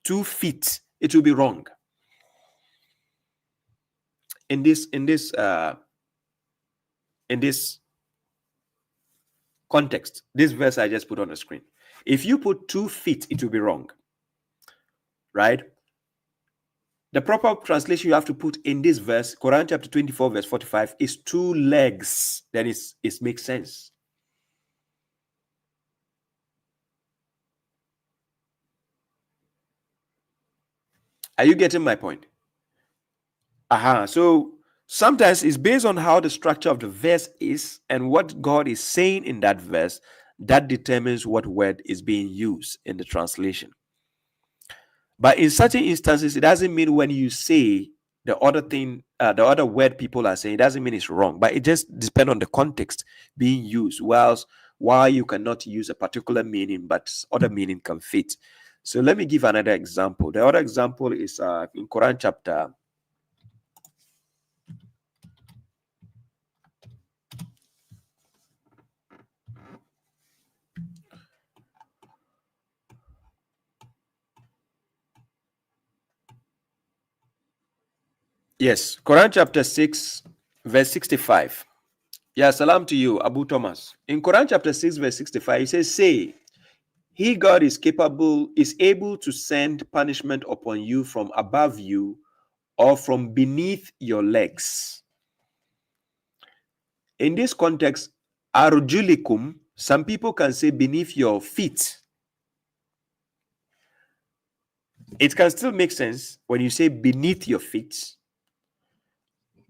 it will be wrong. In this context, this verse I just put on the screen. If you put 2 feet, it will be wrong, right? The proper translation you have to put in this verse, Quran chapter 24, verse 45, is 2 legs. Then it makes sense. Are you getting my point? So sometimes it's based on how the structure of the verse is and what God is saying in that verse that determines what word is being used in the translation. But in certain instances, it doesn't mean when you say the other thing, the other word people are saying, it doesn't mean it's wrong. But it just depends on the context being used. Whilst why you cannot use a particular meaning, but other meaning can fit. So let me give another example. The other example is in Quran chapter Yes, Quran chapter 6, verse 65. Yeah, salam to you, Abu Thomas. In Quran chapter 6, verse 65, it says, say, he, God, is able to send punishment upon you from above you or from beneath your legs. In this context, arjulikum, some people can say beneath your feet. It can still make sense when you say beneath your feet,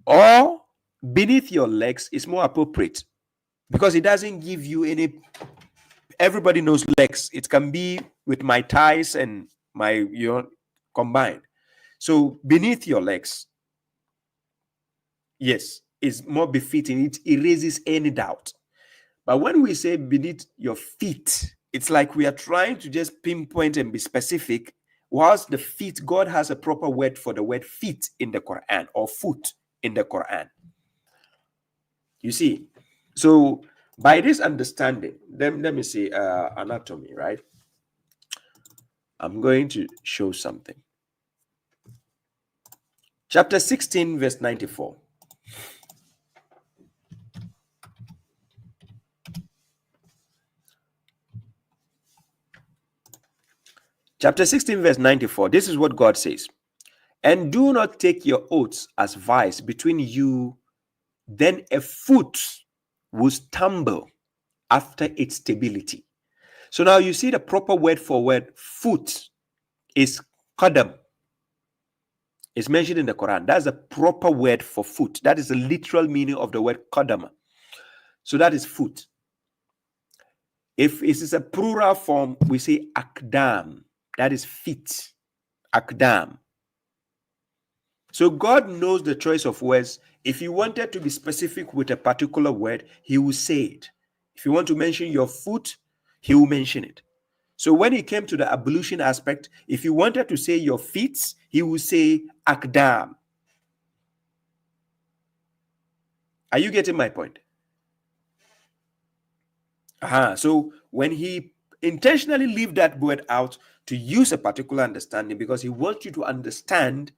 or beneath your legs is more appropriate because it doesn't give you any. Everybody knows legs. It can be with my thighs and my combined. So beneath your legs, yes, is more befitting. It erases any doubt. But when we say beneath your feet, it's like we are trying to just pinpoint and be specific. Whilst the feet, God has a proper word for the word feet in the Quran, or foot in the Quran. You see, so by this understanding, let me see anatomy, right? I'm going to show something. Chapter 16, verse 94. Chapter 16, verse 94. This is what God says. And do not take your oaths as vice between you, then a foot will stumble after its stability. So now you see the proper word for word foot is qadam. It's mentioned in the Quran. That's a proper word for foot. That is the literal meaning of the word qadama. So that is foot. If it is a plural form, we say akdam. That is feet. Akdam. So God knows the choice of words. If he wanted to be specific with a particular word, he will say it. If you want to mention your foot, he will mention it. So when it came to the ablution aspect, if you wanted to say your feet, he will say akdam. Are you getting my point? So when he intentionally leave that word out to use a particular understanding, because he wants you to understand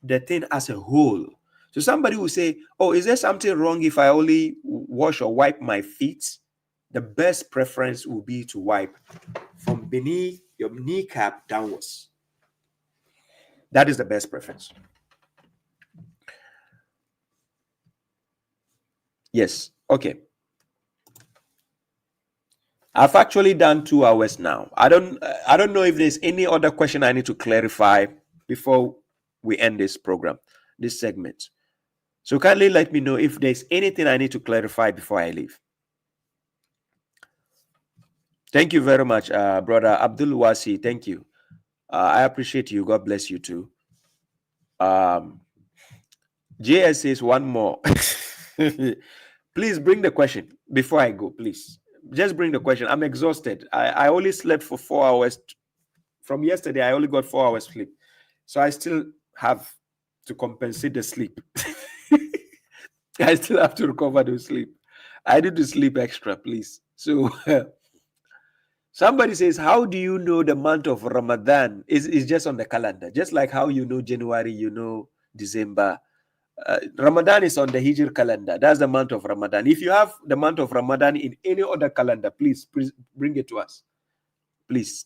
the thing as a whole. So somebody will say, oh, is there something wrong if I only wash or wipe my feet? The best preference will be to wipe from beneath your kneecap downwards. That is the best preference. Yes. Okay. I've actually done 2 hours now. I don't know if there's any other question I need to clarify before we end this program, this segment. So kindly let me know if there's anything I need to clarify before I leave. Thank you very much, brother Abdul Wasi. Thank you. I appreciate you. God bless you too. JS says one more. Please bring the question before I go, please. Just bring the question. I'm exhausted. I only slept for 4 hours. From yesterday, I only got 4 hours sleep. So I still have to compensate the sleep. I still have to recover the sleep. I need to sleep extra, please. So somebody says, how do you know the month of Ramadan? Is just on the calendar. Just like how you know January, you know December. Ramadan is on the Hijri calendar. That's the month of Ramadan. If you have the month of Ramadan in any other calendar, please bring it to us. Please.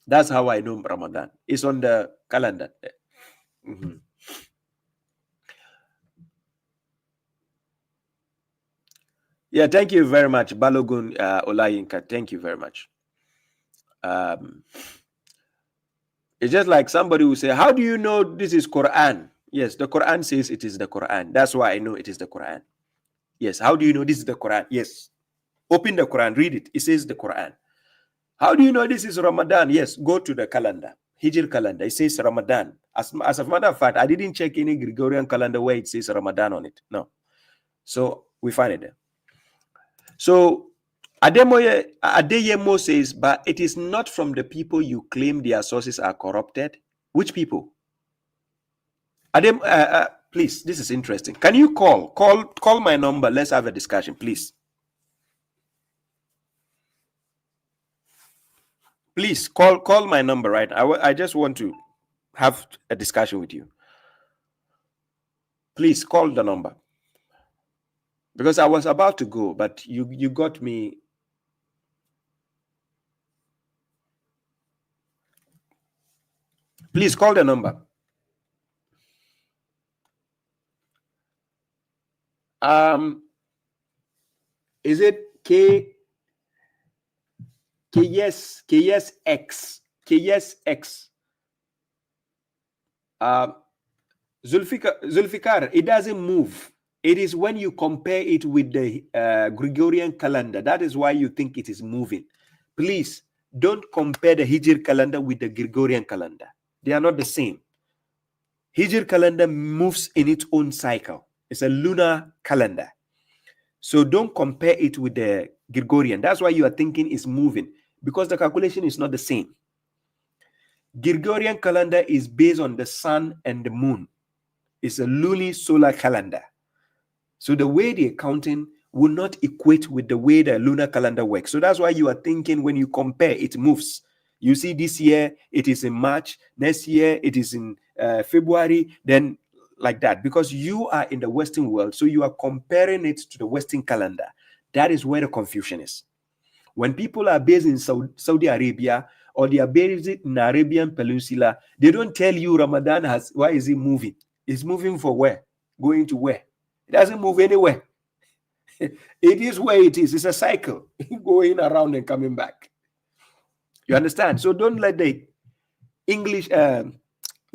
That's how I know Ramadan. It's on the calendar. Mm-hmm. Yeah, thank you very much, Balogun Olayinka. Thank you very much. It's just like somebody will say, how do you know this is Quran? Yes, the Quran says it is the Quran. That's why I know it is the Quran. Yes, how do you know this is the Quran? Yes, open the Quran, read it. It says the Quran. How do you know this is Ramadan? Yes, go to the calendar, Hijri calendar. It says Ramadan. As a matter of fact, I didn't check any Gregorian calendar where it says Ramadan on it. No. So we find it there. So Adeyemo says, but it is not from the people you claim their sources are corrupted. Which people? Please, this is interesting. Can you call my number? Let's have a discussion, please. Please call my number, right? I just want to have a discussion with you. Please call the number. Because I was about to go, but you got me. Please call the number. Is it KSX? Zulfikar, it doesn't move. It is when you compare it with the Gregorian calendar. That is why you think it is moving. Please don't compare the Hijri calendar with the Gregorian calendar. They are not the same. Hijri calendar moves in its own cycle. It's a lunar calendar. So don't compare it with the Gregorian. That's why you are thinking it's moving, because the calculation is not the same. Gregorian calendar is based on the sun and the moon. It's a lunisolar calendar. So the way they're counting will not equate with the way the lunar calendar works. So that's why you are thinking when you compare, it moves. You see this year, it is in March. Next year, it is in February. Then like that. Because you are in the Western world, so you are comparing it to the Western calendar. That is where the confusion is. When people are based in Saudi Arabia, or they are based in the Arabian Peninsula, they don't tell you Ramadan has, why is it moving? It's moving for where? Going to where? It doesn't move anywhere. It is where it is. It's a cycle going around and coming back. You understand? So don't let the English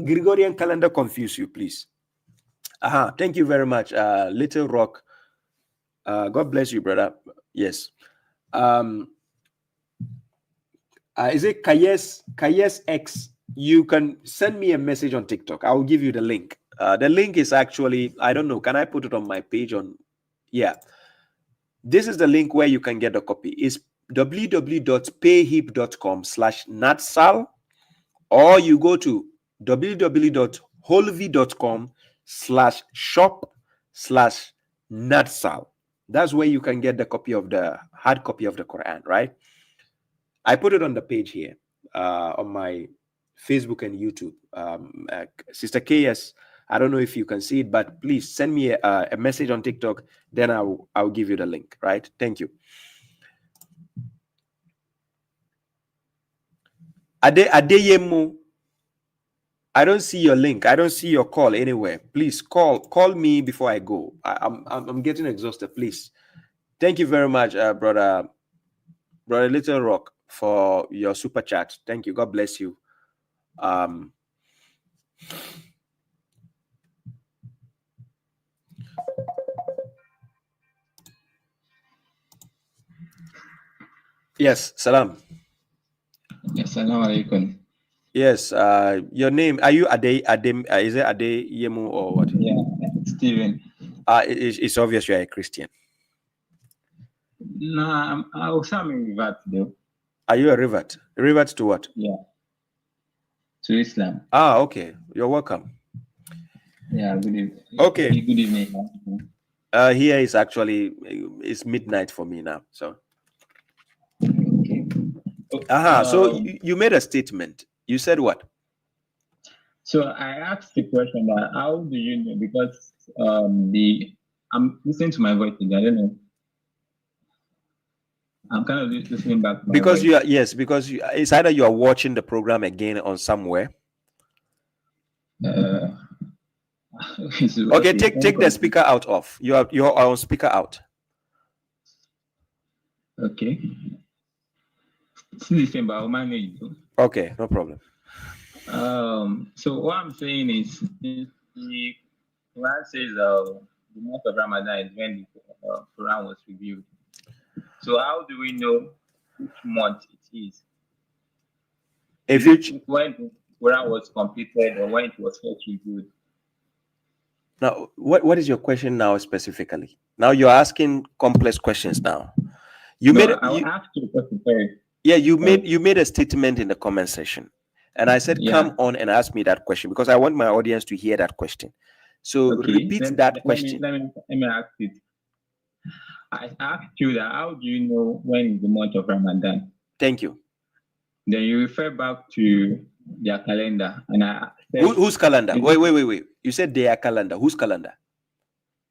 Gregorian calendar confuse you, please. Thank you very much, Little Rock. God bless you, brother. Yes. Is it Kayes X? You can send me a message on TikTok. I will give you the link. The link is actually, I don't know, can I put it on my page on? Yeah. This is the link where you can get a copy. It's www.payhip.com/natsal, or you go to www.holvi.com/shop/natsal. That's where you can get the copy of the hard copy of the Quran, right? I put it on the page here on my Facebook and YouTube. Sister KS, I don't know if you can see it, but please send me a message on TikTok. Then I'll give you the link, right? Thank you. Adeyemo, I don't see your link. I don't see your call anywhere. Please call me before I go. I'm getting exhausted. Please. Thank you very much, brother Little Rock, for your super chat. Thank you. God bless you. Yes, salam. Yes, salam alaikum. Yes, your name, are you Adem? Is it Adeyemo or what? Yeah, Stephen. It's obvious you are a Christian. No, I'm a revert though. Are you a revert? Revert to what? Yeah, to Islam. Okay. You're welcome. Yeah, good evening. Okay. Good evening. Here is actually, it's midnight for me now. So. Okay. So you made a statement. You said what? So I asked the question that how do you know? Because I'm listening to my voice again. I don't know. I'm kind of listening back. Because you are, yes, because it's either you are watching the program again on somewhere. Okay, take the speaker out off. You're on speaker out. Okay. Okay, no problem. So what I'm saying is, the Quran says the month of Ramadan is when the Quran was revealed. So how do we know which month it is? When the Quran was completed or when it was first revealed? Now, what is your question now specifically? Now you're asking complex questions now. I'll ask you a question first. Yeah, you made a statement in the comment section, and I said, come on and ask me that question because I want my audience to hear that question. So repeat that question. Let me ask it. I asked you that how do you know when is the month of Ramadan? Thank you. Then you refer back to their calendar, and I said, whose calendar? Wait. You said their calendar. Whose calendar?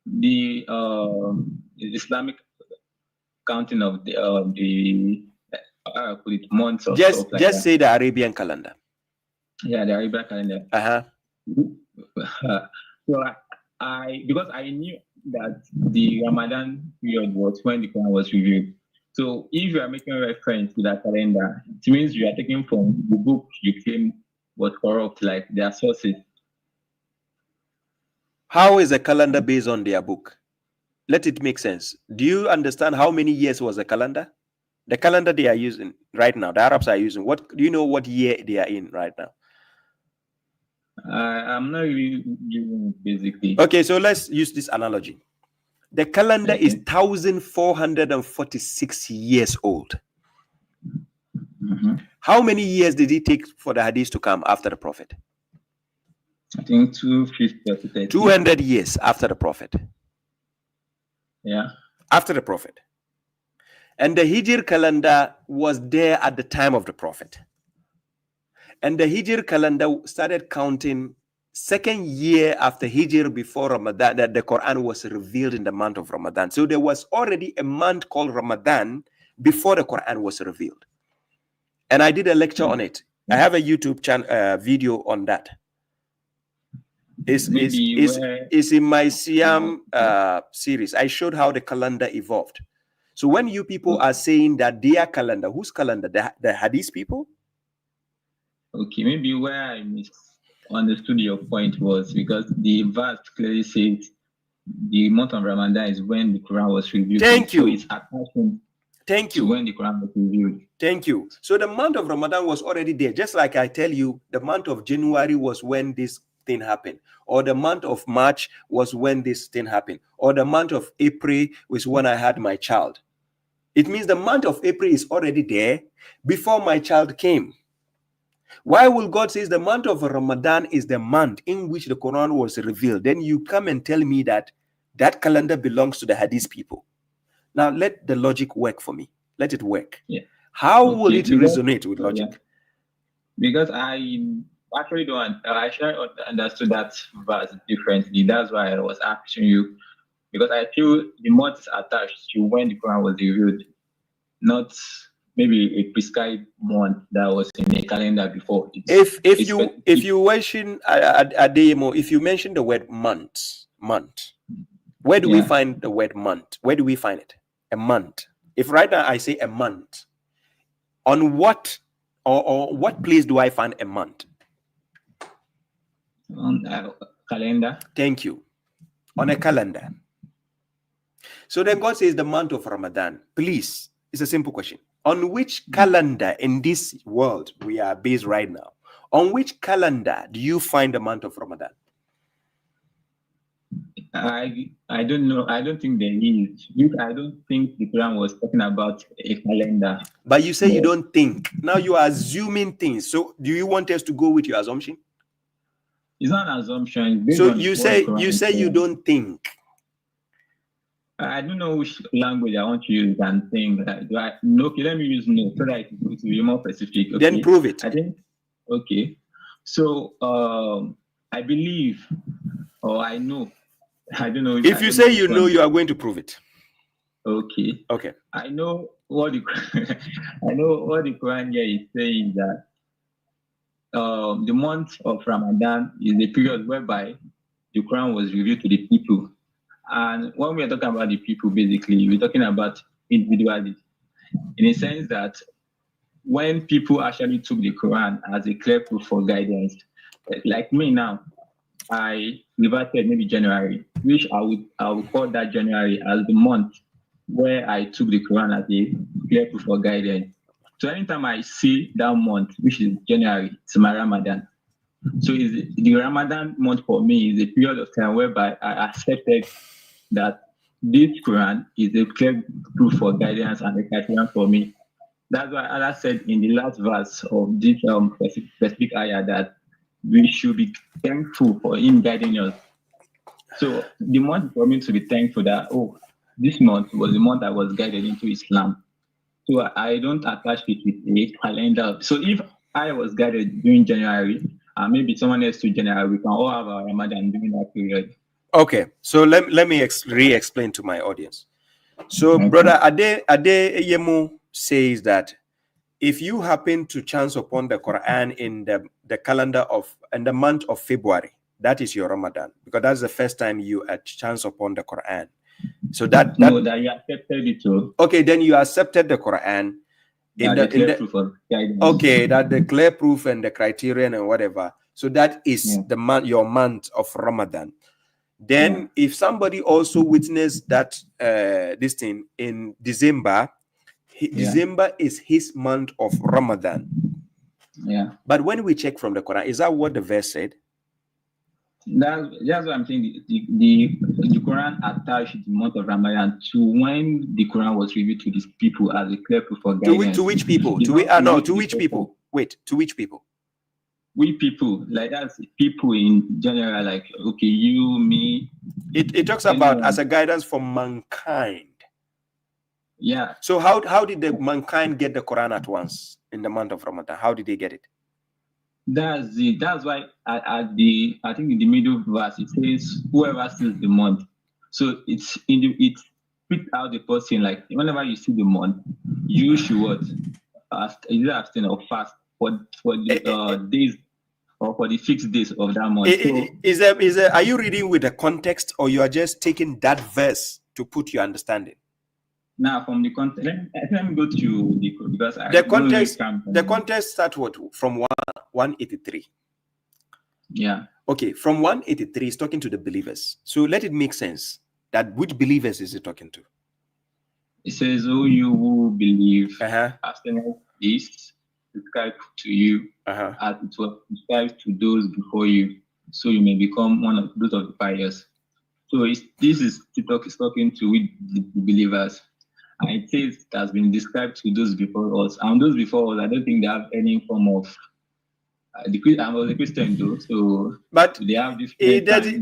the Islamic counting of the put it months or Just stuff like just that. say the Arabian calendar. Yeah, the Arabic calendar. So I because I knew that the Ramadan period was when the Quran was revealed. So if you are making reference to that calendar, it means you are taking from the book you claim was corrupt, like their sources. How is a calendar based on their book? Let it make sense. Do you understand how many years was the calendar? The calendar they are using right now, the Arabs are using. What do you know what year they are in right now? I'm not really using it basically. Okay, so let's use this analogy. The calendar is 1,446 years old. How many years did it take for the hadith to come after the Prophet? I think 250. 200 years after the Prophet. Yeah. After the Prophet. And the Hijri calendar was there at the time of the Prophet. And the Hijri calendar started counting second year after Hijri before Ramadan, that the Quran was revealed in the month of Ramadan. So there was already a month called Ramadan before the Quran was revealed. And I did a lecture on it. I have a YouTube channel video on that. It's in my Siam series. I showed how the calendar evolved. So when you people are saying that their calendar, whose calendar? The Hadith people? Okay, maybe where I misunderstood your point was because the verse clearly says the month of Ramadan is when the Quran was revealed. Thank you. So it's attaching to when the Quran was revealed. Thank you. So the month of Ramadan was already there. Just like I tell you, the month of January was when this thing happened. Or the month of March was when this thing happened. Or the month of April was when I had my child. It means the month of April is already there before my child came. Why will God say the month of Ramadan is the month in which the Quran was revealed? Then you come and tell me that that calendar belongs to the Hadith people. Now let the logic work for me. Let it work. Yeah. How will it resonate with logic? Yeah. Because I actually understood that verse differently. That's why I was asking you. Because I feel the month is attached to when the Quran was revealed, not maybe a prescribed month that was in a calendar before. If you mention Adeyemo, if you mention the word month, where do we find the word month? Where do we find it? A month. If right now I say a month, on what or what place do I find a month? On a calendar. Thank you. On a calendar. So then God says the month of Ramadan. Please, it's a simple question. On which calendar in this world we are based right now, on which calendar do you find the month of Ramadan? I don't know. I don't think there is. I don't think the Quran was talking about a calendar. But you say you don't think. Now you are assuming things. So do you want us to go with your assumption? It's not an assumption. So you say you don't think. I don't know which language I want to use and think. Okay, let me use no so that it will be more specific. Okay? Then prove it. I think. Okay. So I believe, or I know. I don't know. If you say you know, you are going to prove it. Okay. Okay. I know what the Quran here is saying that the month of Ramadan is the period whereby the Quran was revealed to the people. And when we are talking about the people, basically, we're talking about individuality, in a sense that when people actually took the Quran as a clear proof for guidance, like me now, I reverted maybe January, which I would call that January as the month where I took the Quran as a clear proof for guidance. So anytime I see that month, which is January, it's my Ramadan. So the Ramadan month for me is a period of time whereby I accepted that this Quran is a clear proof for guidance and a criterion for me. That's why Allah said in the last verse of this specific ayah that we should be thankful for Him guiding us. So the month for me to be thankful that, this month was the month I was guided into Islam. So I don't attach it with a calendar. So if I was guided during January, and maybe someone else to January, we can all have our Ramadan during that period. Okay, so let me re-explain to my audience. So, Brother Ade Yemu says that if you happen to chance upon the Quran in the calendar of in the month of February, that is your Ramadan, because that's the first time you chance upon the Quran. So that you accepted it too. Okay, then you accepted the Quran okay, that the clear proof and the criterion and whatever. So that is your month of Ramadan. Then if somebody also witnessed that this thing in December, December is his month of Ramadan. Yeah. But when we check from the Quran, is that what the verse said? That's what I'm saying. The Quran attached the month of Ramadan to when the Quran was revealed to these people as a clear proof of guidance. To which people? To which people? Wait, to which people? We people, like that's people in general, like okay, you, me. It talks about as a guidance for mankind. Yeah. So how did the mankind get the Quran at once in the month of Ramadan? How did they get it? That's it. That's why I think in the middle verse it says whoever sees the month. So it picks out the person, like whenever you see the month, you should what? Fast, either abstain or fast for the days or for the 6 days of that month. Are you reading with the context, or you are just taking that verse to put your understanding? Now, from the context, let me go to because the context starts from 183. Yeah. Okay, from 183 is talking to the believers. So let it make sense that which believers is it talking to? It says, "Oh, you who believe, abstinence is prescribed to you as it was prescribed to those before you, so you may become one of those of the pious." So this is talking to the believers. And it says it has been described to those before us. And those before us, I don't think they have any form of I was a Christian though, so but they have this.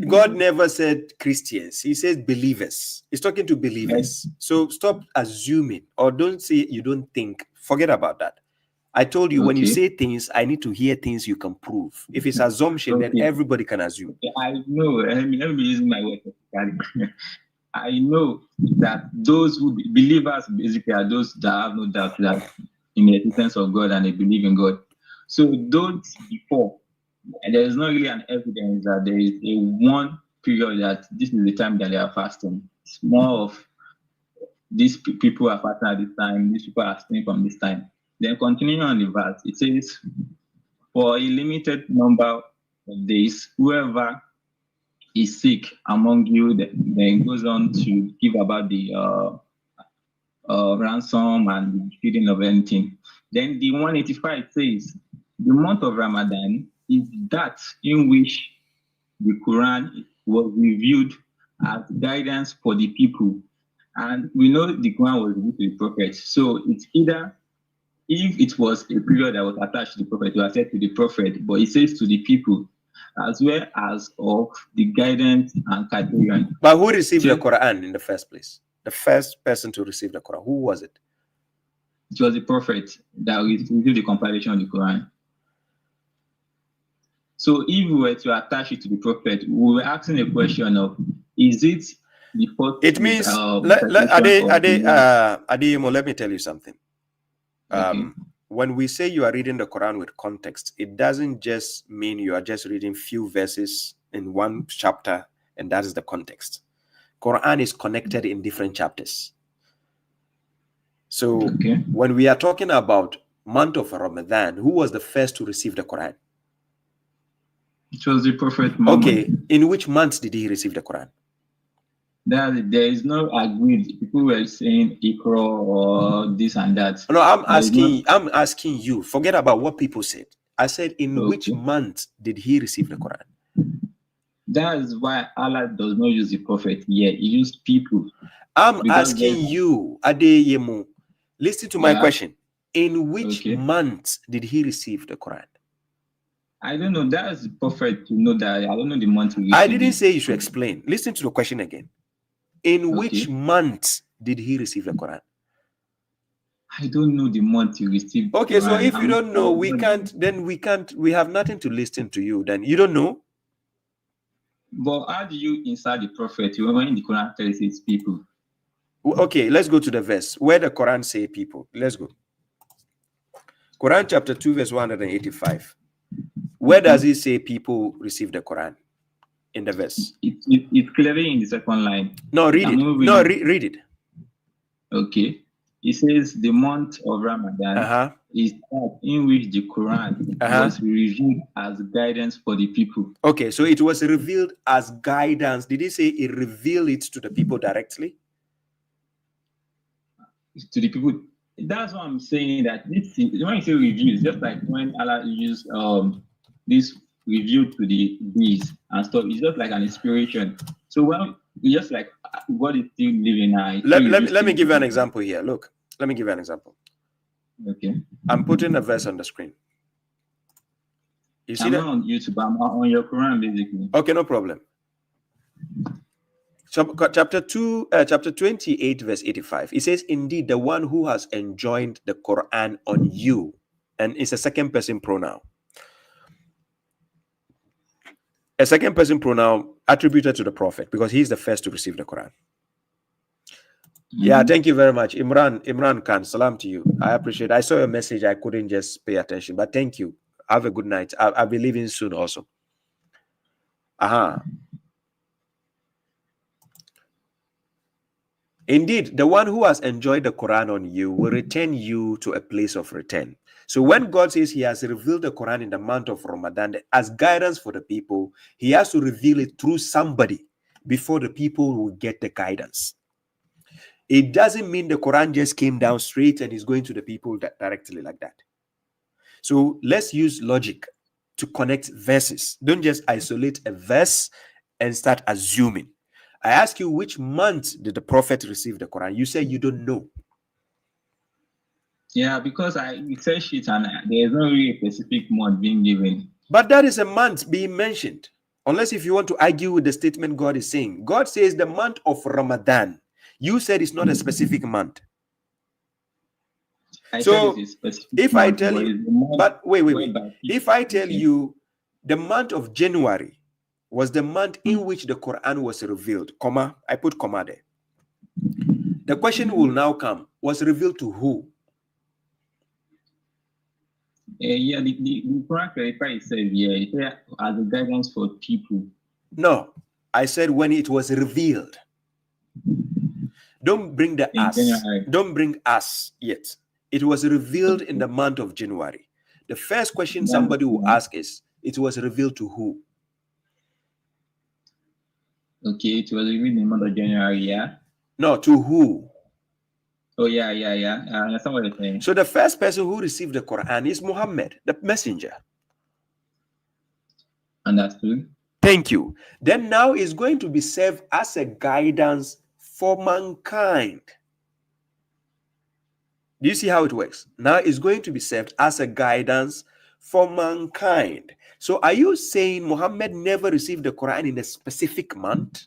God never said Christians. He says believers. He's talking to believers. Right. So stop assuming, or don't say you don't think. Forget about that. I told you when you say things, I need to hear things you can prove. If it's assumption, then everybody can assume. I know. I mean, let me use my word. I know that those who believers basically are those that have no doubt that in the existence of God and they believe in God. So those before, and there is not really an evidence that there is a one period that this is the time that they are fasting. It's more of these people are fasting at this time, these people are staying from this time. Then continuing on the verse, it says, "For a limited number of days, whoever is sick among you," then goes on to give about the ransom and the feeding of anything. Then the 185 says, "The month of Ramadan is that in which the Quran was reviewed as guidance for the people." And we know the Quran was reviewed to the prophet. So it's either, if it was a period that was attached to the prophet, it was said to the prophet, but it says to the people, as well as of the guidance and criterion. But who received the Quran in the first place? The first person to receive the Quran, who was it? It was the prophet that received the compilation of the Quran. So if we were to attach it to the prophet, we were asking a question of, is it the first? It means, Adeyemo, let me tell you something. When we say you are reading the Quran with context, it doesn't just mean you are just reading few verses in one chapter and that is the context. Quran is connected in different chapters. So when we are talking about month of Ramadan, who was the first to receive the Quran? It was the Prophet Muhammad. Okay, in which month did he receive the Quran? There is no agreed. People were saying Iqra or this and that. No, I'm asking you. Forget about what people said. I said, in which month did he receive the Quran? That is why Allah does not use the prophet yet. He used people. I'm asking you, Adeyemo, listen to my question. In which month did he receive the Quran? I don't know. That's the prophet to know that. I don't know the month. I didn't say you should explain. Listen to the question again. In which month did he receive the Quran? I don't know the month you received. Okay, so if you don't know, we have nothing to listen to you. Then you don't know. But how do you insert the prophet when the Quran tells its people? Okay, let's go to the verse where the Quran say people. Let's go. Quran chapter 2 verse 185. Where does it say people receive the Quran? In the verse. It's clearly in the second line. No, read it. No, read it. Okay. It says the month of Ramadan is that in which the Quran was revealed as guidance for the people. Okay, so it was revealed as guidance. Did he say it revealed it to the people directly? To the people. That's what I'm saying, that this when you say review, it's just like when Allah used this review to the bees and stuff. It's just like an inspiration. So when just like God is still living now. Let me give you an example here. Look, let me give you an example. Okay. I'm putting a verse on the screen. You see I'm that? not on YouTube, I'm on your Quran basically. Okay, no problem. So, chapter 28, verse 85. It says, indeed, the one who has enjoined the Quran on you, and it's a second person pronoun. A second person pronoun attributed to the prophet because he's the first to receive the Quran. Yeah, thank you very much. Imran Khan, salam to you. I appreciate it. I saw your message. I couldn't just pay attention, but thank you. Have a good night. I'll be leaving soon also. Indeed, the one who has enjoyed the Quran on you will return you to a place of return. So when God says he has revealed the Quran in the month of Ramadan as guidance for the people, he has to reveal it through somebody before the people will get the guidance. It doesn't mean the Quran just came down straight and is going to the people directly like that. So let's use logic to connect verses. Don't just isolate a verse and start assuming. I ask you, which month did the prophet receive the Quran? You say you don't know. Yeah, because I researched it and there's no really a specific month being given. But that is a month being mentioned. Unless if you want to argue with the statement God is saying. God says the month of Ramadan. You said it's not a specific month. So if I tell you, but wait. If I tell you the month of January was the month in which the Quran was revealed, comma, I put comma there. The question will now come, was revealed to who? Yeah, the Quran clarifies itself, it says as a guidance for people. No, I said when it was revealed. Don't bring the us. Don't bring us yet. It was revealed in the month of January. The first question somebody will ask is, it was revealed to who? Okay, it was revealed in the month of January, yeah? No, to who? Oh, yeah. I understand what you're saying. So the first person who received the Quran is Muhammad, the messenger. Understood. Thank you. Then now it's going to be served as a guidance for mankind. Do you see how it works? Now it's going to be served as a guidance for mankind. So are you saying Muhammad never received the Quran in a specific month?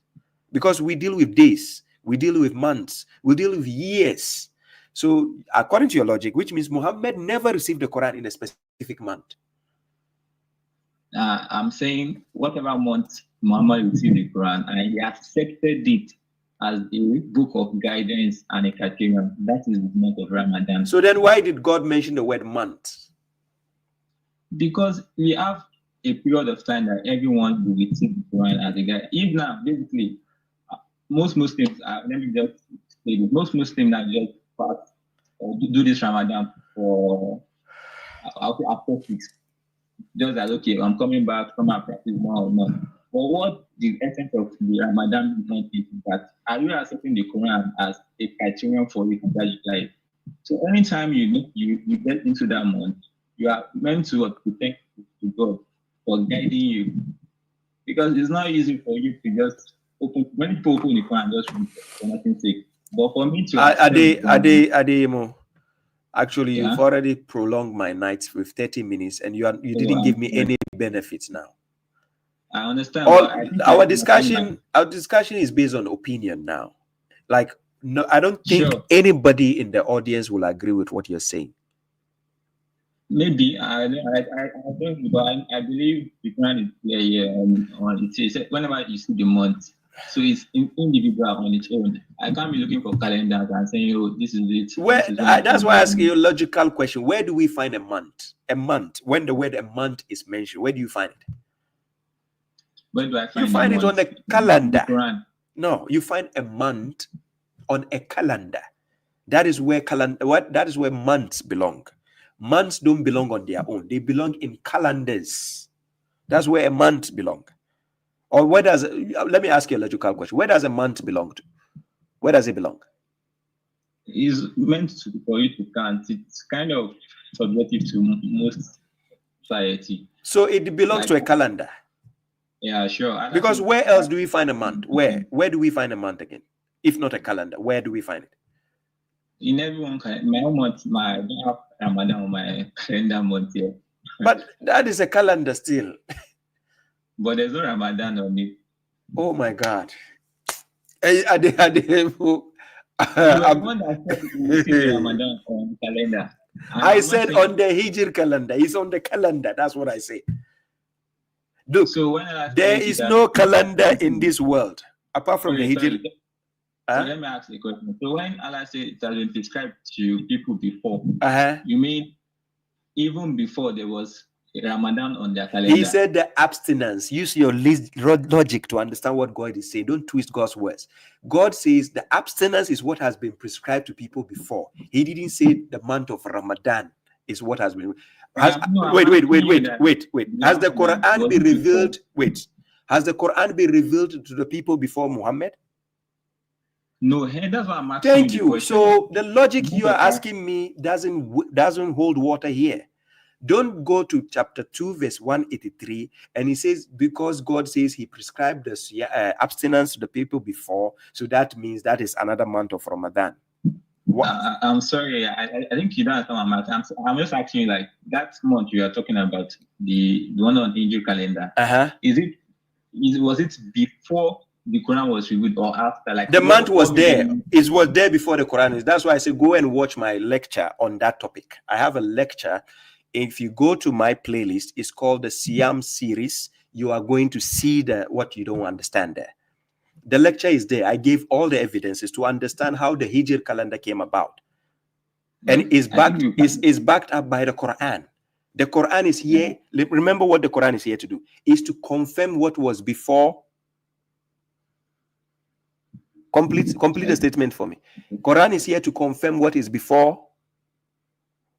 Because we deal with days, we deal with months, we deal with years. So according to your logic, which means Muhammad never received the Quran in a specific month. I'm saying whatever month Muhammad received the Quran and he accepted it as a book of guidance and a criterion. That is the month of Ramadan. So then why did God mention the word month? Because we have a period of time that everyone will receive the Quran as a guide. If now, basically, most Muslims, let me just say this, most Muslims now just fast or do this Ramadan for after 6. Just as, okay, I'm coming back from my practice more or more. But what the essence of the Ramadan movement is that are you accepting the Quran as a criterion for your life? So anytime you get into that month, you are meant to thank to God for guiding you. Because it's not easy for you to just open, many people open the Quran just for nothing's sake. But for me to Ademo, actually, Yeah. you've already prolonged my nights with 30 minutes and you didn't give me any benefits now. I understand. Our discussion is based on opinion now. Like, no, I don't think anybody in the audience will agree with what you're saying. Maybe I don't know, but I believe the Quran is clear here on it says whenever you see the month, so it's individual on its own. I can't be looking for calendars and saying, oh, this is it. Where This is when that's why I ask you a logical question. Where do we find a month? A month. When the word a month is mentioned, where do you find it? Where do I find You find the it on month? the calendar. The Quran. No, you find a month on a calendar. That is where that is where months belong. Months don't belong on their own. They belong in calendars. That's where a month belong. Or where does let me ask you a logical question. Where does a month belong to? Where does it belong? Is meant for you to count. It's kind of subjective to most society. So it belongs to a calendar. Yeah, sure. Because where else do we find a month? Where do we find a month again? If not a calendar, where do we find it? In everyone, my own month, my Ramadan on my calendar month here. But that is a calendar still. But there's no Ramadan on it. Oh my God. Ramadan on calendar. I said on the Hijri calendar. It's on the calendar. That's what I say. Look, so there is no calendar in this world apart from the Hijri. So let me ask you a question. So when Allah said it has been prescribed to people before, you mean even before there was Ramadan on their calendar? He said the abstinence. Use your logic to understand what God is saying. Don't twist God's words. God says the abstinence is what has been prescribed to people before. He didn't say the month of Ramadan is what has been. Wait. Has the Quran been revealed? Wait. Has the Quran been revealed to the people before Muhammad? No, that's what I'm asking. Thank you. So the logic you are asking me doesn't hold water here. Don't go to chapter 2, verse 183, and he says, because God says he prescribed the abstinence to the people before, so that means that is another month of Ramadan. I'm sorry, I think you don't understand what I'm asking. I'm just asking you, like, that month you are talking about, the one on Hijri calendar, was it before the Quran was revealed or after? Like, the month was there. It was there before the Quran is. That's why I say go and watch my lecture on that topic. I have a lecture. If you go to my playlist, it's called the Siam series. You are going to see what you don't understand there. The lecture is there. I gave all the evidences to understand how the Hijr calendar came about. And is backed up by the Quran. The Quran is here. Remember what the Quran is here to do. Is to confirm what was before. Complete the statement for me. Quran is here to confirm what is before.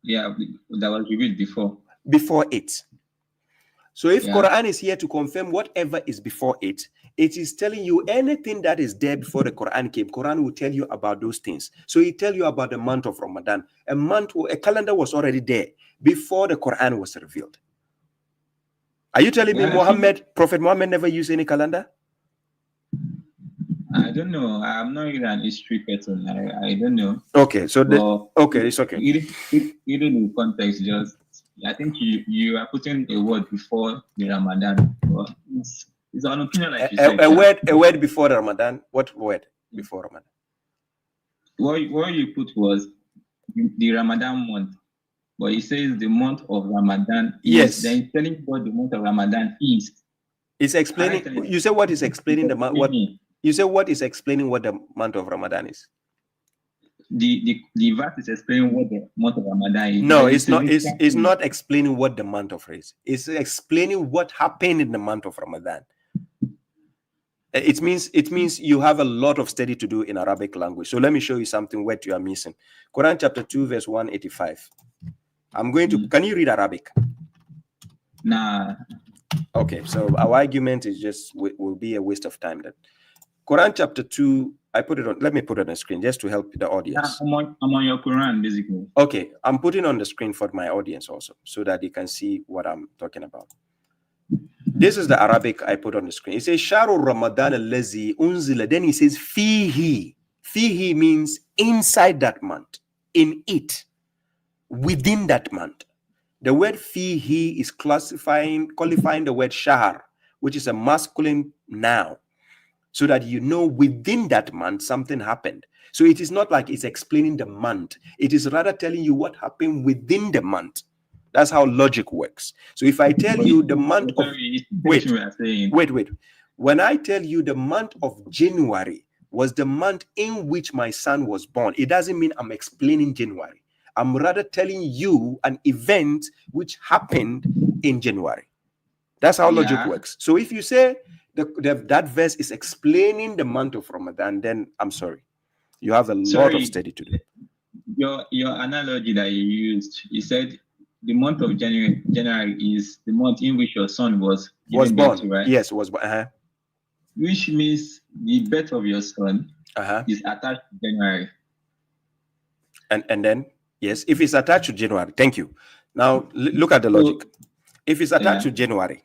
Yeah, that was revealed before it. So if Quran is here to confirm whatever is before it, it is telling you anything that is there before the Quran came. Quran will tell you about those things. So it tell you about the month of Ramadan. A calendar was already there before the Quran was revealed. Are you telling me Prophet Muhammad never used any calendar? I don't know. I'm not even an history person. I don't know. Okay, so it's okay. Even in context, just I think you are putting a word before the Ramadan. It's an opinion, like you said. A word before the Ramadan. What word before Ramadan? What you put was the Ramadan month, but it says the month of Ramadan. Yes. Then telling what the month of Ramadan is. It's explaining. You say what is explaining the month? What? You say what is explaining what the month of Ramadan is? The verse is explaining what the month of Ramadan is. No, it's not. It's not explaining what the month of is. It's explaining what happened in the month of Ramadan. It means you have a lot of study to do in Arabic language. So let me show you something what you are missing. Quran chapter 2, verse 185. I'm going to. Can you read Arabic? Nah. Okay, so our argument is just will be a waste of time then. Quran chapter 2, let me put it on the screen just to help the audience. I'm on your Quran, basically. Okay, I'm putting on the screen for my audience also, so that they can see what I'm talking about. This is the Arabic I put on the screen. It says, Sharu Ramadan allazi unzila. Then he says, Fihi. Fihi means inside that month, in it, within that month. The word Fihi is qualifying the word Shahar, which is a masculine noun. So that you know within that month something happened. So it is not like it's explaining the month. It is rather telling you what happened within the month. That's how logic works. So if I tell you the month of wait, when I tell you the month of January was the month in which my son was born, it doesn't mean I'm explaining January. I'm rather telling you an event which happened in January. That's how logic works. So if you say that verse is explaining the month of Ramadan, then I'm sorry. You have a lot of study to do. Your analogy that you used, you said the month of January is the month in which your son was born to, right? Yes, was born. Which means the birth of your son is attached to January. And then, yes, if it's attached to January, thank you. Now, look at the logic. If it's attached to January,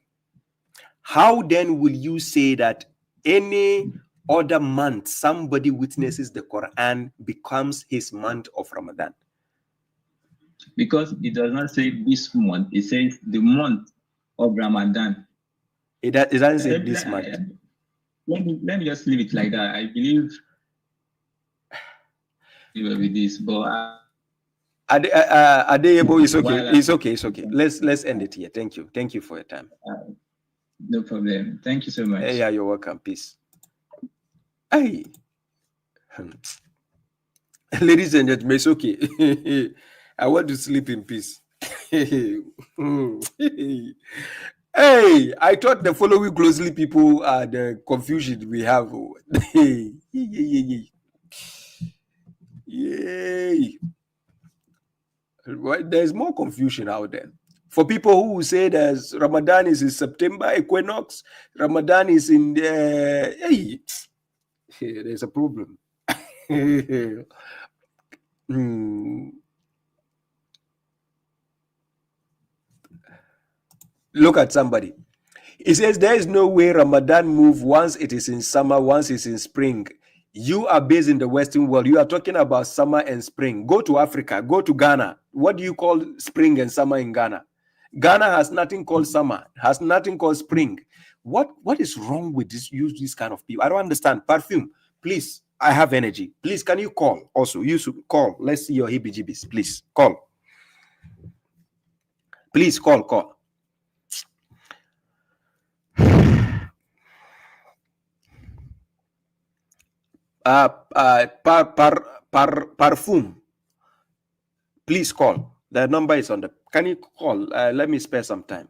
how then will you say that any other month somebody witnesses the Quran becomes his month of Ramadan? Because it does not say this month, it says the month of Ramadan. It doesn't say this month. Let me just leave it like that. I believe with this, but Adeyebo, it's okay. It's okay. It's okay. Let's end it here. Thank you. Thank you for your time. No problem. Thank you so much. Yeah, you're welcome. Peace. Hey. Ladies and gentlemen, it's okay. I want to sleep in peace. Hey, I thought the following closely people are the confusion we have. Yay. There's more confusion out there. For people who say there's Ramadan is in September equinox, Ramadan is in the there's a problem. Look at somebody. He says there is no way Ramadan move once it is in summer, once it's in spring. You are based in the Western world. You are talking about summer and spring. Go to Africa. Go to Ghana. What do you call spring and summer in Ghana? Ghana has nothing called summer. Has nothing called spring. What is wrong with this kind of people? I don't understand. Perfume, please. I have energy. Please, can you call also? You should call. Let's see your heebie-jeebies. Please call. Please call. Parfum. Please call. The number is on the. Can you call? Let me spare some time.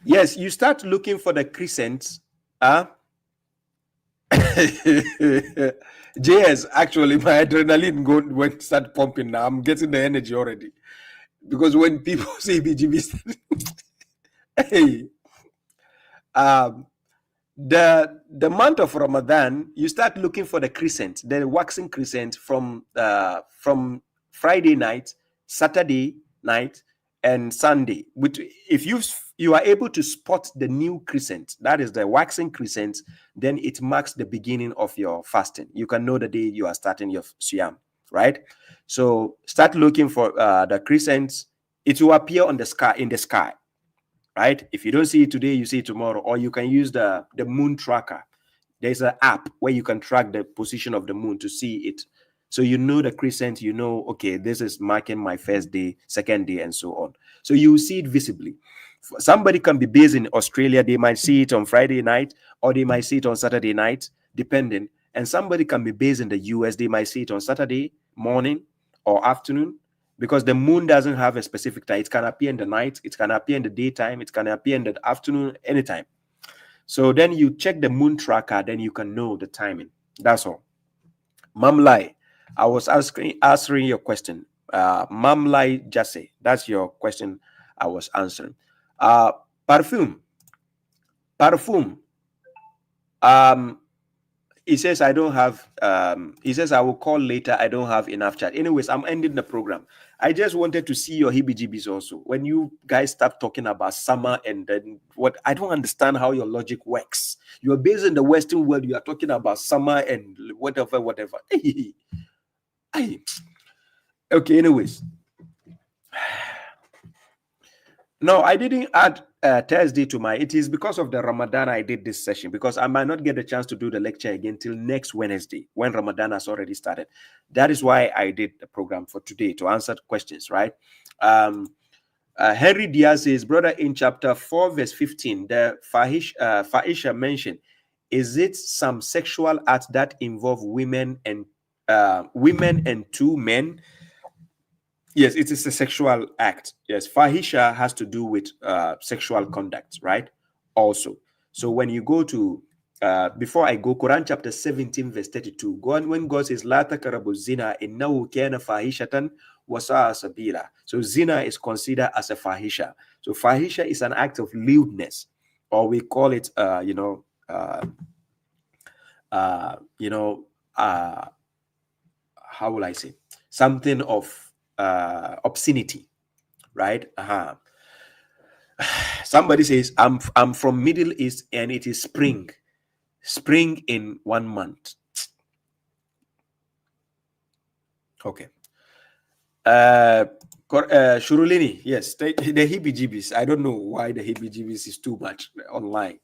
Yes, you start looking for the crescents. JS, actually, my adrenaline went start pumping now. I'm getting the energy already. Because when people say BGB, hey, the month of Ramadan, you start looking for the crescent, the waxing crescent from Friday night, Saturday night, and Sunday. If you are able to spot the new crescent, that is the waxing crescent, then it marks the beginning of your fasting. You can know the day you are starting your Siyam, right? So start looking for the crescents. It will appear on the sky, in the sky, right? If you don't see it today, you see it tomorrow, or you can use the moon tracker. There's an app where you can track the position of the moon to see it. So you know the crescent, you know, okay, this is marking my first day, second day, and so on. So you see it visibly. Somebody can be based in Australia, they might see it on Friday night, or they might see it on Saturday night, depending. And somebody can be based in the US, they might see it on Saturday morning or afternoon, because the moon doesn't have a specific time. It can appear in the night, it can appear in the daytime, it can appear in the afternoon, anytime. So then you check the moon tracker, then you can know the timing. That's all. Mamlai, I was answering your question. Mamlai Jase, that's your question I was answering. Parfum. He says I don't have he says I will call later, I don't have enough chat. Anyways, I'm ending the program. I just wanted to see your heebie-jeebies also. When you guys start talking about summer and then what, I don't understand how your logic works. You are based in the Western world, you are talking about summer and whatever. Okay, anyways. No, I didn't add Thursday to my, it is because of the Ramadan I did this session, because I might not get a chance to do the lecture again till next Wednesday when Ramadan has already started. That is why I did the program for today, to answer questions, right? Henry Diaz says, brother, in chapter 4 verse 15, the Fahisha mentioned, is it some sexual act that involve women and two men? Yes, it is a sexual act. Yes, Fahisha has to do with sexual conduct, right? Also, so when you go to before I go, Quran chapter 17 verse 32, when God says la taqrabu zina innahu kana fahishatan wa sa'a sabila. So zina is considered as a fahisha. So fahisha is an act of lewdness, or we call it how will I say, something of obscenity, right? Somebody says, I'm from Middle East and it is spring in 1 month. Okay. Shurulini, yes, the heebie-jeebies. I don't know why the heebie-jeebies is too much online.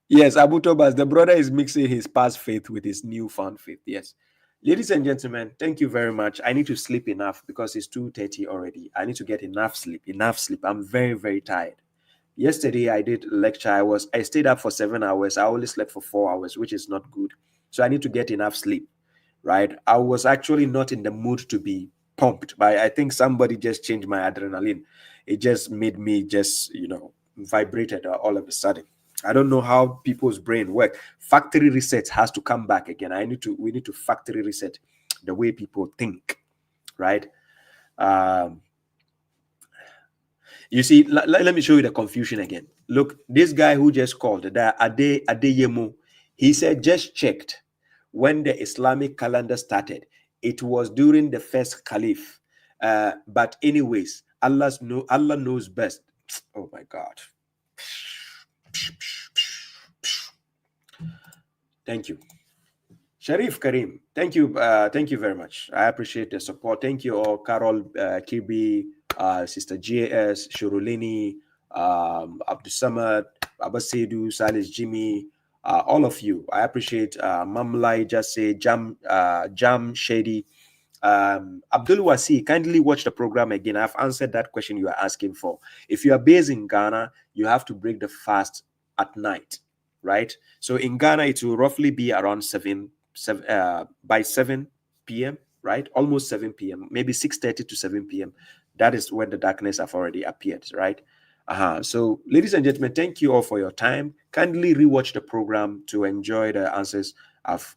Yes, Abu Tobas, the brother is mixing his past faith with his newfound faith. Yes. Ladies and gentlemen, thank you very much. I need to sleep enough because it's 2:30 already. I need to get enough sleep. I'm very, very tired. Yesterday, I did a lecture. I stayed up for 7 hours. I only slept for 4 hours, which is not good. So I need to get enough sleep, right? I was actually not in the mood to be pumped, but I think somebody just changed my adrenaline. It just made me just, vibrated all of a sudden. I don't know how people's brain work. Factory reset has to come back again. We need to factory reset the way people think, right? You see, let me show you the confusion again. Look, this guy who just called, the Adeyemo, he said just checked when the Islamic calendar started. It was during the first caliph. But anyways, Allah knows best. Oh my God. Thank you. Sharif Karim, thank you very much. I appreciate the support. Thank you all, Carol, Kibi, Sister JS, Shurulini, Abdusamad, Abasedu, Salis Jimmy, all of you. I appreciate Mamlai, just say Jam Shady. Abdul Wasi, kindly watch the program again. I've answered that question you are asking for. If you are based in Ghana, you have to break the fast at night, right? So in Ghana, it will roughly be around 7 by 7 p.m., right? Almost 7 p.m., maybe 6:30 to 7 p.m. That is when the darkness have already appeared, right? So, ladies and gentlemen, thank you all for your time. Kindly rewatch the program to enjoy the answers I've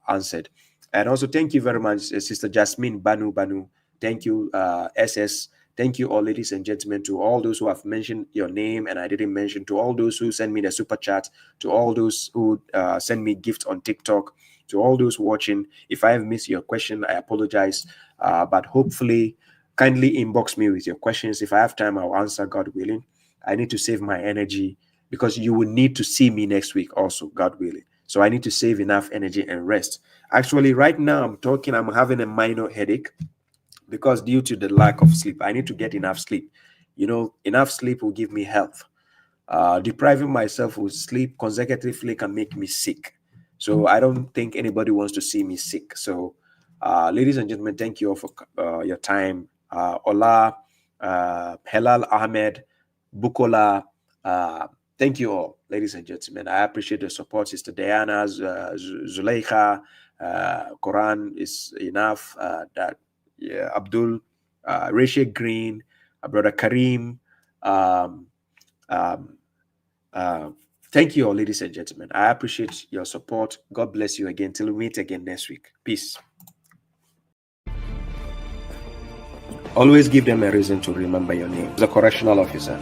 answered. And also, thank you very much, Sister Jasmine Banu. Thank you, SS. Thank you all, ladies and gentlemen, to all those who have mentioned your name and I didn't mention, to all those who send me the super chat, to all those who send me gifts on TikTok, to all those watching. If I have missed your question, I apologize. But hopefully, kindly inbox me with your questions. If I have time, I'll answer, God willing. I need to save my energy because you will need to see me next week also, God willing. So I need to save enough energy and rest. Actually, right now I'm having a minor headache because due to the lack of sleep. I need to get enough sleep. Enough sleep will give me health. Depriving myself with sleep consecutively can make me sick. So I don't think anybody wants to see me sick. So, ladies and gentlemen, thank you all for your time. Ola, Helal Ahmed, Bukola, thank you all, ladies and gentlemen. I appreciate the support. Sister Diana, Zuleika, Quran is enough. Abdul, Rashid Green, Brother Karim. Thank you all, ladies and gentlemen. I appreciate your support. God bless you again. Till we meet again next week. Peace. Always give them a reason to remember your name. The correctional officer.